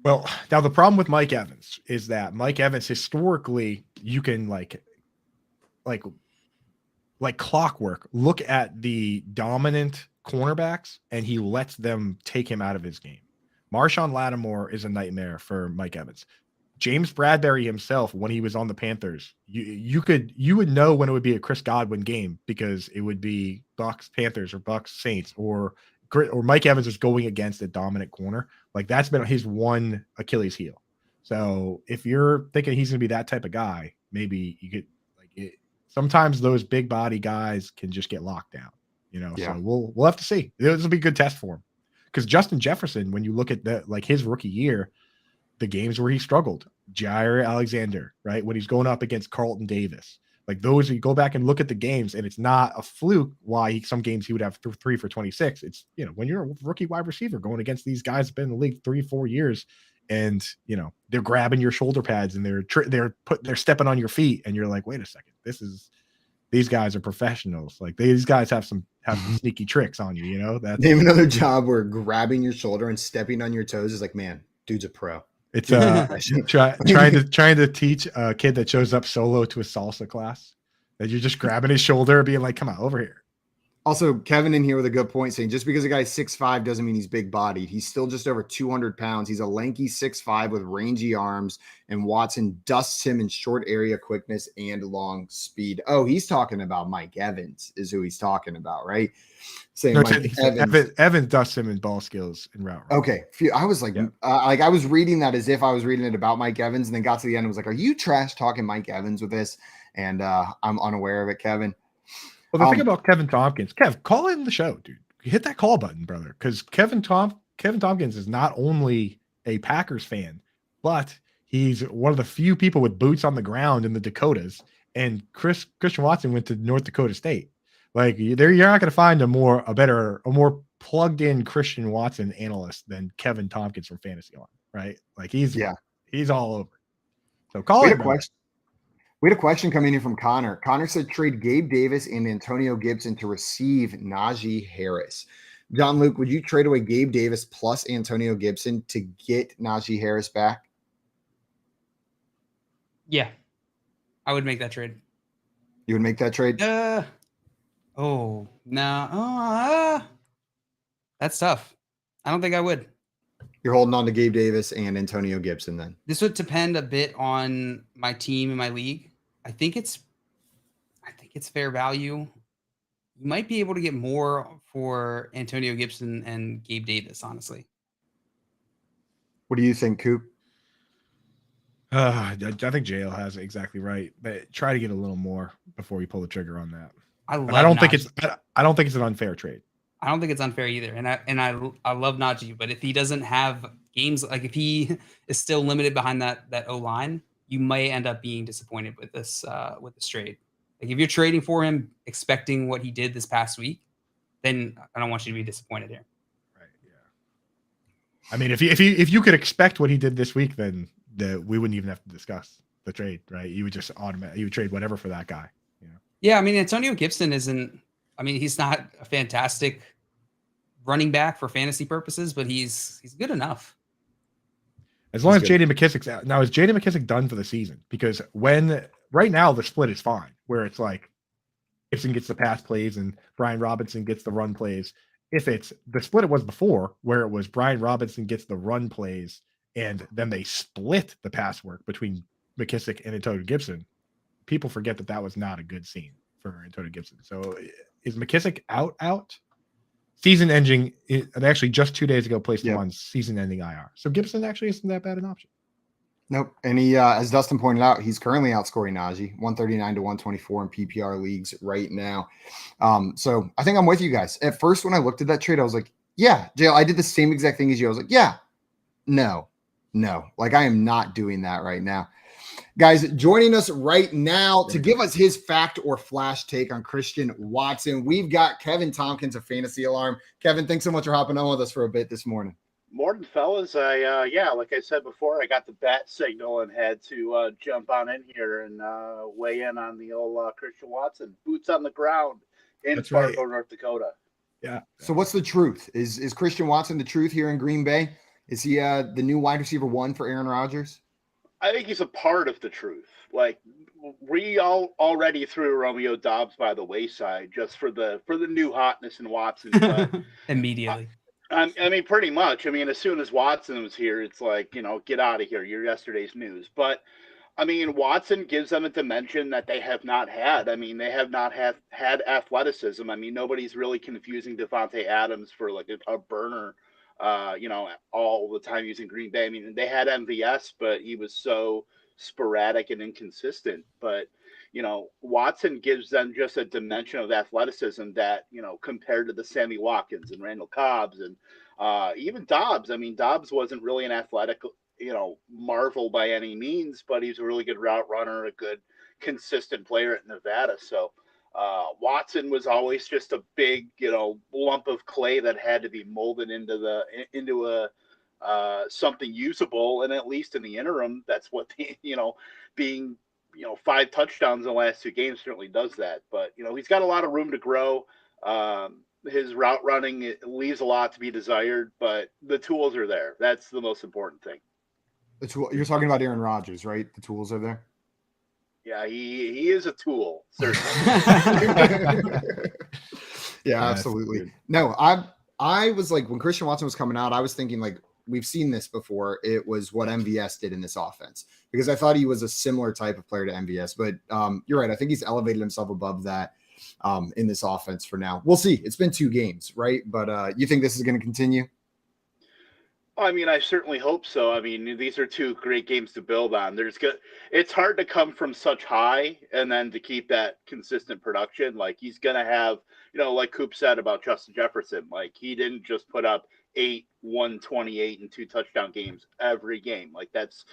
Well, now the problem with Mike Evans is that Mike Evans historically, you can like clockwork, look at the dominant cornerbacks and he lets them take him out of his game. Marshawn Lattimore is a nightmare for Mike Evans. James Bradbury himself, when he was on the Panthers, you would know when it would be a Chris Godwin game because it would be Bucks Panthers or Bucks Saints or Mike Evans is going against a dominant corner. Like that's been his one Achilles heel. So if you're thinking he's going to be that type of guy, maybe you could sometimes those big body guys can just get locked down. Yeah. So we'll have to see. This will be a good test for him. Because Justin Jefferson, when you look at his rookie year, the games where he struggled, Jair Alexander, right? When he's going up against Carlton Davis, like those, you go back and look at the games, and it's not a fluke why some games he would have 3 for 26. It's, when you're a rookie wide receiver going against these guys who've been in the league 3-4 years, and they're grabbing your shoulder pads and they're stepping on your feet, and you're like, wait a second, these guys are professionals. Like these guys have some sneaky tricks on you. That's Name another job where grabbing your shoulder and stepping on your toes is like, man, dude's a pro. It's trying to teach a kid that shows up solo to a salsa class that you're just grabbing his shoulder, being like, come on over here. Also, Kevin in here with a good point, saying just because a guy's 6'5" doesn't mean he's big bodied. He's still just over 200 pounds. He's a lanky 6'5" with rangy arms, and Watson dusts him in short area quickness and long speed. Oh, he's talking about Mike Evans is who he's talking about, right? Saying No, Mike Evans. Evans dusts him in ball skills and route running. Okay. I was like, I was reading that as if I was reading it about Mike Evans, and then got to the end and was like, are you trash talking Mike Evans with this? And I'm unaware of it, Kevin. Well, the thing about Kevin Tompkins, Kev, call in the show, dude. Hit that call button, brother, because Kevin Tompkins is not only a Packers fan, but he's one of the few people with boots on the ground in the Dakotas. And Christian Watson went to North Dakota State. Like, you're not going to find a more plugged in Christian Watson analyst than Kevin Tompkins from Fantasy Alarm, right? Like he's all over. So call in. We had a question coming in from Connor. Connor said trade Gabe Davis and Antonio Gibson to receive Najee Harris. John Luke, would you trade away Gabe Davis plus Antonio Gibson to get Najee Harris back? Yeah, I would make that trade. You would make that trade? That's tough. I don't think I would. You're holding on to Gabe Davis and Antonio Gibson then? This would depend a bit on my team and my league. I think it's fair value. You might be able to get more for Antonio Gibson and Gabe Davis, honestly. What do you think, Coop? I think JL has it exactly right. But try to get a little more before we pull the trigger on that. I don't think it's an unfair trade. I don't think it's unfair either. And I love Najee, but if he doesn't have games, like if he is still limited behind that O-line, you may end up being disappointed with this trade. Like if you're trading for him expecting what he did this past week, then I don't want you to be disappointed here. Right. Yeah. I mean, if you could expect what he did this week, then we wouldn't even have to discuss the trade, right? You would just you would trade whatever for that guy. Yeah. I mean, Antonio Gibson he's not a fantastic running back for fantasy purposes, but he's good enough. As long as J.D. McKissick's out. Now, is J.D. McKissick done for the season? Because right now the split is fine, where it's like Gibson gets the pass plays and Brian Robinson gets the run plays. If it's the split it was before, where it was Brian Robinson gets the run plays and then they split the pass work between McKissick and Antonio Gibson, people forget that was not a good scene for Antonio Gibson. So is McKissick out? Season ending, actually just 2 days ago placed him on season-ending IR. So Gibson actually isn't that bad an option. Nope. And he, as Dustin pointed out, he's currently outscoring Najee 139 to 124 in PPR leagues right now. So I think I'm with you guys. At first, when I looked at that trade, I was like, yeah, JL, I did the same exact thing as you. I was like, yeah, no. Like I am not doing that right now. Guys, joining us right now to give us his fact or flash take on Christian Watson, we've got Kevin Tompkins of Fantasy Alarm. Kevin, thanks so much for hopping on with us for a bit this morning. Morning, fellas. Like I said before, I got the bat signal and had to jump on in here and weigh in on the old Christian Watson. Boots on the ground in Fargo, North Dakota. Yeah. So what's the truth? Is Christian Watson the truth here in Green Bay? Is he the new wide receiver 1 for Aaron Rodgers? I think he's a part of the truth. Like we already threw Romeo Doubs by the wayside just for the new hotness in Watson. But immediately. I mean, pretty much. I mean, as soon as Watson was here, it's like, get out of here. You're yesterday's news. But I mean, Watson gives them a dimension that they have not had. I mean, they have not had athleticism. I mean, nobody's really confusing Devontae Adams for like a burner. All the time using Green Bay. I mean, they had MVS, but he was so sporadic and inconsistent. But Watson gives them just a dimension of athleticism that, compared to the Sammy Watkins and Randall Cobbs and even Dobbs. I mean, Dobbs wasn't really an athletic, marvel by any means, but he's a really good route runner, a good consistent player at Nevada. So Watson was always just a big, lump of clay that had to be molded into a something usable. And at least in the interim, that's what being 5 touchdowns in the last 2 games certainly does that. But, he's got a lot of room to grow. His route running, it leaves a lot to be desired, but the tools are there. That's the most important thing. You're talking about Aaron Rodgers, right? The tools are there. Yeah, he is a tool, certainly. Yeah, absolutely. No, I was like, when Christian Watson was coming out, I was thinking like, we've seen this before. It was what MVS did in this offense, because I thought he was a similar type of player to MVS, but you're right. I think he's elevated himself above that in this offense for now. We'll see. It's been 2 games, right? But you think this is going to continue? I mean, I certainly hope so. I mean, these are 2 great games to build on. It's hard to come from such high and then to keep that consistent production. Like, he's going to have, like Coop said about Justin Jefferson, like he didn't just put up 8, 128 and 2 touchdown games every game. Like, that's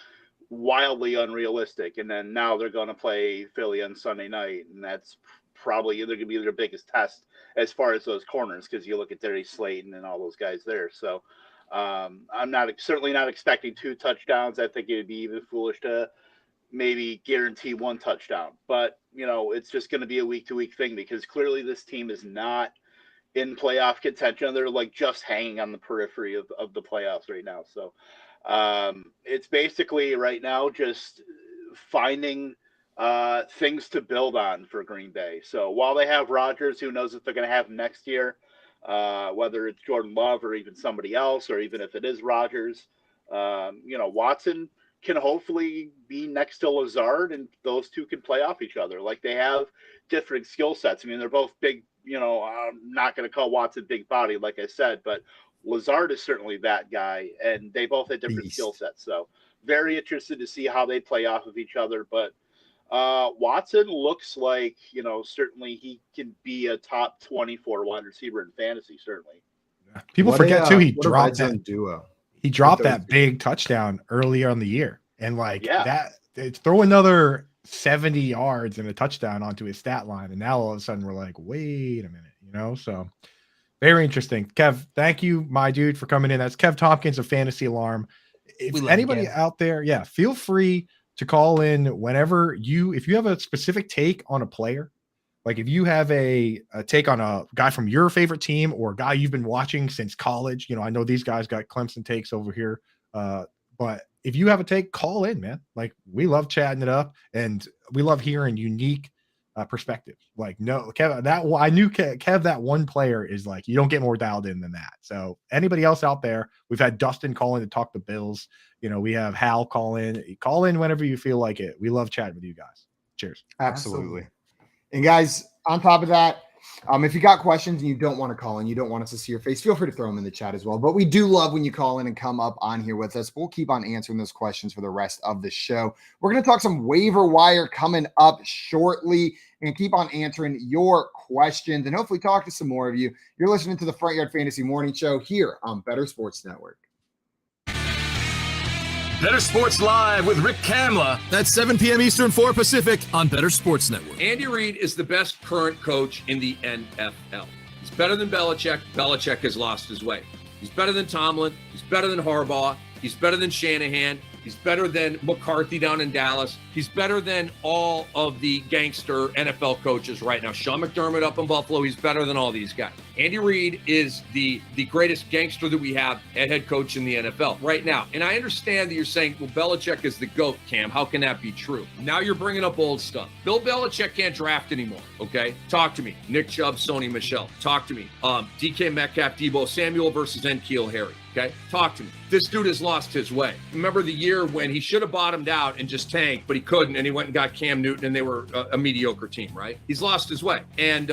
wildly unrealistic. And then now they're going to play Philly on Sunday night, and that's probably either going to be their biggest test as far as those corners, because you look at Darius Slayton and all those guys there. So I'm certainly not expecting 2 touchdowns. I think it would be even foolish to maybe guarantee 1 touchdown. But, it's just going to be a week-to-week thing, because clearly this team is not in playoff contention. They're like just hanging on the periphery of the playoffs right now. So it's basically right now just finding things to build on for Green Bay. So while they have Rodgers, who knows if they're going to have him next year, whether it's Jordan Love or even somebody else, or even if it is Rodgers, Watson can hopefully be next to Lazard, and those 2 can play off each other. Like, they have different skill sets. I mean, they're both big, I'm not going to call Watson big body, like I said, but Lazard is certainly that guy, and they both have different skill sets. So very interested to see how they play off of each other. But Watson looks like, certainly he can be a top 24 wide receiver in fantasy, certainly. People forget too, he dropped that duo. He dropped that big touchdown earlier in the year, and throw another 70 yards and a touchdown onto his stat line, and now all of a sudden we're like, wait a minute, so very interesting. Kev, thank you, my dude, for coming in. That's Kev Tompkins of Fantasy Alarm. If anybody out there, feel free to call in whenever if you have a specific take on a player. Like, if you have a take on a guy from your favorite team, or a guy you've been watching since college, I know these guys got Clemson takes over here. But if you have a take, call in, man. Like, we love chatting it up, and we love hearing unique perspectives. Like, no, Kev, I knew Kev, that one player is like, you don't get more dialed in than that. So anybody else out there, we've had Dustin call in to talk the Bills. We have Hal call in whenever you feel like it. We love chatting with you guys. Cheers. Absolutely. And guys, on top of that, if you got questions and you don't want to call in, you don't want us to see your face, feel free to throw them in the chat as well. But we do love when you call in and come up on here with us. We'll keep on answering those questions for the rest of the show. We're going to talk some waiver wire coming up shortly, and keep on answering your questions, and hopefully talk to some more of you. You're listening to the Front Yard Fantasy Morning Show here on Better Sports Network. Better Sports Live with Rick Kamla. That's 7 p.m. Eastern, 4 Pacific on Better Sports Network. Andy Reid is the best current coach in the NFL. He's better than Belichick. Belichick has lost his way. He's better than Tomlin. He's better than Harbaugh. He's better than Shanahan. He's better than McCarthy down in Dallas. He's better than all of the gangster NFL coaches right now. Sean McDermott up in Buffalo, he's better than all these guys. Andy Reid is the greatest gangster that we have at head coach in the NFL right now. And I understand that you're saying, well, Belichick is the GOAT, Cam. How can that be true? Now you're bringing up old stuff. Bill Belichick can't draft anymore, okay? Talk to me. Nick Chubb, Sony Michel. Talk to me. DK Metcalf, Debo Samuel versus N'Keal Harry. Okay, talk to me. This dude has lost his way. Remember the year when he should have bottomed out and just tanked, but he couldn't, and he went and got Cam Newton, and they were a mediocre team, right? He's lost his way. And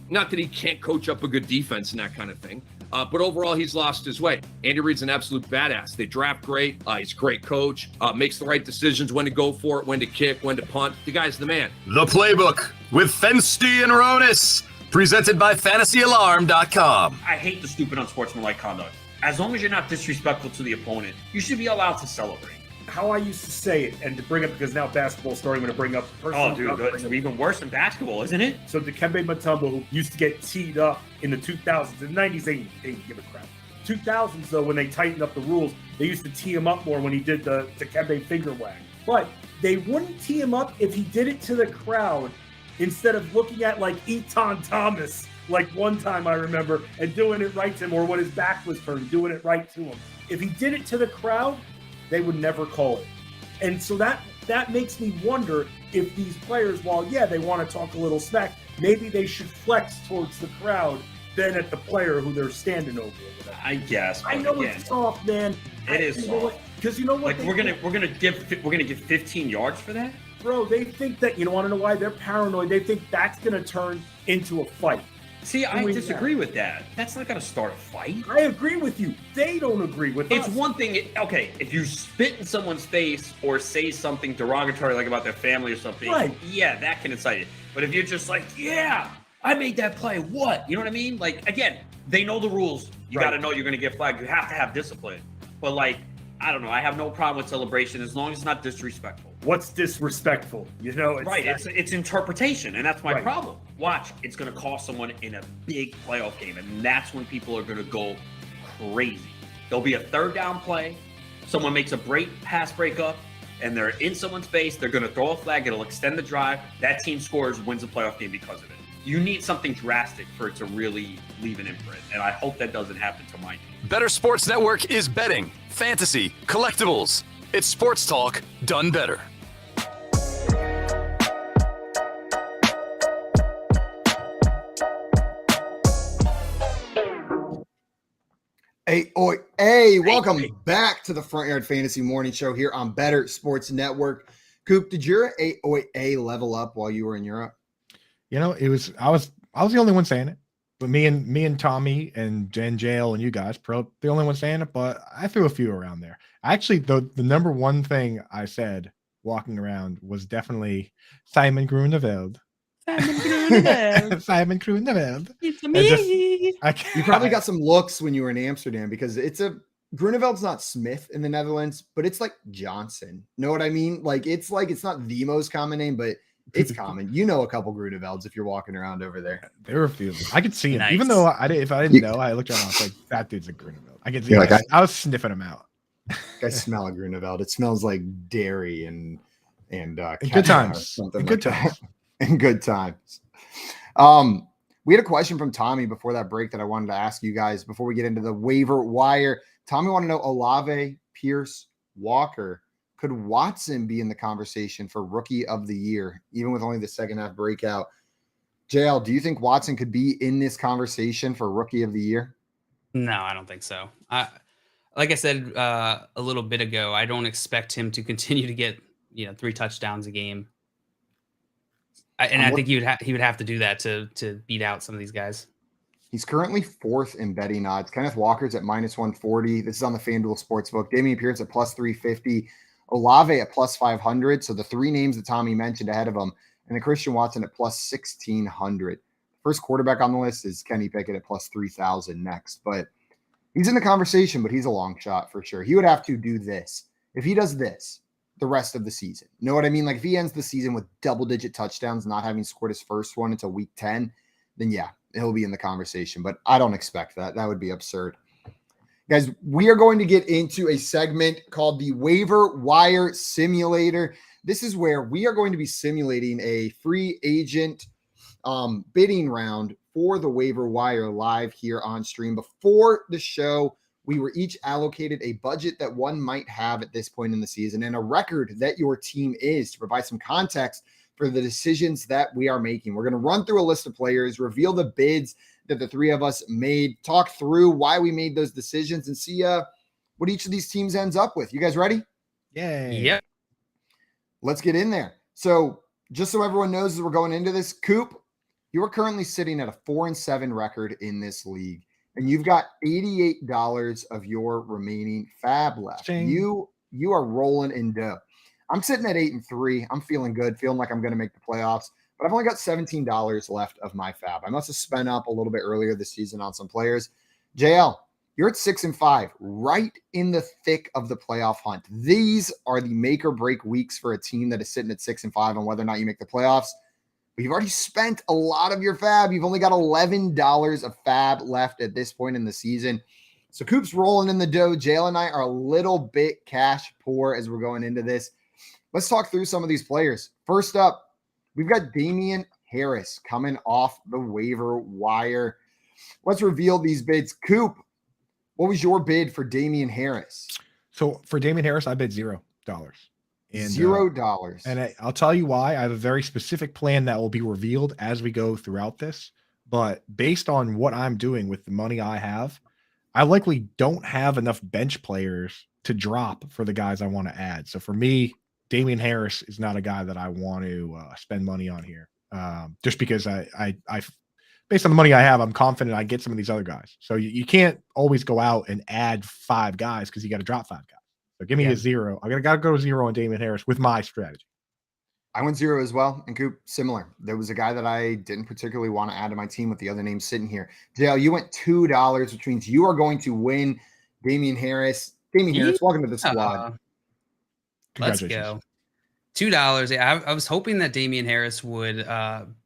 not that he can't coach up a good defense and that kind of thing. But overall, he's lost his way. Andy Reid's an absolute badass. They draft great. He's a great coach. Makes the right decisions, when to go for it, when to kick, when to punt. The guy's the man. The Playbook with Fensty and Ronis, presented by FantasyAlarm.com. I hate the stupid unsportsmanlike conduct. As long as you're not disrespectful to the opponent, you should be allowed to celebrate. How I used to say it, and to bring up, because now basketball's starting to bring up. Oh, dude, it's even worse than basketball, isn't it? So Dikembe Mutombo, who used to get teed up in the 2000s, in the 90s, they didn't give a crap. 2000s, though, when they tightened up the rules, they used to tee him up more when he did the Dikembe finger wag. But they wouldn't tee him up if he did it to the crowd instead of looking at like Eton Thomas, like one time I remember, and doing it right to him, or when his back was turned, doing it right to him. If he did it to the crowd, they would never call it. And so that makes me wonder if these players, while, yeah, they want to talk a little smack, maybe they should flex towards the crowd than at the player who they're standing over. I guess. I know it's soft, man. It is soft. Because you know what? Like we're gonna give 15 yards for that, bro. They think that, you want to know why? They're paranoid. They think that's gonna turn into a fight. See, I disagree with that. That's not going to start a fight. I agree with you. They don't agree with us. It's one thing, okay, if you spit in someone's face or say something derogatory, like about their family or something, right, yeah, that can incite it. But if you're just like, yeah, I made that play, what? You know what I mean? Like, again, they know the rules. You got to know you're going to get flagged. You have to have discipline. But, like, I don't know. I have no problem with celebration as long as it's not disrespectful. What's disrespectful? It's interpretation, and that's my problem. Watch, it's going to cost someone in a big playoff game, and that's when people are going to go crazy. There'll be a third down play. Someone makes a pass breakup, and they're in someone's face. They're going to throw a flag. It'll extend the drive. That team scores, wins a playoff game because of it. You need something drastic for it to really leave an imprint, and I hope that doesn't happen to my team. Better Sports Network is betting, fantasy, collectibles. It's sports talk done better. Hey, welcome back to the Front Yard Fantasy Morning Show here on Better Sports Network. Coop, did your A level up while you were in Europe? You know, I was the only one saying it. But me and Tommy and Jen Jail and you guys, the only one saying it, but I threw a few around there. Actually, the number one thing I said walking around was definitely Simon Grunewald. Simon Grunewald. It's me. You probably got some looks when you were in Amsterdam because Gruneveld's not Smith in the Netherlands, but it's like Johnson. Know what I mean? Like it's not the most common name, but it's common. You know a couple Grunevelds if you're walking around over there. There were a few. I could see him. Nice. Even though if I didn't know, I looked around. I was like, that dude's a Grunewald. I could see. I was sniffing him out. I smell a Grunewald. It smells like dairy and good times. Something good times. And good times. We had a question from Tommy before that break that I wanted to ask you guys before we get into the waiver wire. Tommy wanted to know Olave, Pierce, Walker. Could Watson be in the conversation for rookie of the year, even with only the second half breakout? JL, do you think Watson could be in this conversation for rookie of the year? No, I don't think so. Like I said a little bit ago, I don't expect him to continue to get 3 touchdowns a game. I think he would have to do that to beat out some of these guys. He's currently 4th in betting odds. Kenneth Walker's at -140. This is on the FanDuel Sportsbook. Dameon Pierce at +350. Olave at +500. So the 3 names that Tommy mentioned ahead of him, and then Christian Watson at +1600. First quarterback on the list is Kenny Pickett at +3000 next. But he's in the conversation, but he's a long shot for sure. He would have to do this. If he does this the rest of the season, know what I mean? Like if he ends the season with double-digit touchdowns, not having scored his first one until week 10, then yeah, he'll be in the conversation. But I don't expect that. That would be absurd. Guys, we are going to get into a segment called the Waiver Wire Simulator. This is where we are going to be simulating a free agent bidding round for the Waiver Wire live here on stream. Before the show, we were each allocated a budget that one might have at this point in the season and a record that your team is to provide some context for the decisions that we are making. We're going to run through a list of players, reveal the bids that the 3 of us made, talk through why we made those decisions, and see what each of these teams ends up with. You guys ready? Yay. Yep. Let's get in there. So just so everyone knows as we're going into this, Coop, you are currently sitting at a 4-7 record in this league. and you've got $88 of your remaining fab left. Ching. You are rolling in dough. I'm sitting at 8-3. I'm feeling good, feeling like I'm going to make the playoffs, but I've only got $17 left of my fab. I must have spent up a little bit earlier this season on some players. JL, you're at 6-5, right in the thick of the playoff hunt. These are the make or break weeks for a team that is sitting at 6-5 on whether or not you make the playoffs. But you've already spent a lot of your fab. You've only got $11 of fab left at this point in the season. So Coop's rolling in the dough. JL and I are a little bit cash poor as we're going into this. Let's talk through some of these players. First up, we've got Damien Harris coming off the waiver wire. Let's reveal these bids. Coop, what was your bid for Damien Harris? So for Damien Harris, I bid $0. And, $0. And I'll tell you why. I have a very specific plan that will be revealed as we go throughout this. But based on what I'm doing with the money I have, I likely don't have enough bench players to drop for the guys I want to add. So for me, Damien Harris is not a guy that I want to spend money on here. Just because I based on the money I have, I'm confident I get some of these other guys. So you can't always go out and add 5 guys because you got to drop 5 guys. So give me a 0. I got to go 0 on Damien Harris with my strategy. I went 0 as well. And Coop, similar. There was a guy that I didn't particularly want to add to my team with the other names sitting here. JL, you went $2, which means you are going to win Damien Harris. Damien Harris, welcome to the squad. Let's go. $2. Yeah, I was hoping that Damien Harris would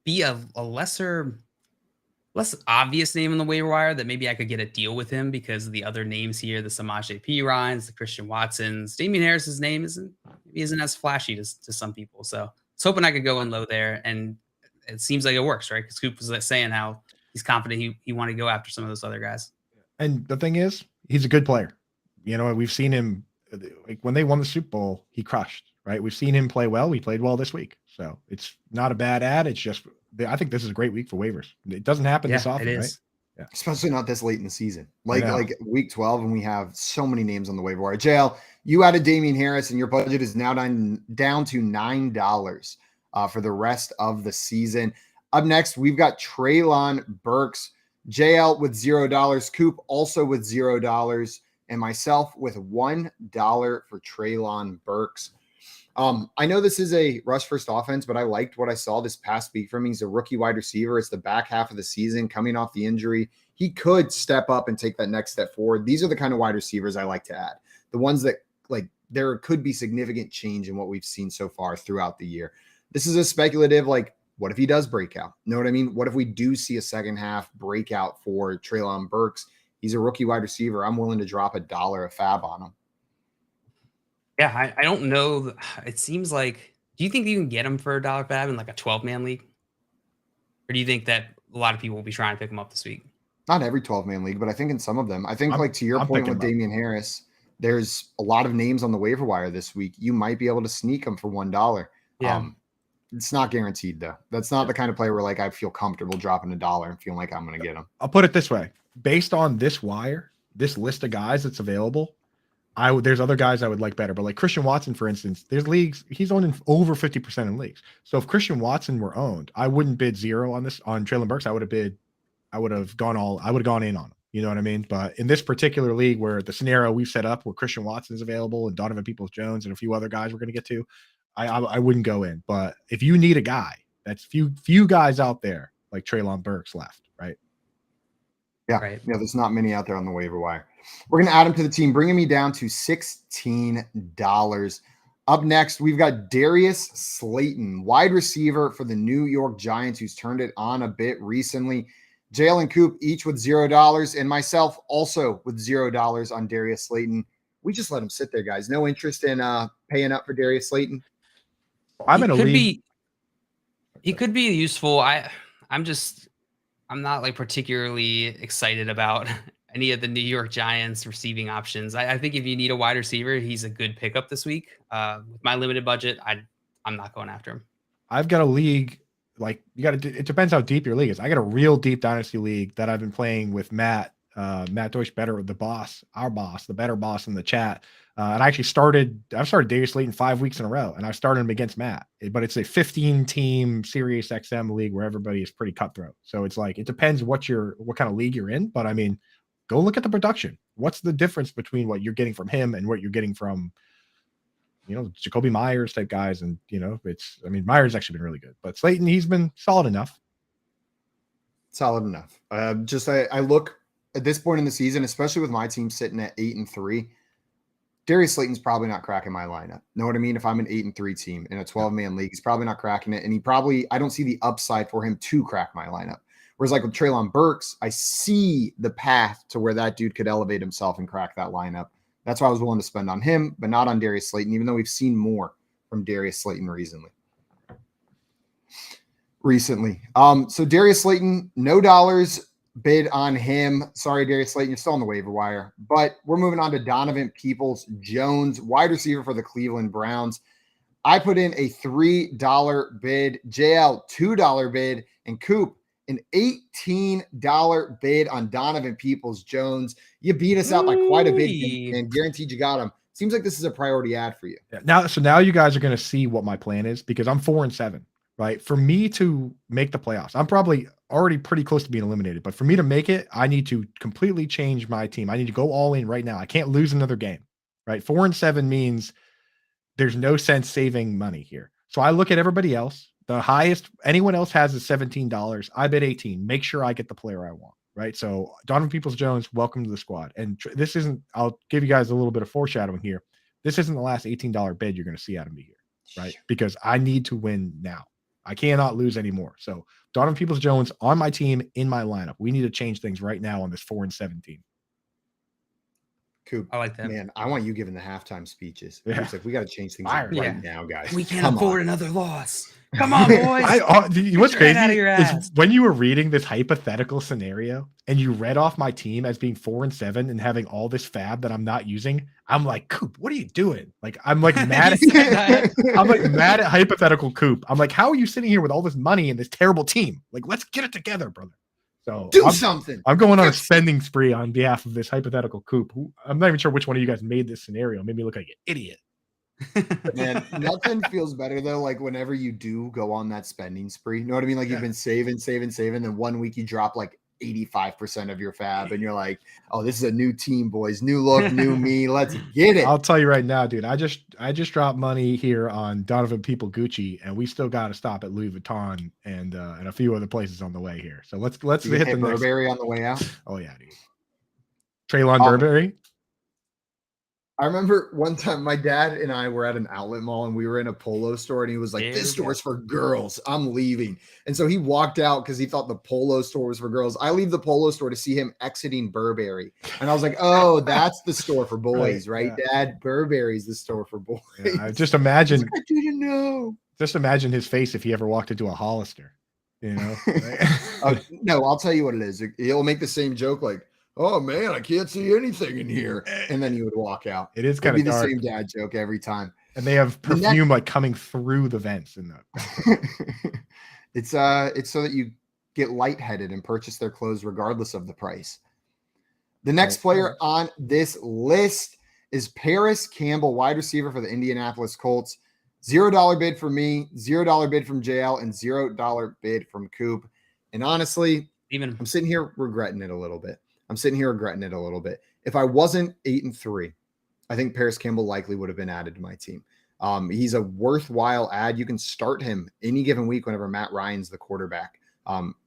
be a less obvious name on the waiver wire, that maybe I could get a deal with him because of the other names here, the Samaje Perines, the Christian Watsons. Damien Harris's name isn't as flashy to some people. So I was hoping I could go in low there, and it seems like it works, right? Because Coop was saying how he's confident he wanted to go after some of those other guys. And the thing is, he's a good player. You know, we've seen him, like when they won the Super Bowl, he crushed, right? We've seen him play well. He played well this week. So it's not a bad ad. It's just, I think this is a great week for waivers. It doesn't happen this often, right? Yeah. Especially not this late in the season. Like week 12, and we have so many names on the waiver wire. JL, you added Damien Harris, and your budget is now down to $9 for the rest of the season. Up next, we've got Treylon Burks. JL with $0. Coop also with $0. And myself with $1 for Treylon Burks. I know this is a rush first offense, but I liked what I saw this past week from him. He's a rookie wide receiver. It's the back half of the season coming off the injury. He could step up and take that next step forward. These are the kind of wide receivers I like to add. The ones that, like, there could be significant change in what we've seen so far throughout the year. This is a speculative, like, what if he does break out? Know what I mean? What if we do see a second half breakout for Treylon Burks? He's a rookie wide receiver. I'm willing to drop $1 of fab on him. Yeah, I don't know. It seems like, do you think you can get him for $1 fab in like a 12-man league? Or do you think that a lot of people will be trying to pick him up this week? Not every 12-man league, but I think in some of them. I think, like, to your point with Damien Harris, there's a lot of names on the waiver wire this week. You might be able to sneak them for $1. Yeah. It's not guaranteed, though. That's not the kind of player where, like, I feel comfortable dropping $1 and feeling like I'm going to get him. I'll put it this way. Based on this wire, this list of guys that's available, there's other guys I would like better. But like Christian Watson, for instance, there's leagues, he's owned in over 50% in leagues. So if Christian Watson were owned, I wouldn't bid 0 on Treylon Burks. I would have gone in on him. You know what I mean? But in this particular league where the scenario we've set up where Christian Watson is available and Donovan Peoples-Jones and a few other guys we're going to get to, I wouldn't go in. But if you need a guy, that's few guys out there like Treylon Burks left, right? Yeah, right. Yeah, there's not many out there on the waiver wire. We're going to add him to the team, bringing me down to $16. Up next, we've got Darius Slayton, wide receiver for the New York Giants, who's turned it on a bit recently. JL and Coop each with $0, and myself also with $0 on Darius Slayton. We just let him sit there, guys. No interest in paying up for Darius Slayton. I'm in a league. He could be useful. I'm not like particularly excited about any of the New York Giants receiving options. I think if you need a wide receiver, he's a good pickup this week. With my limited budget, I'm not going after him. I've got a league, like it depends how deep your league is. I got a real deep dynasty league that I've been playing with Matt Deutsch, the better boss in the chat. And I've started Darius Slayton 5 weeks in a row, and I started him against Matt. But it's a 15-team Sirius XM league where everybody is pretty cutthroat. So it's like, it depends what kind of league you're in. But I mean, go look at the production. What's the difference between what you're getting from him and what you're getting from, Jacoby Myers type guys? And, Myers actually been really good, but Slayton, he's been solid enough. Solid enough. I look at this point in the season, especially with my team sitting at 8-3, Darius Slayton's probably not cracking my lineup. Know what I mean? If I'm an 8-3 team in a 12-man league, he's probably not cracking it. And I don't see the upside for him to crack my lineup. Whereas like with Treylon Burks, I see the path to where that dude could elevate himself and crack that lineup. That's why I was willing to spend on him, but not on Darius Slayton, even though we've seen more from Darius Slayton recently. So Darius Slayton, no dollars bid on him. Sorry, Darius Slayton, you're still on the waiver wire. But we're moving on to Donovan Peoples-Jones, wide receiver for the Cleveland Browns. I put in a $3 bid, JL $2 bid, and Coop an $18 bid on Donovan Peoples-Jones. You beat us out by quite a bit and guaranteed you got him. Seems like this is a priority ad for you. Yeah. Now you guys are going to see what my plan is, because I'm 4-7, right? For me to make the playoffs, I'm probably already pretty close to being eliminated, but for me to make it, I need to completely change my team. I need to go all in right now. I can't lose another game, right? 4-7 means there's no sense saving money here. So I look at everybody else. The highest anyone else has is $17. I bid 18. Make sure I get the player I want, right? So Donovan Peoples-Jones, welcome to the squad. And this isn't, I'll give you guys a little bit of foreshadowing here. This isn't the last $18 bid you're going to see out of me here, right? Because I need to win now. I cannot lose anymore. So Donovan Peoples-Jones on my team, in my lineup. We need to change things right now on this 4-7 team. Coop, I like that. Man, I want you giving the halftime speeches. Yeah. It's like, we got to change things right now, guys. We can't afford another loss. Come on, boys. What's crazy out of your ass. is when you were reading this hypothetical scenario and you read off my team as being 4-7 and having all this fab that I'm not using, I'm like, Coop, what are you doing? Like, I'm like mad at I'm like mad at hypothetical Coop. I'm like, how are you sitting here with all this money and this terrible team? Like, let's get it together, brother. So do something. I'm going on a spending spree on behalf of this hypothetical Coop. I'm not even sure which one of you guys made this scenario. It made me look like an idiot. Man, nothing feels better though. Like whenever you do go on that spending spree, you know what I mean? Like you've been saving, then 1 week you drop like 85% of your fab, and you're like, "Oh, this is a new team, boys. New look, new me. Let's get it." I'll tell you right now, dude. I just dropped money here on Donovan Gucci, and we still got to stop at Louis Vuitton and a few other places on the way here. So let's hit the Burberry on the way out. Oh yeah, dude. Treylon Burberry. I remember one time my dad and I were at an outlet mall and we were in a polo store and he was like, "This store's for girls. I'm leaving." And so he walked out because he thought the polo store was for girls. I leave the polo store to see him exiting Burberry. And I was like, "Oh, that's the store for boys, right, Dad? Burberry's the store for boys." Yeah, just imagine. I didn't know. Just imagine his face if he ever walked into a Hollister, you know? No, I'll tell you what it is. He'll make the same joke like, "Oh man, I can't see anything in here," and then you would walk out. It is kind of the same dad joke every time. And they have perfume like coming through the vents in the. It's so that you get lightheaded and purchase their clothes regardless of the price. The next player on this list is Paris Campbell, wide receiver for the Indianapolis Colts. $0 bid from me, $0 bid from JL, and $0 bid from Coop. And honestly, I'm sitting here regretting it a little bit. If I wasn't 8-3, I think Paris Campbell likely would have been added to my team. He's a worthwhile add. You can start him any given week whenever Matt Ryan's the quarterback.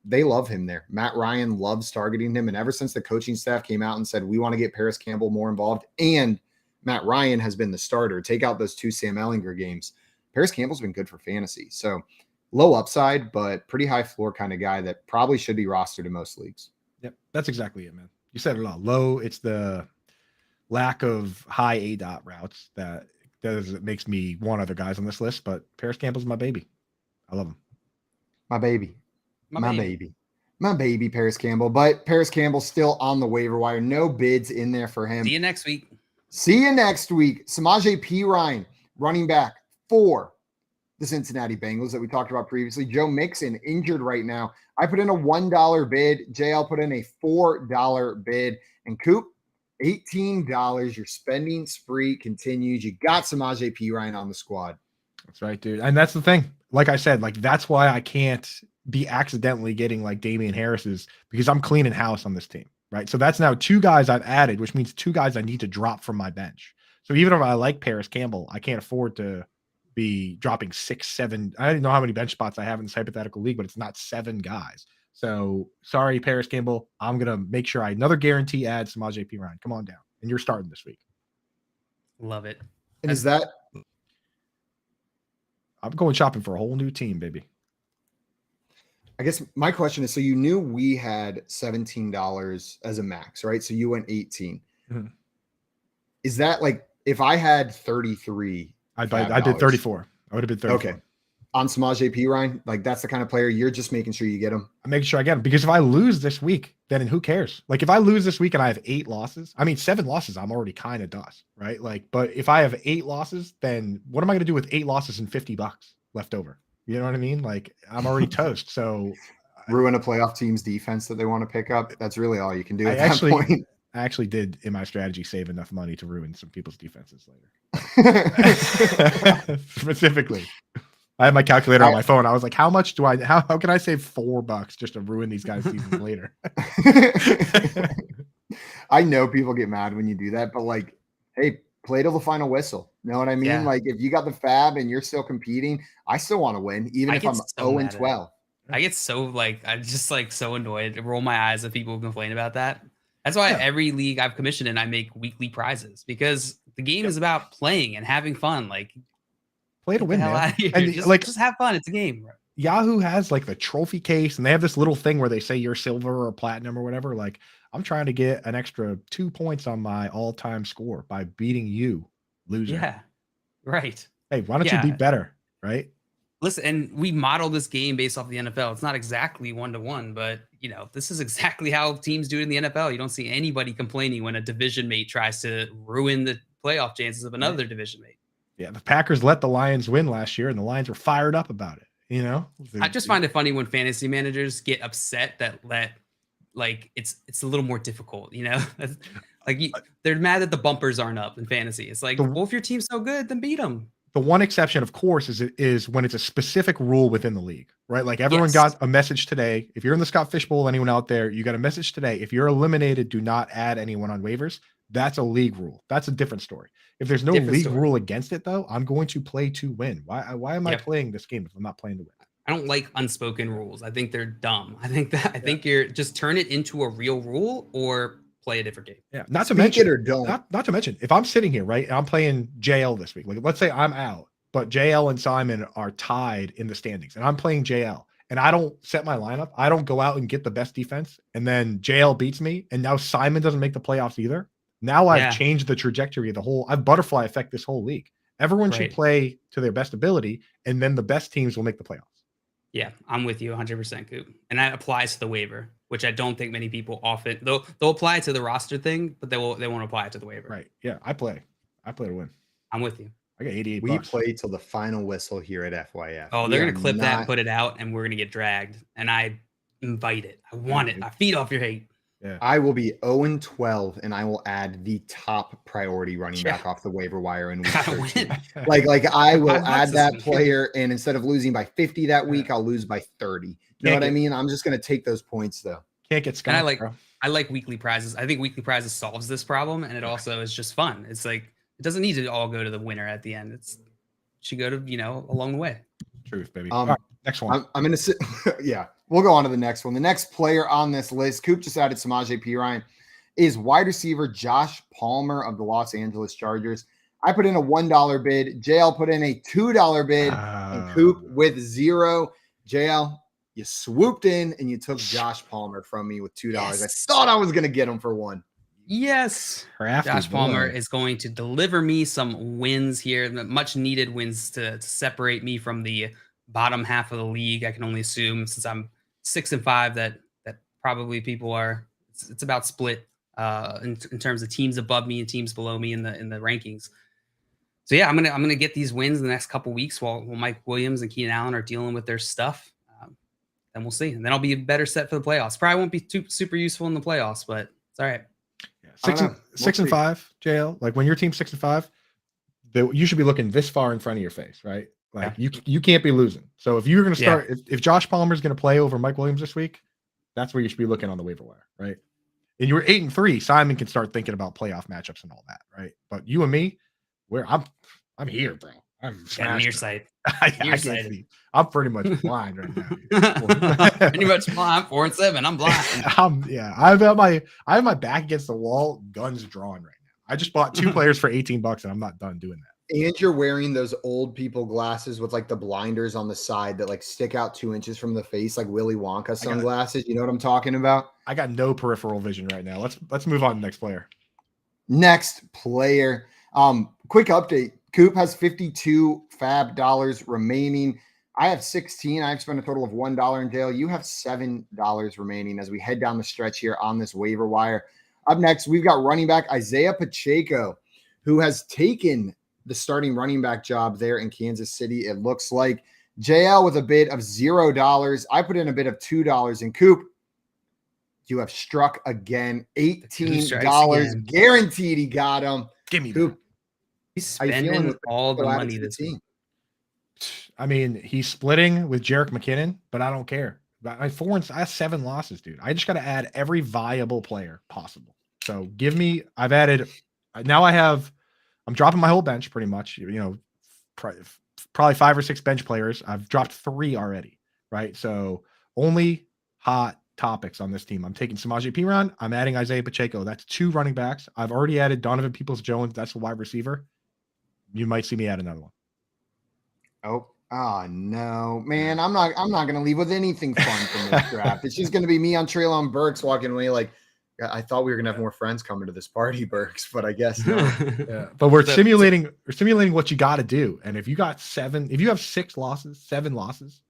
They love him there. Matt Ryan loves targeting him. And ever since the coaching staff came out and said, we want to get Paris Campbell more involved, and Matt Ryan has been the starter, take out those 2 Sam Ehlinger games, Paris Campbell's been good for fantasy. So low upside, but pretty high floor kind of guy that probably should be rostered in most leagues. Yep, that's exactly it, man. You said it all. Low, it's the lack of high A-dot routes that makes me want other guys on this list, but Paris Campbell's my baby. I love him. My baby, Paris Campbell. But Paris Campbell's still on the waiver wire. No bids in there for him. See you next week. Samaje Perine, running back for the Cincinnati Bengals that we talked about previously. Joe Mixon injured right now. I put in a $1 bid. JL put in a $4 bid. And Coop, $18. Your spending spree continues. You got Samaje Perine on the squad. That's right, dude. And that's the thing. Like I said, like that's why I can't be accidentally getting like Damian Harris's, because I'm cleaning house on this team. right? So that's now 2 guys I've added, which means 2 guys I need to drop from my bench. So even if I like Paris Campbell, I can't afford to be dropping 6, 7. I don't know how many bench spots I have in this hypothetical league, but it's not 7 guys. So sorry, Paris Campbell. I'm going to make sure another guarantee add Samaje Perine. Come on down. And you're starting this week. Love it. And is that? I'm going shopping for a whole new team, baby. I guess my question is, so you knew we had $17 as a max, right? So you went 18. Mm-hmm. Is that like, if I had 33, I did 34. I would have been 34. Okay. On Samaje Perine, like that's the kind of player you're just making sure you get him. I'm making sure I get him, because if I lose this week, then who cares? Like if I lose this week and I have 8 losses, 7 losses, I'm already kind of dust, right? Like, but if I have 8 losses, then what am I going to do with 8 losses and $50 left over? You know what I mean? Like I'm already toast. So ruin a playoff team's defense that they want to pick up. That's really all you can do at that that point. I actually did in my strategy save enough money to ruin some people's defenses later. Specifically. I had my calculator on my phone. I was like, how can I save $4 just to ruin these guys' seasons later? I know people get mad when you do that, but like, hey, play till the final whistle. You know what I mean? Yeah. Like if you got the fab and you're still competing, I still want to win, even if I'm 0-12. I get so I'm just like so annoyed. I roll my eyes at people who complain about that. That's why every league I've commissioned in, I make weekly prizes, because the game is about playing and having fun. Like, play to win, man. And just have fun. It's a game. Yahoo has like the trophy case, and they have this little thing where they say you're silver or platinum or whatever. Like, I'm trying to get an extra 2 points on my all-time score by beating you, loser. Yeah, right. Hey, why don't you be better, right? Listen, and we model this game based off the NFL. It's not exactly 1-to-1, but this is exactly how teams do it in the NFL. You don't see anybody complaining when a division mate tries to ruin the playoff chances of another division mate. Yeah, the Packers let the Lions win last year, and the Lions were fired up about it. I just find it funny when fantasy managers get upset that it's a little more difficult. They're mad that the bumpers aren't up in fantasy. It's like, well, if your team's so good, then beat them. The one exception, of course, is when it's a specific rule within the league, right? Like everyone got a message today. If you're in the Scott Fish Bowl, anyone out there, you got a message today. If you're eliminated, do not add anyone on waivers. That's a league rule. That's a different story. If there's no league rule against it, though, I'm going to play to win. Why am I playing this game if I'm not playing to win? I don't like unspoken rules. I think they're dumb. I think you're just turn it into a real rule or play a different game. Yeah. Not to mention, if I'm sitting here, right, and I'm playing JL this week, like let's say I'm out, but JL and Simon are tied in the standings, and I'm playing JL, and I don't set my lineup. I don't go out and get the best defense, and then JL beats me, and now Simon doesn't make the playoffs either. Now I've changed the trajectory of the whole. I've butterfly effect this whole league. Everyone should play to their best ability, and then the best teams will make the playoffs. Yeah, I'm with you 100%, Coop. And that applies to the waiver, which I don't think many people they'll apply it to the roster thing, but they won't apply it to the waiver. Right. Yeah, I play to win. I'm with you. I got 88 We bucks. play till the final whistle here at FYF. Oh, they're going to clip that and put it out, and we're going to get dragged. And I invite it. I want it. I feed off your hate. Yeah. I will be 0-12, and I will add the top priority running back off the waiver wire in week 13. like I will add that player, and instead of losing by 50 that week, I'll lose by 30. You know what I mean? I'm just going to take those points, though. Can't get skunked, I like weekly prizes. I think weekly prizes solves this problem, and it also is just fun. It's like it doesn't need to all go to the winner at the end. It should go to along the way. Truth, baby. All right, next one. I'm going to sit. Yeah. We'll go on to the next one. The next player on this list, Coop just added Samaje Perine, is wide receiver Josh Palmer of the Los Angeles Chargers. I put in a $1 bid. JL put in a $2 bid, and Coop with 0. JL, you swooped in and you took Josh Palmer from me with $2. Yes. I thought I was going to get him for 1. Yes. Josh Palmer is going to deliver me some wins here, much needed wins to separate me from the bottom half of the league. I can only assume, since I'm 6-5, that probably people are. It's about split in terms of teams above me and teams below me in the rankings. So yeah, I'm gonna get these wins in the next couple weeks while Mike Williams and Keenan Allen are dealing with their stuff. Then we'll see, and then I'll be better set for the playoffs. Probably won't be super useful in the playoffs, but it's all right. 6-5, JL. Like when your team's 6-5, you should be looking this far in front of your face, right? Like you can't be losing. So if you're going to start, if Josh Palmer is going to play over Mike Williams this week, that's where you should be looking on the waiver wire, right? and you're 8-3, Simon can start thinking about playoff matchups and all that, right? But you and me, I'm here, bro. I'm nearsight. I can't see. I'm pretty much blind right now. Pretty much blind. I'm 4-7. I'm blind. I have my back against the wall, guns drawn right now. I just bought 2 players for $18 and I'm not done doing that. And you're wearing those old people glasses with like the blinders on the side that like stick out 2 inches from the face, like Willy Wonka sunglasses. You know what I'm talking about? I got no peripheral vision right now. Let's move on to the next player. Next player. Quick update. Coop has 52 fab dollars remaining. I have 16. I've spent a total of $1 in jail. You have $7 remaining as we head down the stretch here on this waiver wire. Up next, we've got running back Isaiah Pacheco, who has taken the starting running back job there in Kansas City. It looks like JL with a bid of $0. I put in a bid of $2. And Coop, you have struck again. $18 guaranteed. He got him. Give me Coop. He's spending all the money this team. week. I mean, he's splitting with Jerick McKinnon, but I don't care. I have 7 losses, dude. I just got to add every viable player possible. So I'm dropping my whole bench pretty much, probably 5 or 6 bench players. I've dropped 3 already, right? So only hot topics on this team. I'm taking Samaje Perine. I'm adding Isaiah Pacheco. That's 2 running backs. I've already added Donovan Peoples-Jones. That's the wide receiver. You might see me add another one. Oh no, man. I'm not going to leave with anything fun from this draft. It's just going to be me on Treylon Burks walking away like, I thought we were gonna have more friends coming to this party, Burks, but I guess not. Yeah. But we're simulating what you got to do. And if you have 7 losses, 7 losses,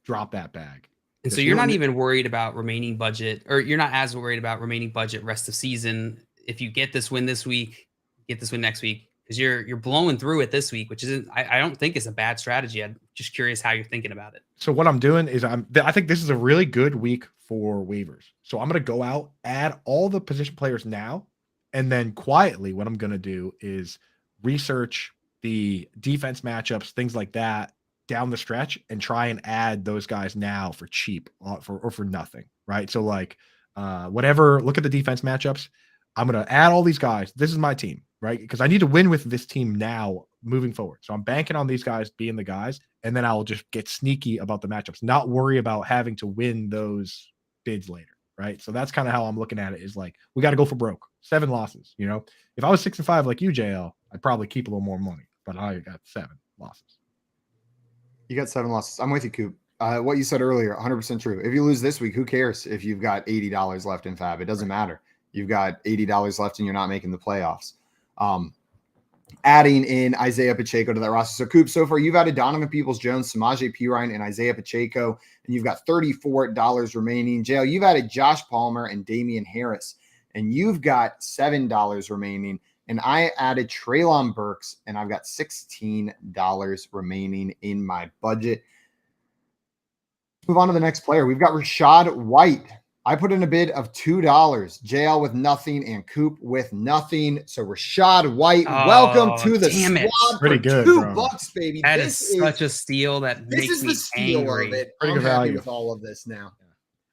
drop that bag. And so you're not even worried about remaining budget, or you're not as worried about remaining budget rest of season. If you get this win this week, get this win next week, because you're blowing through it this week, which isn't. I don't think is a bad strategy. I'm just curious how you're thinking about it. So what I'm doing is I think this is a really good week for waivers. So I'm going to go out, add all the position players now, and then quietly what I'm going to do is research the defense matchups, things like that down the stretch, and try and add those guys now for cheap or for nothing, right? So like whatever, look at the defense matchups. I'm going to add all these guys. This is my team, right? Because I need to win with this team now moving forward. So I'm banking on these guys being the guys, and then I'll just get sneaky about the matchups, not worry about having to win those bids later, right? So that's kind of how I'm looking at it, is like, we got to go for broke. 7 losses, if I was 6-5 like you, JL, I'd probably keep a little more money, but I got 7 losses. You got 7 losses. I'm with you, Coop. What you said earlier, 100% true. If you lose this week, who cares if you've got $80 left in fab? It doesn't matter. You've got $80 left and you're not making the playoffs. Adding in Isaiah Pacheco to that roster. So, Coop, so far you've added Donovan Peoples-Jones, Samaje Perine, and Isaiah Pacheco, and you've got $34 remaining. JL, you've added Josh Palmer and Damian Harris, and you've got $7 remaining. And I added Treylon Burks, and I've got $16 remaining in my budget. Let's move on to the next player. We've got Rachaad White. I put in a bid of $2. JL with nothing and Coop with nothing. So Rachaad White, welcome to the squad. Pretty good, $2, baby. That is such a steal. That makes me angry. Of it. Pretty I'm good happy value with all of this now.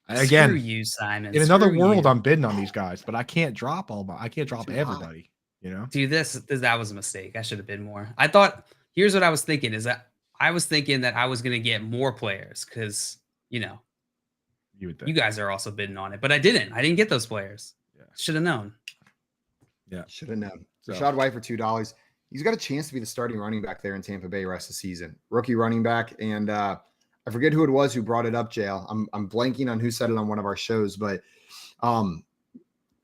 Again, screw you, Simon. In another world, I'm bidding on these guys, but I can't drop everybody. Dude, that was a mistake. I should have bid more. Here's what I was thinking, is that I was thinking that I was going to get more players because, you guys are also bidding on it, but I didn't get those players. Yeah. Should have known. Yeah. Should have known. Rachaad White for $2. He's got a chance to be the starting running back there in Tampa Bay rest of the season. Rookie running back. And I forget who it was who brought it up, JL. I'm blanking on who said it on one of our shows, but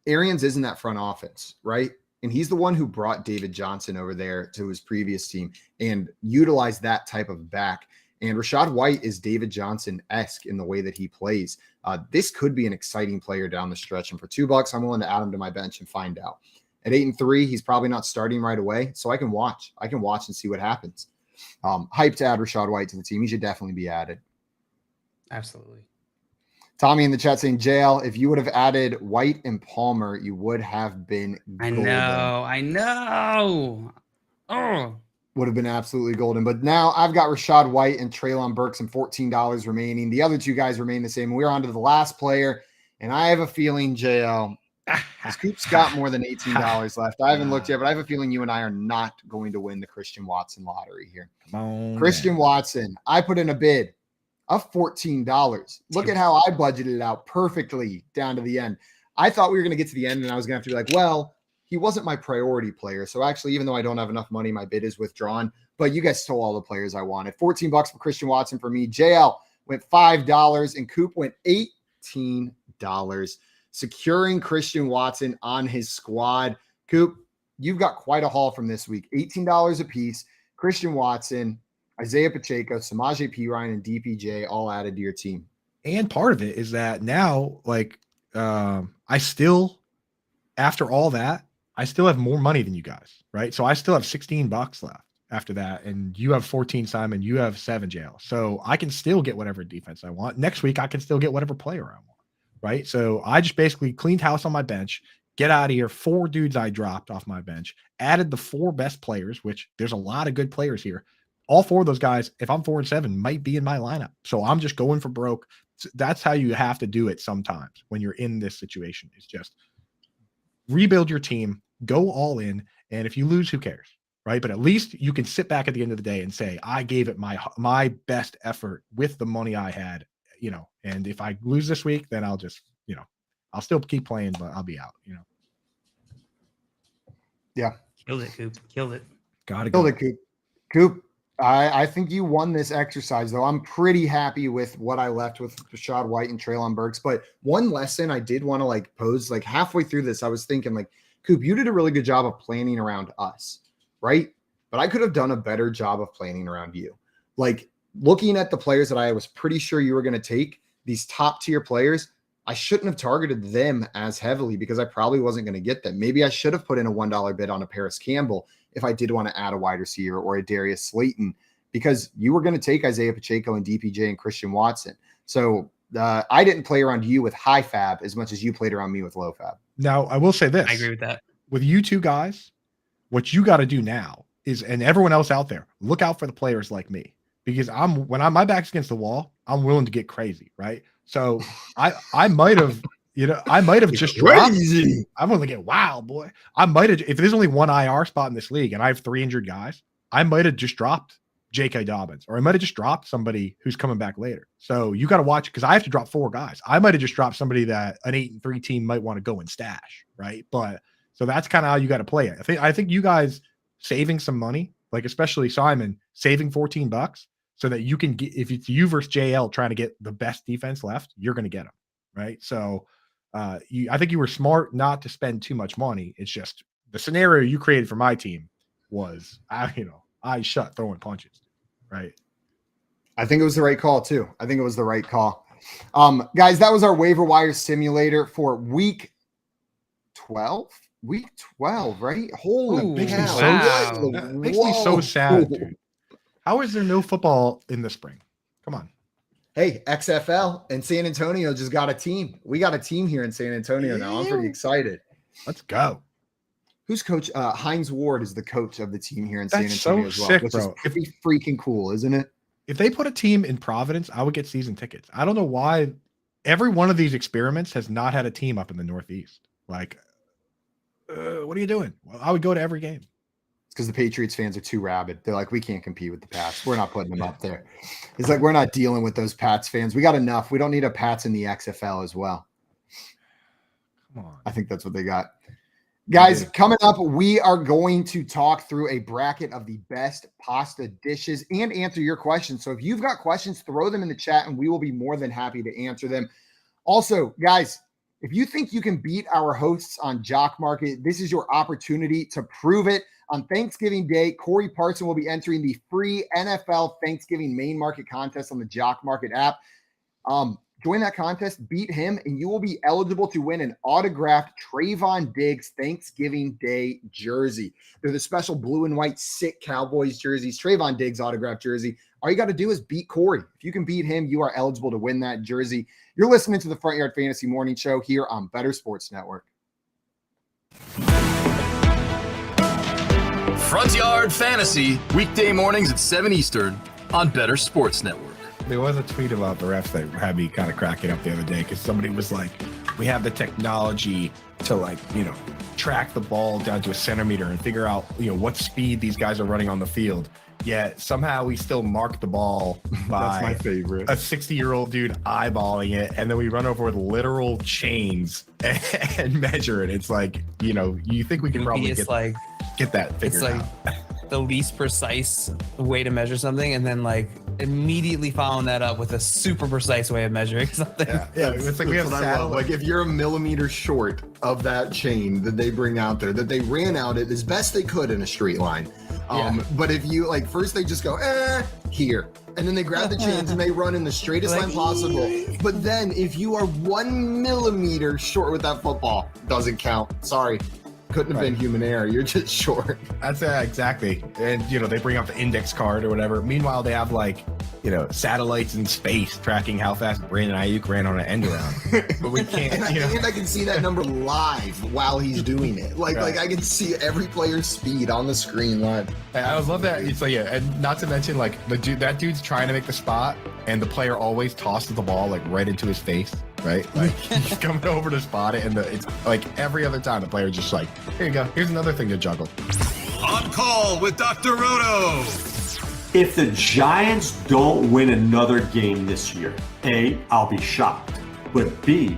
Arians isn't that front offense, right? And he's the one who brought David Johnson over there to his previous team and utilized that type of back. And Rachaad White is David Johnson-esque in the way that he plays. This could be an exciting player down the stretch. And for $2, I'm willing to add him to my bench and find out. At 8-3, he's probably not starting right away. So I can watch. And see what happens. Hype to add Rachaad White to the team. He should definitely be added. Absolutely. Tommy in the chat saying, JL, if you would have added White and Palmer, you would have been golden. I know. Oh. Would have been absolutely golden. But now I've got Rachaad White and Treylon Burks and $14 remaining. The other 2 guys remain the same. We're on to the last player. And I have a feeling, JL, Scoop's got more than $18 left. I haven't looked yet, but I have a feeling you and I are not going to win the Christian Watson lottery here. Come on, Christian Watson, I put in a bid of $14. Look at how I budgeted it out perfectly down to the end. I thought we were going to get to the end and I was going to have to be like, well, he wasn't my priority player. So actually, even though I don't have enough money, my bid is withdrawn. But you guys stole all the players I wanted. $14 for Christian Watson for me. JL went $5 and Coop went $18. Securing Christian Watson on his squad. Coop, you've got quite a haul from this week. $18 a piece. Christian Watson, Isaiah Pacheco, Samaje Perine, and DPJ all added to your team. And part of it is that now, like, I still, after all that, I still have more money than you guys, right? So I still have $16 left after that. And you have 14, Simon. You have 7, JL. So I can still get whatever defense I want. Next week, I can still get whatever player I want, right? So I just basically cleaned house on my bench, get out of here. 4 dudes I dropped off my bench, added the 4 best players, which there's a lot of good players here. All 4 of those guys, if I'm 4-7, might be in my lineup. So I'm just going for broke. That's how you have to do it sometimes when you're in this situation. It's just rebuild your team, go all in, and if you lose, who cares, right? But at least you can sit back at the end of the day and say, I gave it my best effort with the money I had, you know. And if I lose this week, then I'll just, you know, I'll still keep playing, but I'll be out, you know. Yeah. Killed it, Coop. Killed it. Gotta Killed go. it, Coop. Coop, I think you won this exercise, though. I'm pretty happy with what I left with Rashad White and Treylon Burks. But one lesson I did want to like pose, like halfway through this, I was thinking like, Coop, you did a really good job of planning around us, right? But I could have done a better job of planning around you. Like looking at the players that I was pretty sure you were going to take, these top tier players, I shouldn't have targeted them as heavily because I probably wasn't going to get them. Maybe I should have put in a $1 bid on a Paris Campbell if I did want to add a wide receiver or a Darius Slayton, because you were going to take Isaiah Pacheco and DPJ and Christian Watson. So I didn't play around you with high fab as much as you played around me with low fab. Now, I will say this. I agree with that. With you two guys, what you got to do now is, and everyone else out there, look out for the players like me, because when my back's against the wall, I'm willing to get crazy, right? So I might have, you know, I might have just dropped. I'm going to get wild, boy. I might have, if there's only one IR spot in this league and I have 3 injured guys, I might have just dropped J.K. Dobbins, or I might have just dropped somebody who's coming back later. So you got to watch, because I have to drop 4 guys. I might have just dropped somebody that an 8-3 team might want to go and stash, right? But so that's kind of how you got to play it. I think you guys saving some money, like especially Simon saving $14, so that you can get, if it's you versus JL trying to get the best defense left, you're going to get them, right? So I think you were smart not to spend too much money. It's just the scenario you created for my team was, I shut throwing punches, right? I think it was the right call too. I think it was the right call. Guys, that was our waiver wire simulator for week 12. Week 12, right? Holy cow. Makes me so sad, dude. How is there no football in the spring? Come on. Hey, XFL and San Antonio just got a team. We got a team here in San Antonio now. I'm pretty excited. Let's go. Who's coach? Hines Ward is the coach of the team here in San That's Antonio so as well, sick, which bro. is pretty freaking cool, isn't it? If they put a team in Providence, I would get season tickets. I don't know why every one of these experiments has not had a team up in the Northeast. Like, what are you doing? Well, I would go to every game. It's because the Patriots fans are too rabid. They're like, we can't compete with the Pats. We're not putting them up there. It's like, we're not dealing with those Pats fans. We got enough. We don't need a Pats in the XFL as well. Come on. I think that's what they got. Guys, coming up, we are going to talk through a bracket of the best pasta dishes and answer your questions. So if you've got questions, throw them in the chat and we will be more than happy to answer them. Also, guys, if you think you can beat our hosts on Jock Market, this is your opportunity to prove it. On Thanksgiving Day, Corey Parson will be entering the free NFL Thanksgiving main market contest on the Jock Market app. Join that contest, beat him, and you will be eligible to win an autographed Trayvon Diggs Thanksgiving Day jersey. They're the special blue and white sick Cowboys jerseys, Trayvon Diggs autographed jersey. All you got to do is beat Corey. If you can beat him, you are eligible to win that jersey. You're listening to the Front Yard Fantasy Morning Show here on Better Sports Network. Front Yard Fantasy, weekday mornings at 7 Eastern on Better Sports Network. There was a tweet about the refs that had me kind of cracking up the other day because somebody was like, We have the technology to, like, you know, track the ball down to a centimeter and figure out, you know, what speed these guys are running on the field. Yet somehow we still mark the ball by That's my favorite. a 60-year-old dude eyeballing it, and then we run over with literal chains and measure it. It's like, you know, you think we can probably get that figured it's like out. The least precise way to measure something, and then like immediately following that up with a super precise way of measuring something. Yeah, it's like we have That's what I love. satellite. Like if you're a millimeter short of that chain that they bring out there, that they ran out it as best they could in a straight line. But if you like, first they just go here, and then they grab the chains and they run in the straightest line possible. But then if you are 1 millimeter short with that football, doesn't count. Sorry. Couldn't have been human error. You're just short. That's exactly. And, you know, they bring out the index card or whatever. Meanwhile, they have, like, you know, satellites in space tracking how fast Brandon Aiyuk ran on an end around. But we can't, and I can see that number live while he's doing it. Like I can see every player's speed on the screen live. I love that. It's like, yeah, and not to mention, like, that dude's trying to make the spot, and the player always tosses the ball, like, right into his face, right? Like, he's coming over to spot it, and it's like every other time the player just like, here you go, here's another thing to juggle. On call with Dr. Roto. If the Giants don't win another game this year, A, I'll be shocked. But B,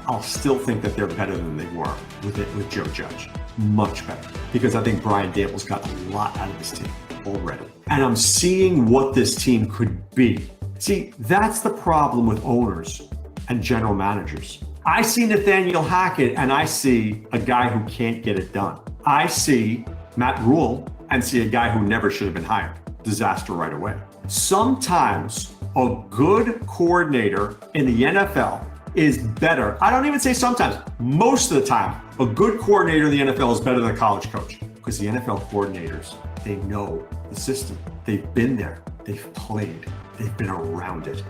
I'll still think that they're better than they were with Joe Judge. Much better. Because I think Brian Dable's got a lot out of this team already. And I'm seeing what this team could be. See, that's the problem with owners and general managers. I see Nathaniel Hackett and I see a guy who can't get it done. I see Matt Rule and see a guy who never should have been hired. Disaster right away. Sometimes a good coordinator in the NFL is better. I don't even say sometimes. Most of the time, a good coordinator in the NFL is better than a college coach, because the NFL coordinators, they know the system. They've been there. They've played. They've been around it.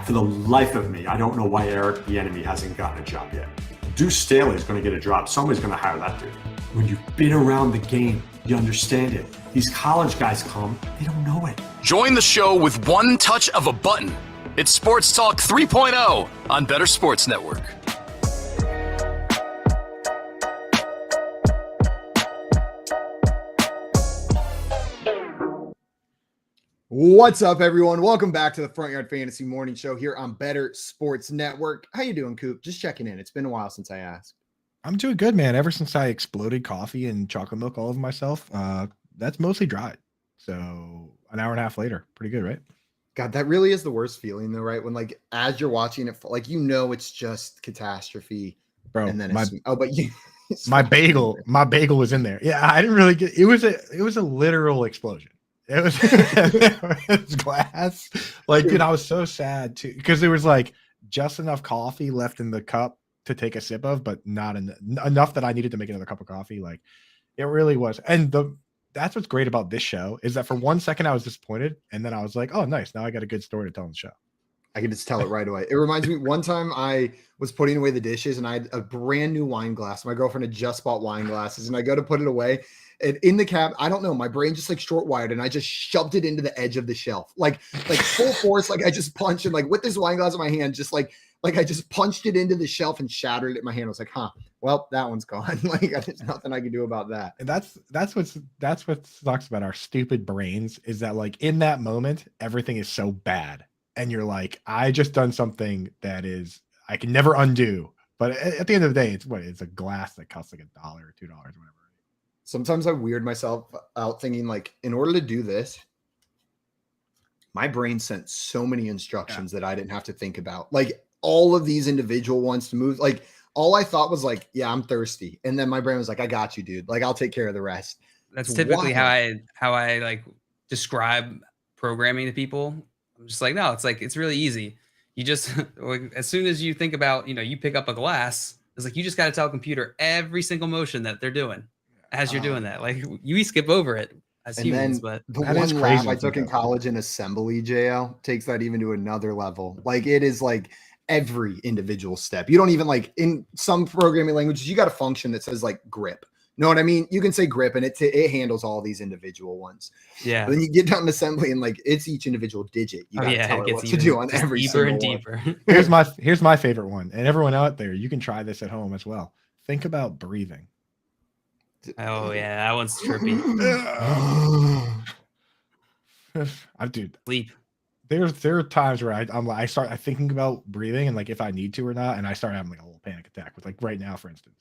For the life of me, I don't know why Eric Bieniemy hasn't gotten a job yet. Deuce Staley's going to get a job. Somebody's going to hire that dude. When you've been around the game, you understand it. These college guys come, they don't know it. Join the show with one touch of a button. It's Sports Talk 3.0 on Better Sports Network. What's up, everyone? Welcome back to the Front Yard Fantasy Morning Show here on Better Sports Network. How you doing, Coop? Just checking in. It's been a while since I asked. I'm doing good, man. Ever since I exploded coffee and chocolate milk all over myself, that's mostly dried. So an hour and a half later, pretty good, right? God, that really is the worst feeling, though, right? When, like, as you're watching it, like, you know, it's just catastrophe, bro. And then my bagel was in there. Yeah, I didn't really get. It was a literal explosion. It was, it was glass. Like, dude, I was so sad too, because there was like just enough coffee left in the cup to take a sip of, but not enough that I needed to make another cup of coffee. Like, it really was. And that's what's great about this show is that for 1 second I was disappointed, and then I was like, oh, nice. Now I got a good story to tell on the show. I can just tell it right away. It reminds me, one time I was putting away the dishes and I had a brand new wine glass. My girlfriend had just bought wine glasses, and I go to put it away. And in the cab, I don't know, my brain just like short wired, and I just shoved it into the edge of the shelf, like full force. Like I just punched, and like with this wine glass in my hand, just like I just punched it into the shelf and shattered it in my hand. I was like, well, that one's gone. Like there's nothing I can do about that. And that's what sucks about our stupid brains, is that like in that moment, everything is so bad. And you're like, I just done something that I can never undo. But at the end of the day, it's a glass that costs like $1 or $2 or whatever. Sometimes I weird myself out thinking, like, in order to do this, my brain sent so many instructions that I didn't have to think about. Like all of these individual ones to move. Like all I thought was like, yeah, I'm thirsty. And then my brain was like, I got you, dude. Like I'll take care of the rest. That's typically how I like describe programming to people. I'm just like, no, it's really easy. You just, like, as soon as you think about, you pick up a glass, it's like, you just got to tell a computer every single motion that they're doing as you're doing that. Like you skip over it as humans, but the one lab I took in college in assembly, JL, takes that even to another level. Like it is like every individual step. You don't even like in some programming languages, you got a function that says like grip. Know what I mean? You can say grip, and it handles all these individual ones. Yeah. But then you get down to assembly, and like it's each individual digit. You gotta tell it what to do on every deeper and single deeper. one. Here's my favorite one, and everyone out there, you can try this at home as well. Think about breathing. Oh yeah, that one's trippy. Dude, sleep. There are times where I start thinking about breathing and like if I need to or not, and I start having like a little panic attack with like right now, for instance.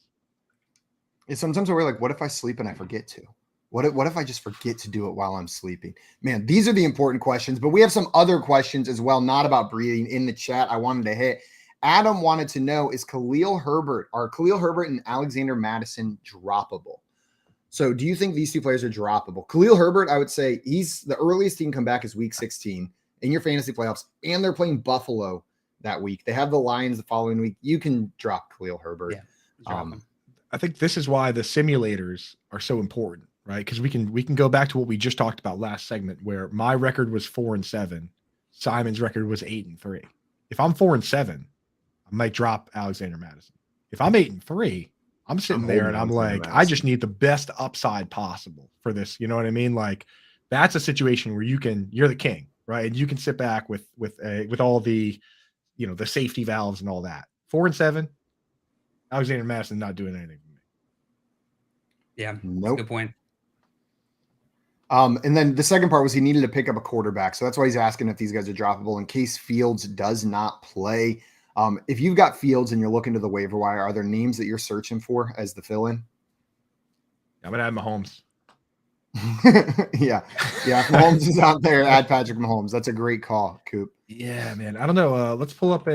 Sometimes we're like, what if I sleep and I forget to? What if I just forget to do it while I'm sleeping? Man, these are the important questions, but we have some other questions as well, not about breathing, in the chat I wanted to hit. Adam wanted to know, are Khalil Herbert and Alexander Mattison droppable? So do you think these two players are droppable? Khalil Herbert, I would say he's the earliest he can come back is week 16 in your fantasy playoffs, and they're playing Buffalo that week. They have the Lions the following week. You can drop Khalil Herbert. Yeah, I think this is why the simulators are so important, right? Because we can go back to what we just talked about last segment, where my record was 4-7, Simon's record was 8-3. If I'm 4-7, I might drop Alexander Mattison. If I'm 8-3, I'm sitting there and I'm like, I just need the best upside possible for this. You know what I mean? Like that's a situation where you're the king, right? And you can sit back with all the, the safety valves and all that. 4-7. Alexander Mattison not doing anything for me. Yeah, nope. Good point. And then the second part was he needed to pick up a quarterback. So that's why he's asking if these guys are droppable in case Fields does not play. If you've got Fields and you're looking to the waiver wire, are there names that you're searching for as the fill-in? I'm going to add Mahomes. Yeah. If Mahomes is out there, add Patrick Mahomes. That's a great call, Coop. Yeah, man. I don't know. Let's pull up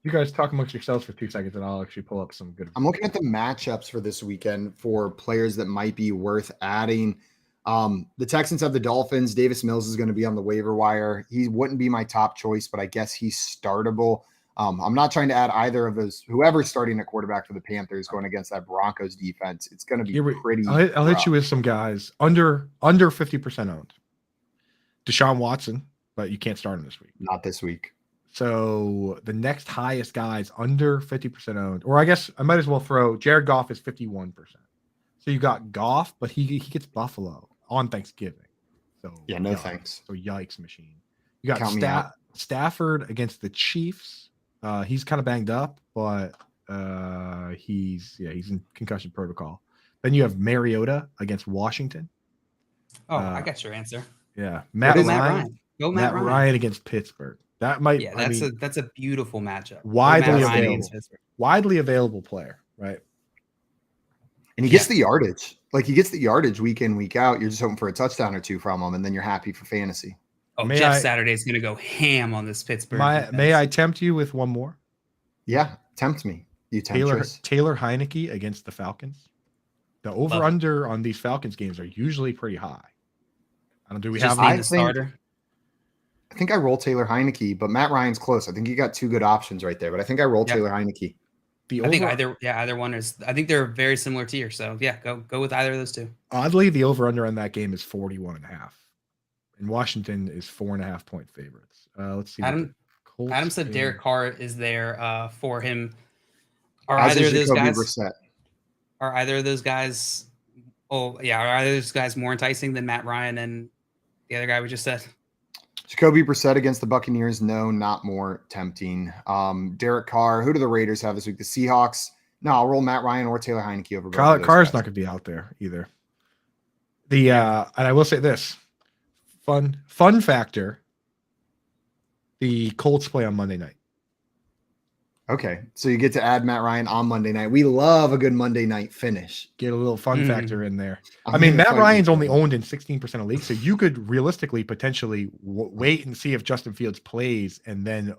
you guys talk amongst yourselves for 2 seconds, and I'll actually pull up some good. I'm looking at the matchups for this weekend for players that might be worth adding. The Texans have the Dolphins. Davis Mills is going to be on the waiver wire. He wouldn't be my top choice, but I guess he's startable. I'm not trying to add either of those. Whoever's starting at quarterback for the Panthers going against that Broncos defense, it's going to be pretty. I'll hit you with some guys under 50% owned. Deshaun Watson, but you can't start him this week. Not this week. So the next highest guys under 50% owned, or I guess I might as well throw Jared Goff is 51%. So you got Goff, but he gets Buffalo on Thanksgiving. So yeah, no thanks. So yikes machine. You got Stafford against the Chiefs. He's kind of banged up, but he's in concussion protocol. Then you have Mariota against Washington. Oh, I got your answer. Yeah, Matt Ryan. Go Matt Ryan against Pittsburgh. That might. Yeah, that's a beautiful matchup. Widely available player, right? And he gets the yardage. Like he gets the yardage week in, week out. You're just hoping for a touchdown or two from him, and then you're happy for fantasy. Oh, Jeff Saturday's going to go ham on this Pittsburgh. May I tempt you with one more? Yeah, tempt me. You temptress. Taylor Heineke against the Falcons. The over/under on these Falcons games are usually pretty high. Do we have a starter? I think I roll Taylor Heineke, but Matt Ryan's close. I think you got two good options right there, but I think I roll Taylor Heineke. I think either one is. I think they're very similar tier. So yeah, go with either of those two. Oddly, the over/under on that game is 41.5, and Washington is 4.5 point favorites. Let's see. Adam said Derek Carr is there for him. Are either of those guys? Oh yeah, are either of those guys more enticing than Matt Ryan and the other guy we just said? Jacoby Brissett against the Buccaneers, no, not more tempting. Derek Carr, who do the Raiders have this week? The Seahawks. No, I'll roll Matt Ryan or Taylor Heineke over. Carr's not going to be out there either. And I will say this: fun factor. The Colts play on Monday night. Okay, so you get to add Matt Ryan on Monday night. We love a good Monday night finish. Get a little fun factor in there. I mean, Matt Ryan's only owned in 16% of leagues, so you could realistically potentially wait and see if Justin Fields plays, and then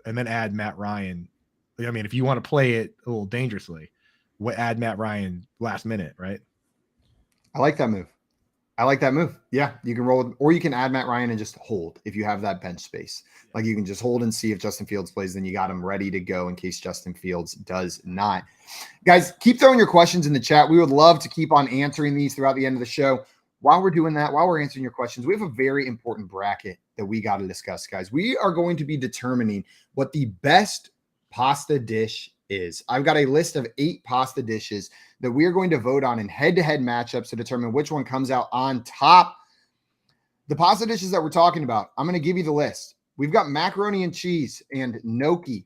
add Matt Ryan. I mean, if you want to play it a little dangerously, add Matt Ryan last minute, right? I like that move. Yeah, you can roll, or you can add Matt Ryan and just hold if you have that bench space. Like you can just hold and see if Justin Fields plays, then you got him ready to go in case Justin Fields does not. Guys, keep throwing your questions in the chat. We would love to keep on answering these throughout the end of the show. While we're doing that, while we're answering your questions, we have a very important bracket that we got to discuss, guys. We are going to be determining what the best pasta dish is. I've got a list of 8 pasta dishes that we are going to vote on in head-to-head matchups to determine which one comes out on top. The pasta dishes that we're talking about, I'm going to give you the list. We've got macaroni and cheese and gnocchi.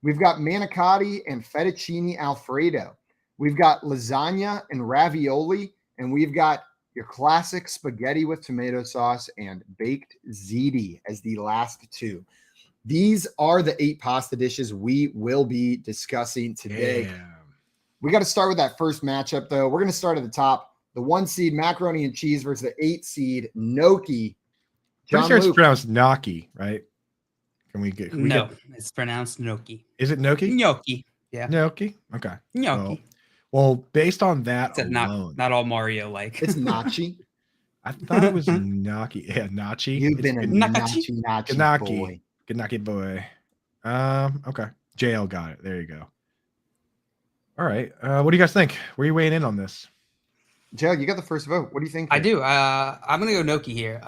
We've got manicotti and fettuccine alfredo. We've got lasagna and ravioli, and we've got your classic spaghetti with tomato sauce and baked ziti as the last 2. These are the 8 pasta dishes we will be discussing today. Damn. We got to start with that first matchup, though. We're going to start at the top. The 1 seed macaroni and cheese versus the 8 seed gnocchi. Pretty sure it's pronounced gnocchi, right? No, it's pronounced gnocchi. Is it gnocchi? Gnocchi. Yeah. Gnocchi. Okay. Gnocchi. Well, based on that Except alone, not all Mario like. It's nachi. I thought it was gnocchi. Yeah, nachi. You've been a nachi boy. Good nachi boy. Okay. JL got it. There you go. All right. What do you guys think? Where are you weighing in on this? JL, you got the first vote. What do you think? I do. I'm gonna go gnocchi here.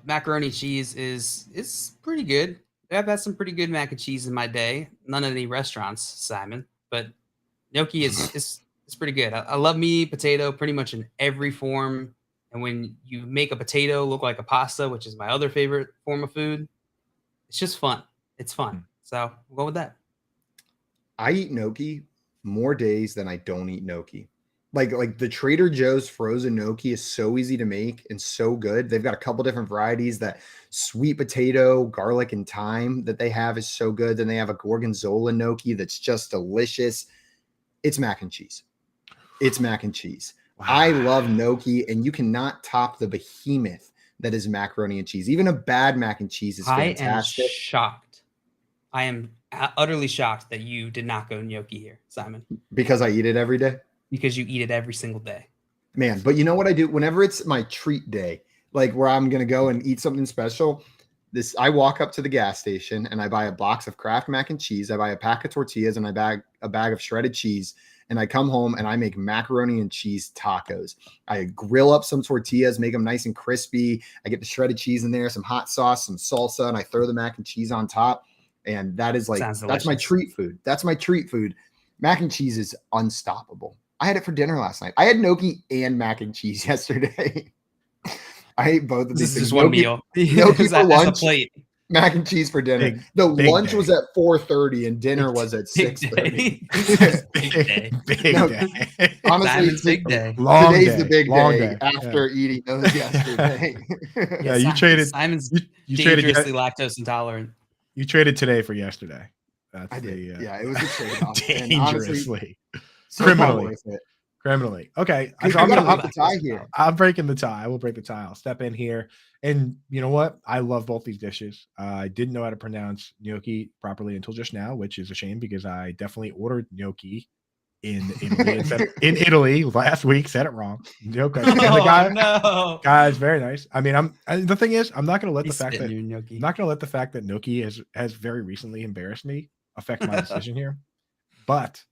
Macaroni cheese is pretty good. I've had some pretty good mac and cheese in my day. None of any restaurants, Simon, but gnocchi is pretty good. I love me potato pretty much in every form. And when you make a potato look like a pasta, which is my other favorite form of food, it's just fun. It's fun. So we'll go with that. I eat gnocchi more days than I don't eat gnocchi. Like the Trader Joe's frozen gnocchi is so easy to make and so good. They've got a couple different varieties. That sweet potato, garlic, and thyme that they have is so good. Then they have a gorgonzola gnocchi that's just delicious. It's mac and cheese. It's mac and cheese. Wow. I love gnocchi, and you cannot top the behemoth that is macaroni and cheese. Even a bad mac and cheese is fantastic. I am shocked. I am utterly shocked that you did not go gnocchi here, Simon. Because I eat it every day? Because you eat it every single day. Man, but you know what I do? Whenever it's my treat day, like where I'm going to go and eat something special, I walk up to the gas station and I buy a box of Kraft mac and cheese. I buy a pack of tortillas and I buy a bag of shredded cheese. And I come home and I make macaroni and cheese tacos. I grill up some tortillas, make them nice and crispy. I get the shredded cheese in there, some hot sauce, some salsa, and I throw the mac and cheese on top. And that is that's my treat food. That's my treat food. Mac and cheese is unstoppable. I had it for dinner last night. I had gnocchi and mac and cheese yesterday. I ate both of these things. This is one meal. Gnocchi for lunch, plate. mac and cheese for dinner. The lunch was at 4:30 and dinner was at 6:30. Big day. Big day. Honestly, it's big day. Today's the big day after eating those yesterday. Yeah, you traded. Simon's you traded dangerously lactose intolerant. You traded today for yesterday. I did. Yeah, it was a trade-off. Dangerously. So Criminally. Okay. So I'm going to the tie here. I'm breaking the tie. I will break the tie. I'll step in here. And you know what? I love both these dishes. I didn't know how to pronounce gnocchi properly until just now, which is a shame because I definitely ordered gnocchi in Italy. In Italy last week, said it wrong. Gnocchi. And the guy's very nice. I mean, the thing is, I'm not going to let the fact that gnocchi has very recently embarrassed me affect my decision here. But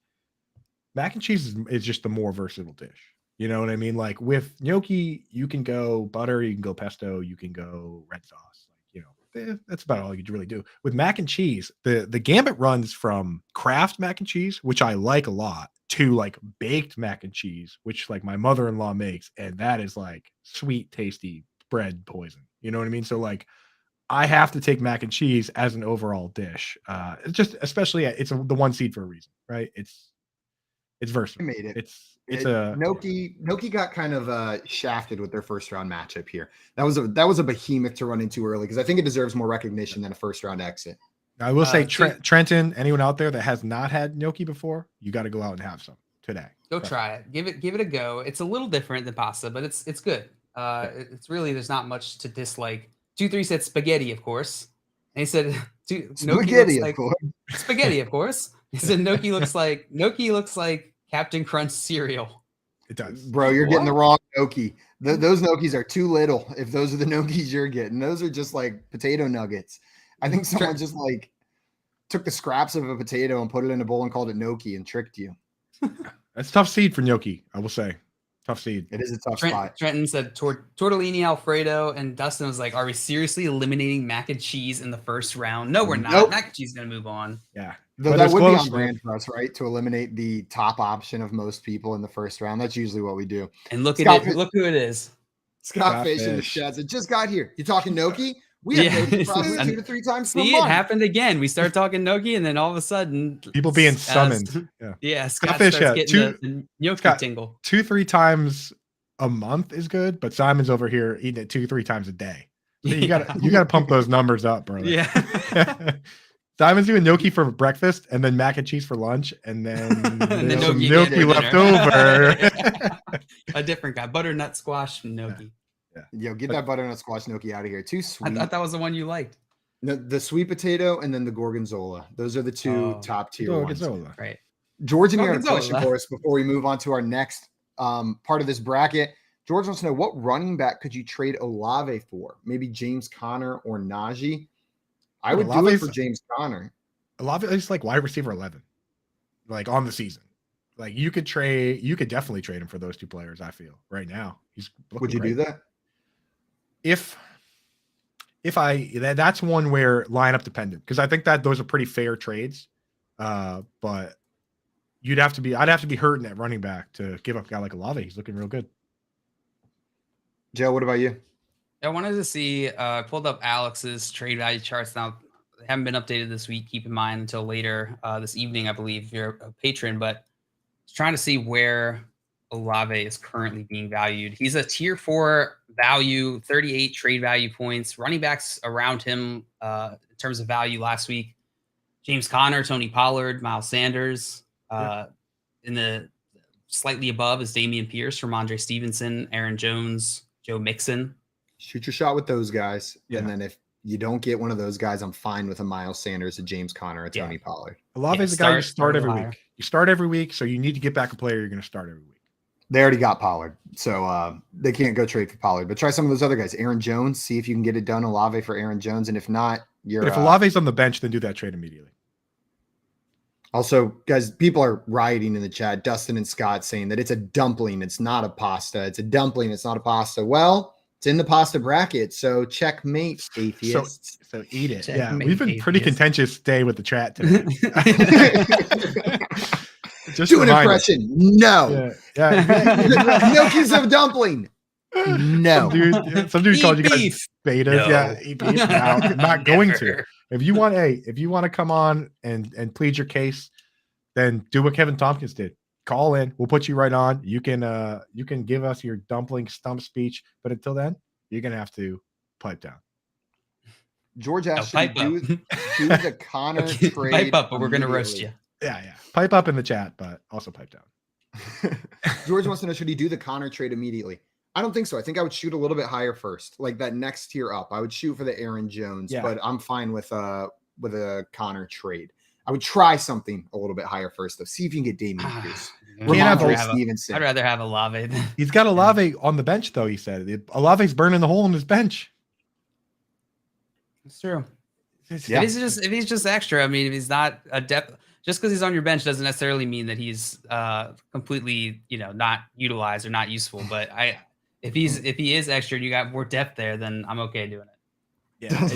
mac and cheese is just the more versatile dish. You know what I mean? Like with gnocchi, you can go butter, you can go pesto, you can go red sauce. Like, you know, that's about all you really do. With mac and cheese, the gambit runs from Kraft mac and cheese, which I like a lot, to like baked mac and cheese, which like my mother-in-law makes, and that is like sweet, tasty bread poison. You know what I mean? So like I have to take mac and cheese as an overall dish. It's just especially it's the 1 seed for a reason, right? It's versatile. Made it. It's a Gnocchi got kind of shafted with their first round matchup here. That was a behemoth to run into early because I think it deserves more recognition than a first round exit. I will say Trenton, anyone out there that has not had gnocchi before, you got to go out and have some today. Go try it. Give it a go. It's a little different than pasta, but it's good. It's really there's not much to dislike. 2-3 said spaghetti, of course. And he said spaghetti, of course. Spaghetti, of course. He said gnocchi looks like Captain Crunch cereal. It does. Bro, you're getting the wrong gnocchi. Those gnocchis are too little. If those are the gnocchis you're getting, those are just like potato nuggets. I think someone just like took the scraps of a potato and put it in a bowl and called it gnocchi and tricked you. That's a tough seed for gnocchi, I will say. Tough seed. It is a tough spot. Trenton said tortellini Alfredo, and Dustin was like, "Are we seriously eliminating mac and cheese in the first round?" No, we're not. Nope. Mac and cheese is gonna move on. Yeah. Though But that it's would be close, on man. brand for us, right? To eliminate the top option of most people in the first round. That's usually what we do. And look Scott at it. Look who it is. Scott Fish in the chat said, just got here. You talking Noki? We have Noki probably 2 to 3 times a See, month. it happened again. We started talking Noki, and then all of a sudden, People being summoned. Yeah, Scott Fish, starts getting the Gnocchi Scott, tingle. 2-3 times a month is good, but Simon's over here eating it 2-3 times a day. So you gotta pump those numbers up, brother. Yeah. Simon's doing gnocchi for breakfast and then mac and cheese for lunch, and then there's some gnocchi gnocchi left over. A different guy, butternut squash gnocchi. Yo, get that butternut squash gnocchi out of here. Too sweet. I thought that was the one you liked. No, the sweet potato and then the gorgonzola. Those are the two top tier ones. Gorgonzola. Right. George and you had a question Gorgonzola. for us before we move on to our next part of this bracket. George wants to know, what running back could you trade Olave for? Maybe James Conner or Najee? I would do it Olave's- for James Conner. Olave is like wide receiver 11, like on the season. Like you could definitely trade him for those two players. I feel right now he's. Would you do that? If that's one where lineup dependent, because I think that those are pretty fair trades. But I'd have to be hurting at running back to give up a guy like Olave. He's looking real good. Joe, what about you? I wanted to see, pulled up Alex's trade value charts. Now, they haven't been updated this week. Keep in mind until later this evening, I believe, if you're a patron. But I was trying to see where Olave is currently being valued. He's a tier 4 value, 38 trade value points. Running backs around him in terms of value last week: James Conner, Tony Pollard, Miles Sanders. In the slightly above is Damian Pierce, Ramondre Stevenson, Aaron Jones, Joe Mixon. Shoot your shot with those guys. And then if you don't get one of those guys, I'm fine with a Miles Sanders, a James Conner, a Tony Pollard. Olave is a guy you start every week. You start every week, so you need to get back a player you're going to start every week. They already got Pollard, so they can't go trade for Pollard. But try some of those other guys. Aaron Jones, see if you can get it done. Olave for Aaron Jones, and if not, But if Olave's on the bench, then do that trade immediately. Also, guys, people are rioting in the chat. Dustin and Scott saying that it's a dumpling. It's not a pasta. It's a dumpling. It's not a pasta. Well, it's in the pasta bracket. So checkmate, atheists. So eat it. Checkmate, We've been pretty atheists. contentious today with the chat today. Just Do an remind us. impression. No. Gnocchi's a dumpling. No. Some dude called you guys beef. betas. No. Yeah, eat beef. No, I'm not going to. Never. If you want to come on and plead your case, then do what Kevin Tompkins did. Call in. We'll put you right on. You can give us your dumpling stump speech, but until then, you're gonna have to pipe down. George asked you to do the Connor trade. Pipe up, but we're gonna roast you. Yeah. Pipe up in the chat, but also pipe down. George wants to know, should he do the Connor trade immediately? I don't think so. I think I would shoot a little bit higher first, like that next tier up. I would shoot for the Aaron Jones, but I'm fine with a Connor trade. I would try something a little bit higher first, though. See if you can get Damian Pierce. Ramondre Stevenson. I'd rather have Olave. He's got Olave on the bench, though. He said Olave's burning the hole in his bench. It's true. If he's just extra, I mean, if he's not a depth, just because he's on your bench doesn't necessarily mean that he's completely, not utilized or not useful. But if he is extra and you got more depth there, then I'm okay doing it. Yeah,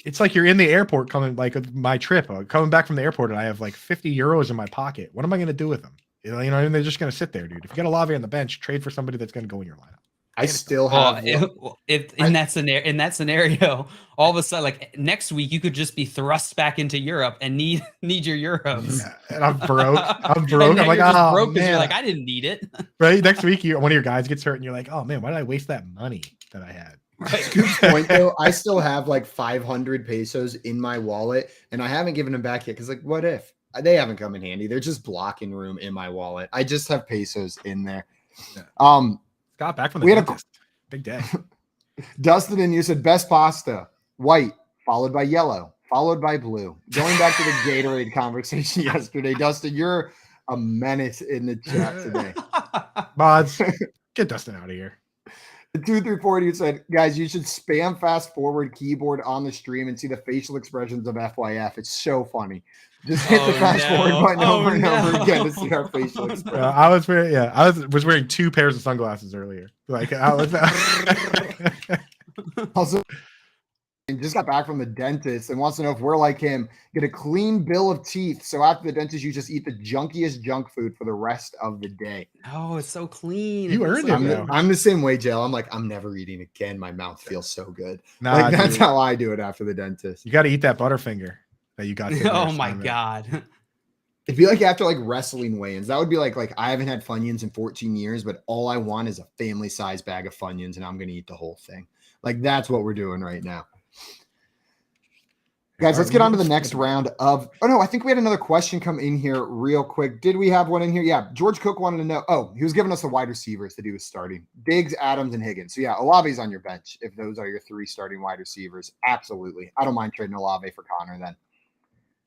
it's like you're in the airport coming my trip, coming back from the airport, and I have like 50 euros in my pocket. What am I going to do with them? And they're just going to sit there, dude. If you get Olave on the bench, trade for somebody that's going to go in your lineup. I still have. If in that scenario, all of a sudden, like next week, you could just be thrust back into Europe and need your euros. Yeah, and I'm broke. I'm And like, you're just oh broke 'cause man. you're like, I didn't need it. Right next week, one of your guys gets hurt, and you're like, oh man, why did I waste that money that I had? Scoop's point though, I still have like 500 pesos in my wallet, and I haven't given them back yet because, like, what if they haven't come in handy? They're just blocking room in my wallet. I just have pesos in there. Got back from the we had dentist. Big day. Dustin and you said best pasta, white, followed by yellow, followed by blue. Going back to the Gatorade conversation yesterday, Dustin, you're a menace in the chat today. Mods, get Dustin out of here. The 2340 said, guys, you should spam fast forward keyboard on the stream and see the facial expressions of FYF. It's so funny. Just hit the fast forward button over and over again to see our facial expressions. I was wearing 2 pairs of sunglasses earlier. Like I was also just got back from the dentist and wants to know if we're like him, get a clean bill of teeth. So after the dentist, you just eat the junkiest junk food for the rest of the day. Oh, it's so clean. You earned it. I'm the same way, Jill. I'm like, I'm never eating again. My mouth feels so good. Nah, like that's dude. how I do it after the dentist. You got to eat that Butterfinger that you got. Oh my God. It'd be like after like wrestling weigh-ins. That would be like I haven't had Funyuns in 14 years, but all I want is a family size bag of Funyuns and I'm going to eat the whole thing. Like that's what we're doing right now. Guys, let's get on to the next round of. Oh, no, I think we had another question come in here real quick. Did we have one in here? Yeah, George Cook wanted to know. Oh, he was giving us the wide receivers that he was starting. Diggs, Adams, and Higgins. So, yeah, Olave's on your bench if those are your 3 starting wide receivers. Absolutely. I don't mind trading Olave for Connor then.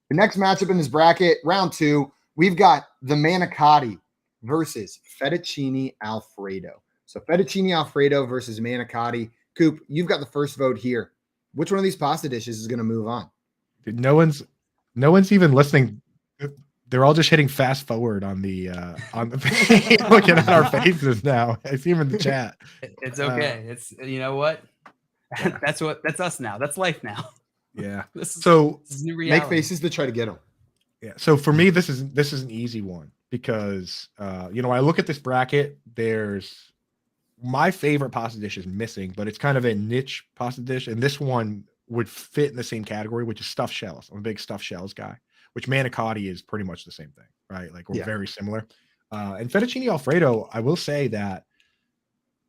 The next matchup in this bracket, round 2, we've got the Manicotti versus Fettuccine Alfredo. So, Fettuccine Alfredo versus Manicotti. Coop, you've got the first vote here. Which one of these pasta dishes is going to move on? Dude, no one's even listening. They're all just hitting fast forward on the page, looking at our faces now. I see them in the chat. It's okay. It's you know what? That's us now. That's life now. Yeah. This is new make reality. faces to try to get them. Yeah. So for me, this is an easy one because I look at this bracket. There's my favorite pasta dish is missing, but it's kind of a niche pasta dish, and this one would fit in the same category, which is stuffed shells. I'm a big stuffed shells guy, which manicotti is pretty much the same thing, right? Like we're very similar. And fettuccine Alfredo, I will say that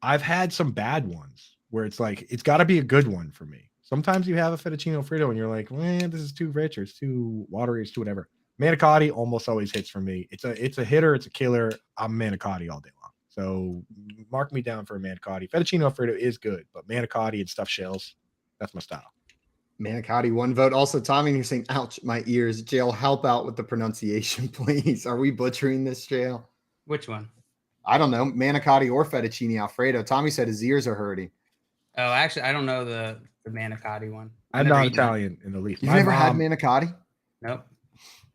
I've had some bad ones where it's like, it's got to be a good one for me. Sometimes you have a fettuccine Alfredo and you're like, man, this is too rich or it's too watery, it's too whatever. Manicotti almost always hits for me. It's a hitter, it's a killer. I'm manicotti all day long. So mark me down for a manicotti. Fettuccine Alfredo is good, but manicotti and stuffed shells, that's my style. Manicotti, 1 vote. Also, Tommy, you're saying, ouch, my ears. Jail, help out with the pronunciation, please. Are we butchering this, Jail? Which one? I don't know. Manicotti or fettuccine Alfredo. Tommy said his ears are hurting. Oh, actually, I don't know the manicotti one. I'm not Italian in the least. You've never had manicotti? Nope.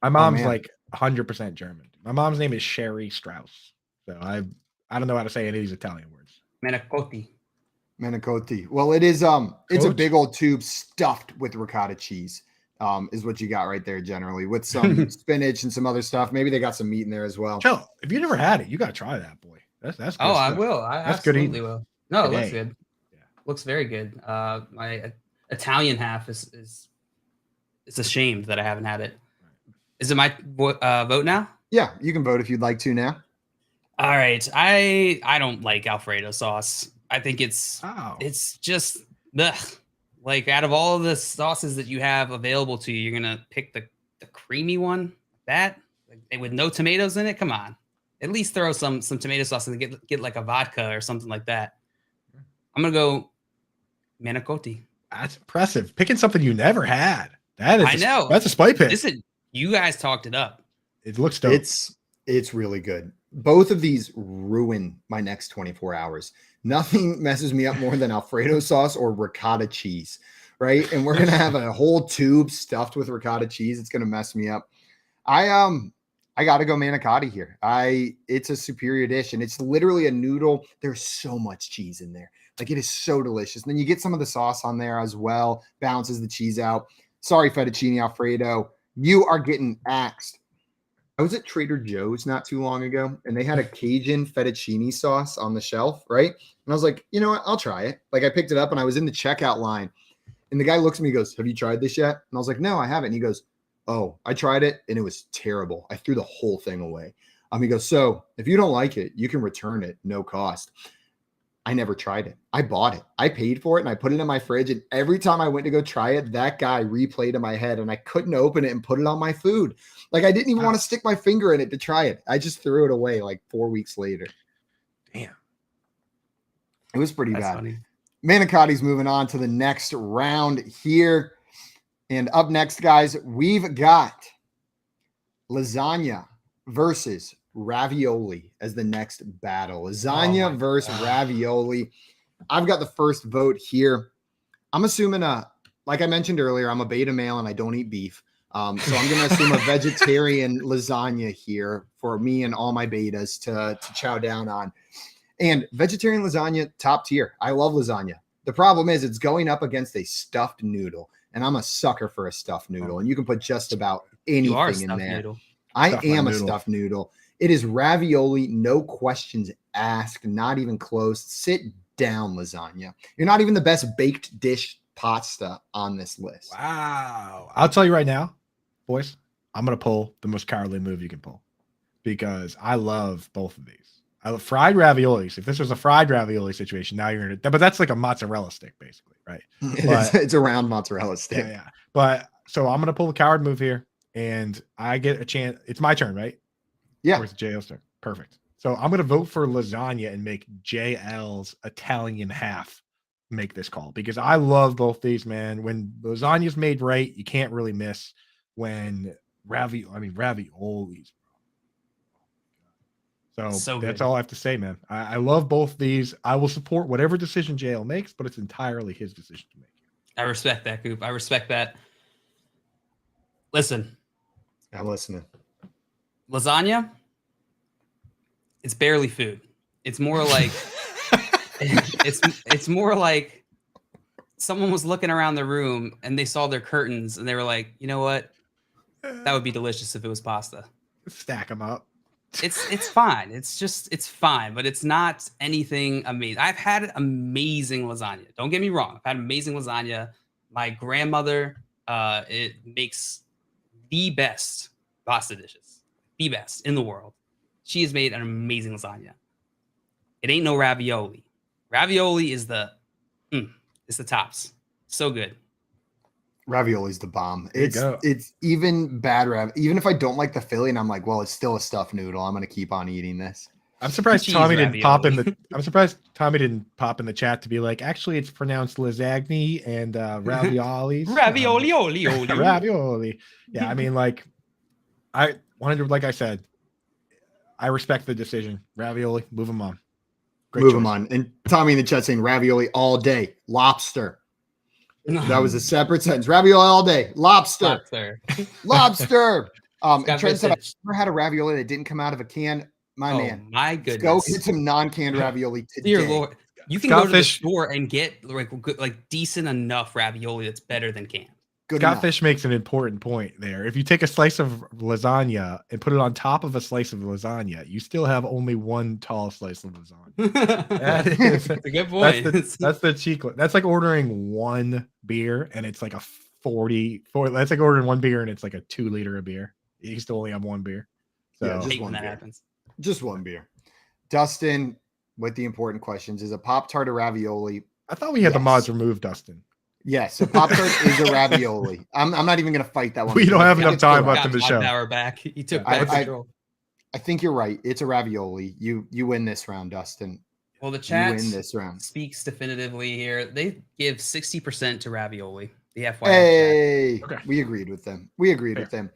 My mom's like 100% German. My mom's name is Sherry Strauss. So I don't know how to say any of these Italian words. Manicotti. Manicotti. Well, it is it's a big old tube stuffed with ricotta cheese. Is what you got right there generally with some spinach and some other stuff. Maybe they got some meat in there as well. Joe, if you never had it, you got to try that, boy. That's good stuff. I will. That's absolutely good will. No, it looks today. good. Yeah. Looks very good. My Italian half is it's ashamed that I haven't had it. Is it my vote now? Yeah, you can vote if you'd like to now. All right. I don't like Alfredo sauce. I think it's just ugh. Like out of all the sauces that you have available to you, you're gonna pick the creamy one. That like, with no tomatoes in it. Come on, at least throw some tomato sauce and get like a vodka or something like that. I'm gonna go manicotti. That's impressive. Picking something you never had. That is. I know. That's a spite pick. Listen, you guys talked it up. It looks dope. It's really good. Both of these ruin my next 24 hours. Nothing messes me up more than Alfredo sauce or ricotta cheese, right? And we're going to have a whole tube stuffed with ricotta cheese. It's going to mess me up. I got to go manicotti here. It's a superior dish, and it's literally a noodle. There's so much cheese in there. Like, it is so delicious. And then you get some of the sauce on there as well, balances the cheese out. Sorry, fettuccine Alfredo. You are getting axed. I was at Trader Joe's not too long ago, and they had a Cajun fettuccine sauce on the shelf, right? And I was like, you know what? I'll try it. Like, I picked it up, and I was in the checkout line, and the guy looks at me and goes, have you tried this yet? And I was like, no, I haven't. And he goes, oh, I tried it, and it was terrible. I threw the whole thing away. He goes, so if you don't like it, you can return it, no cost. I never tried it. I bought it. I paid for it, and I put it in my fridge, and every time I went to go try it, that guy replayed in my head, and I couldn't open it and put it on my food. Like, I didn't even want to stick my finger in it to try it. I just threw it away like 4 weeks later. Damn. It was pretty bad. Funny. Manicotti's moving on to the next round here. And up next, guys, we've got lasagna versus ravioli as the next battle. Lasagna versus ravioli. I've got the first vote here. I'm assuming like I mentioned earlier, I'm a beta male and I don't eat beef. So I'm going to assume a vegetarian lasagna here for me and all my betas to chow down on. And vegetarian lasagna, top tier. I love lasagna. The problem is it's going up against a stuffed noodle, and I'm a sucker for a stuffed noodle. And you can put just about anything in there. Noodle. I am a stuffed noodle. It is ravioli, no questions asked, not even close. Sit down, lasagna. You're not even the best baked dish pasta on this list. Wow. I'll tell you right now, boys, I'm going to pull the most cowardly move you can pull because I love both of these. I love fried raviolis. If this was a fried ravioli situation, now you're in it. But that's like a mozzarella stick, basically, right? It's a round mozzarella stick. Yeah. But so I'm going to pull the coward move here, and I get a chance. It's my turn, right? Yeah. Or it's JL's turn. Perfect. So I'm going to vote for lasagna and make JL's Italian half make this call because I love both these, man. When lasagna's made right, you can't really miss. When raviolis. So that's all I have to say, man. I love both these. I will support whatever decision JL makes, but it's entirely his decision to make. I respect that, Coop. I respect that. Listen. I'm listening. Lasagna, it's barely food. It's more like it's more like someone was looking around the room and they saw their curtains and they were like, you know what? That would be delicious if it was pasta. Stack them up. It's fine. It's fine, but it's not anything amazing. I've had amazing lasagna. Don't get me wrong. I've had amazing lasagna. My grandmother, it makes the best pasta dishes, the best in the world. She has made an amazing lasagna. It ain't no ravioli. Ravioli is it's the tops. So good. Ravioli's the bomb. It's even bad even if I don't like the filling, I'm like, well, it's still a stuffed noodle. I'm gonna keep on eating this. I'm surprised Tommy didn't pop in the chat to be like, actually, it's pronounced lasagna and raviolis. Ravioli. Yeah, I mean, like I said, I respect the decision. Ravioli, move them on. Move them on. And Tommy in the chat saying ravioli all day. Lobster. That was a separate sentence. Ravioli all day. Lobster. Lobster. And Trent said, I've never had a ravioli that didn't come out of a can. Man. My goodness. Go get some non-canned ravioli today. Dear Lord. You can go to the store and get like decent enough ravioli that's better than canned. Scott Fish makes an important point there. If you take a slice of lasagna and put it on top of a slice of lasagna, you still have only one tall slice of lasagna. That's a good point. That's the cheek. That's like ordering one beer and it's like a 44. That's like ordering one beer and it's like a 2 liter of beer. You still only have one beer. So yeah, just one beer. Happens. Just one beer. Dustin, with the important questions, is a Pop-Tart a ravioli? I thought we had the mods removed, Dustin. Yes, so Pop-Tart is a ravioli. I'm not even going to fight that one. We don't have enough time left in the show. Hour back. He took back control. I think you're right. It's a ravioli. You win this round, Dustin. Well, the chat win this round. Speaks definitively here. They give 60% to ravioli. The FYF hey, chat. Okay. We agreed with them. With them.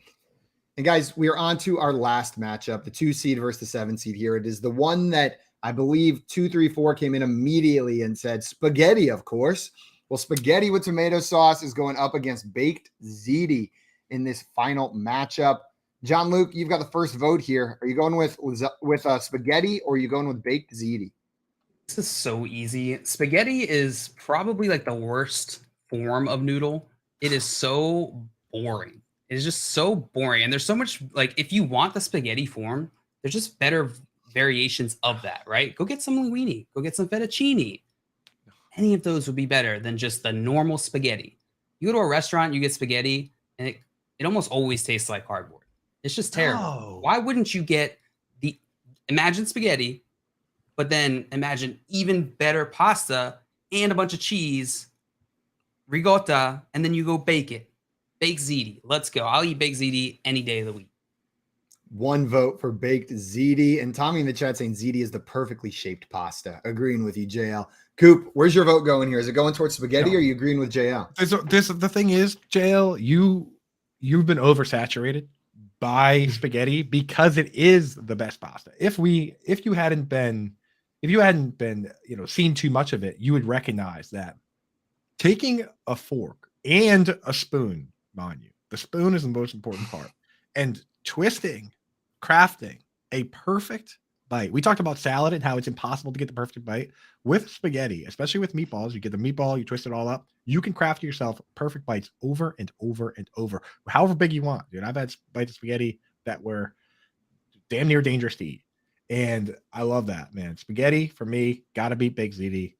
And guys, we are on to our last matchup, the 2 seed versus the 7 seed here. It is the one that I believe 234 came in immediately and said spaghetti, of course. Well, spaghetti with tomato sauce is going up against baked ziti in this final matchup. John Luke, you've got the first vote here. Are you going with spaghetti or are you going with baked ziti? This is so easy. Spaghetti is probably like the worst form of noodle. It is so boring. It is just so boring. And there's so much, like, if you want the spaghetti form, there's just better variations of that, right? Go get some linguine. Go get some fettuccine. Any of those would be better than just the normal spaghetti. You go to a restaurant, you get spaghetti, and it almost always tastes like cardboard. It's just terrible. Oh. Why wouldn't you get imagine spaghetti, but then imagine even better pasta and a bunch of cheese, ricotta, and then you go bake it. Baked ziti. Let's go. I'll eat baked ziti any day of the week. One vote for baked ziti. And Tommy in the chat saying ziti is the perfectly shaped pasta. Agreeing with you, JL. Coop, where's your vote going here? Is it going towards spaghetti or are you agreeing with JL? The thing is, JL, you've been oversaturated by spaghetti because it is the best pasta. If you hadn't been if you hadn't been, seen too much of it, you would recognize that taking a fork and a spoon, mind you, the spoon is the most important part, and crafting a perfect bite. We talked about salad and how it's impossible to get the perfect bite. With spaghetti, especially with meatballs, you get the meatball, you twist it all up. You can craft yourself perfect bites over and over and over, however big you want. Dude, I've had bites of spaghetti that were damn near dangerous to eat. And I love that, man. Spaghetti, for me, got to beat Big ZD.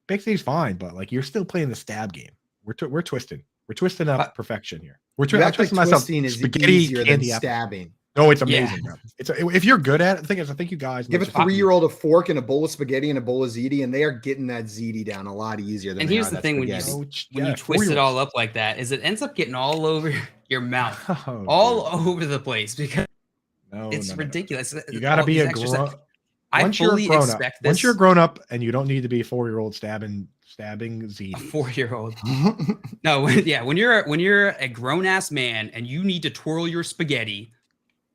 Big ZD's fine, but like you're still playing the stab game. We're twisting. We're twisting up perfection here. I'm twisting myself. Spaghetti, easier than candy, stabbing. No, it's amazing, bro. It's if you're good at it. The thing is, I think you guys give a 3-year-old a fork and a bowl of spaghetti and a bowl of ziti, and they are getting that ziti down a lot easier than. And here's the thing: when you twist it all up like that, is it ends up getting all over your mouth, all over the place because it's ridiculous. You got to be a grown. Once you're a grown up, and you don't need to be a 4-year-old stabbing ziti. A 4-year-old. No, when you're a grown ass man and you need to twirl your spaghetti.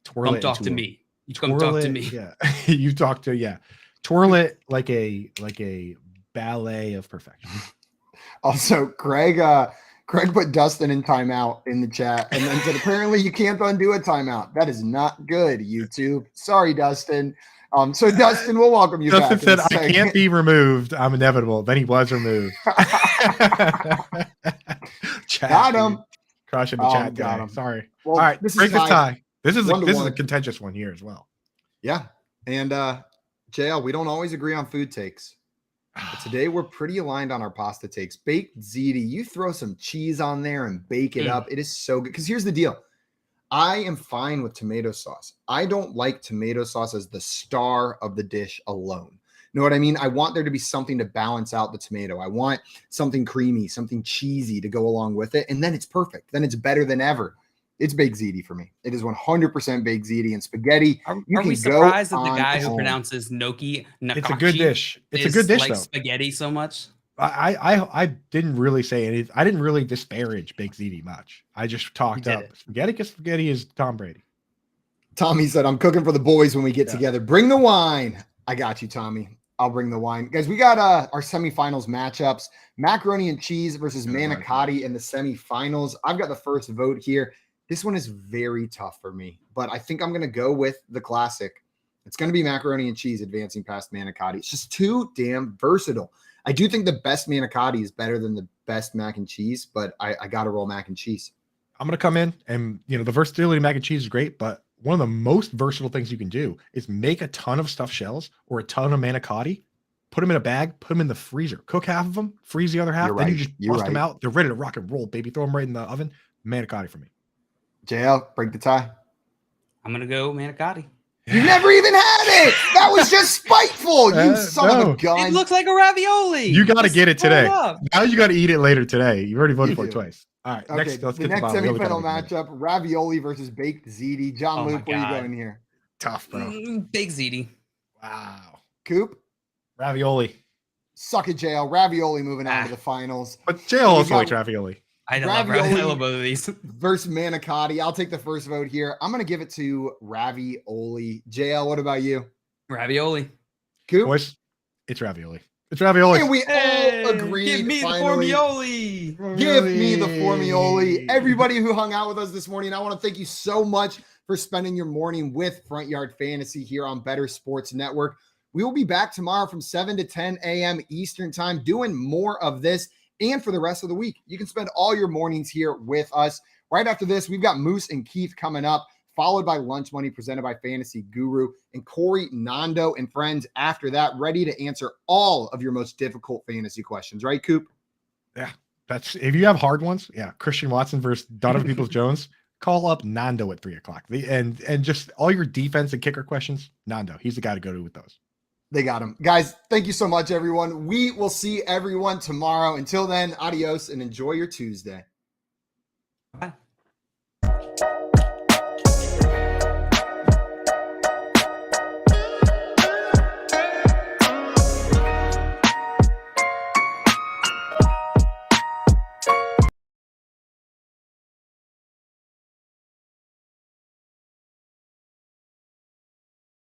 Come talk to me. You come talk to me. Yeah. You talk to twirl it like a ballet of perfection. Also, Craig put Dustin in timeout in the chat and then said apparently you can't undo a timeout. That is not good, YouTube. Sorry, Dustin. So Dustin, we'll welcome you back. Dustin said I can't be removed. I'm inevitable. Then he was removed. Got him. Crushing the chat. Got him. Sorry. Well, all right, break this tie. This is a contentious one here as well. Yeah. And JL, we don't always agree on food takes. But today we're pretty aligned on our pasta takes. Baked ziti, you throw some cheese on there and bake it up. It is so good. Because here's the deal. I am fine with tomato sauce. I don't like tomato sauce as the star of the dish alone. You know what I mean? I want there to be something to balance out the tomato. I want something creamy, something cheesy to go along with it. And then it's perfect. Then it's better than ever. It's baked ziti for me. It is 100% baked ziti and spaghetti. Are we surprised that the guy who pronounces gnocchi? It's a good dish. It's a good dish, though. Spaghetti so much. I didn't really say anything. I didn't really disparage baked ziti much. I just talked up spaghetti because spaghetti is Tom Brady. Tommy said, "I'm cooking for the boys when we get together. Bring the wine." I got you, Tommy. I'll bring the wine, guys. We got our semifinals matchups: macaroni and cheese versus manicotti in the semifinals. I've got the first vote here. This one is very tough for me, but I think I'm going to go with the classic. It's going to be macaroni and cheese advancing past manicotti. It's just too damn versatile. I do think the best manicotti is better than the best mac and cheese, but I got to roll mac and cheese. I'm going to come in and, the versatility of mac and cheese is great, but one of the most versatile things you can do is make a ton of stuffed shells or a ton of manicotti, put them in a bag, put them in the freezer, cook half of them, freeze the other half. Then you just bust them out. They're ready to rock and roll, baby. Throw them right in the oven. Manicotti for me. JL, break the tie. I'm going to go manicotti. You never even had it. That was just spiteful. You son of a gun. It looks like a ravioli. You got to get it today. Now you got to eat it later today. You've already voted for it twice. All right. Okay. Let's the next semifinal matchup: ravioli versus baked ziti. John Luke, where are you going here? Tough, bro. Baked ziti. Wow. Coop. Ravioli. Suck it, JL. Ravioli moving on to the finals. But JL also likes ravioli. I love both of these. Versus manicotti. I'll take the first vote here. I'm going to give it to ravioli. JL, what about you? Ravioli. Coop? Boys, it's ravioli. It's ravioli. And we all agree. Give me the formioli. Give me the formioli. Everybody who hung out with us this morning, I want to thank you so much for spending your morning with Front Yard Fantasy here on Better Sports Network. We will be back tomorrow from 7 to 10 a.m. Eastern time doing more of this. And for the rest of the week, you can spend all your mornings here with us. Right after this, we've got Moose and Keith coming up, followed by Lunch Money presented by Fantasy Guru, and Corey, Nando, and friends after that, ready to answer all of your most difficult fantasy questions. Right, Coop? Yeah, that's if you have hard ones. Yeah, Christian Watson versus Donovan Peoples-Jones. Call up Nando at 3:00. And just all your defense and kicker questions. Nando, he's the guy to go to with those. They got him. Guys, thank you so much, everyone. We will see everyone tomorrow. Until then, adios and enjoy your Tuesday. Bye.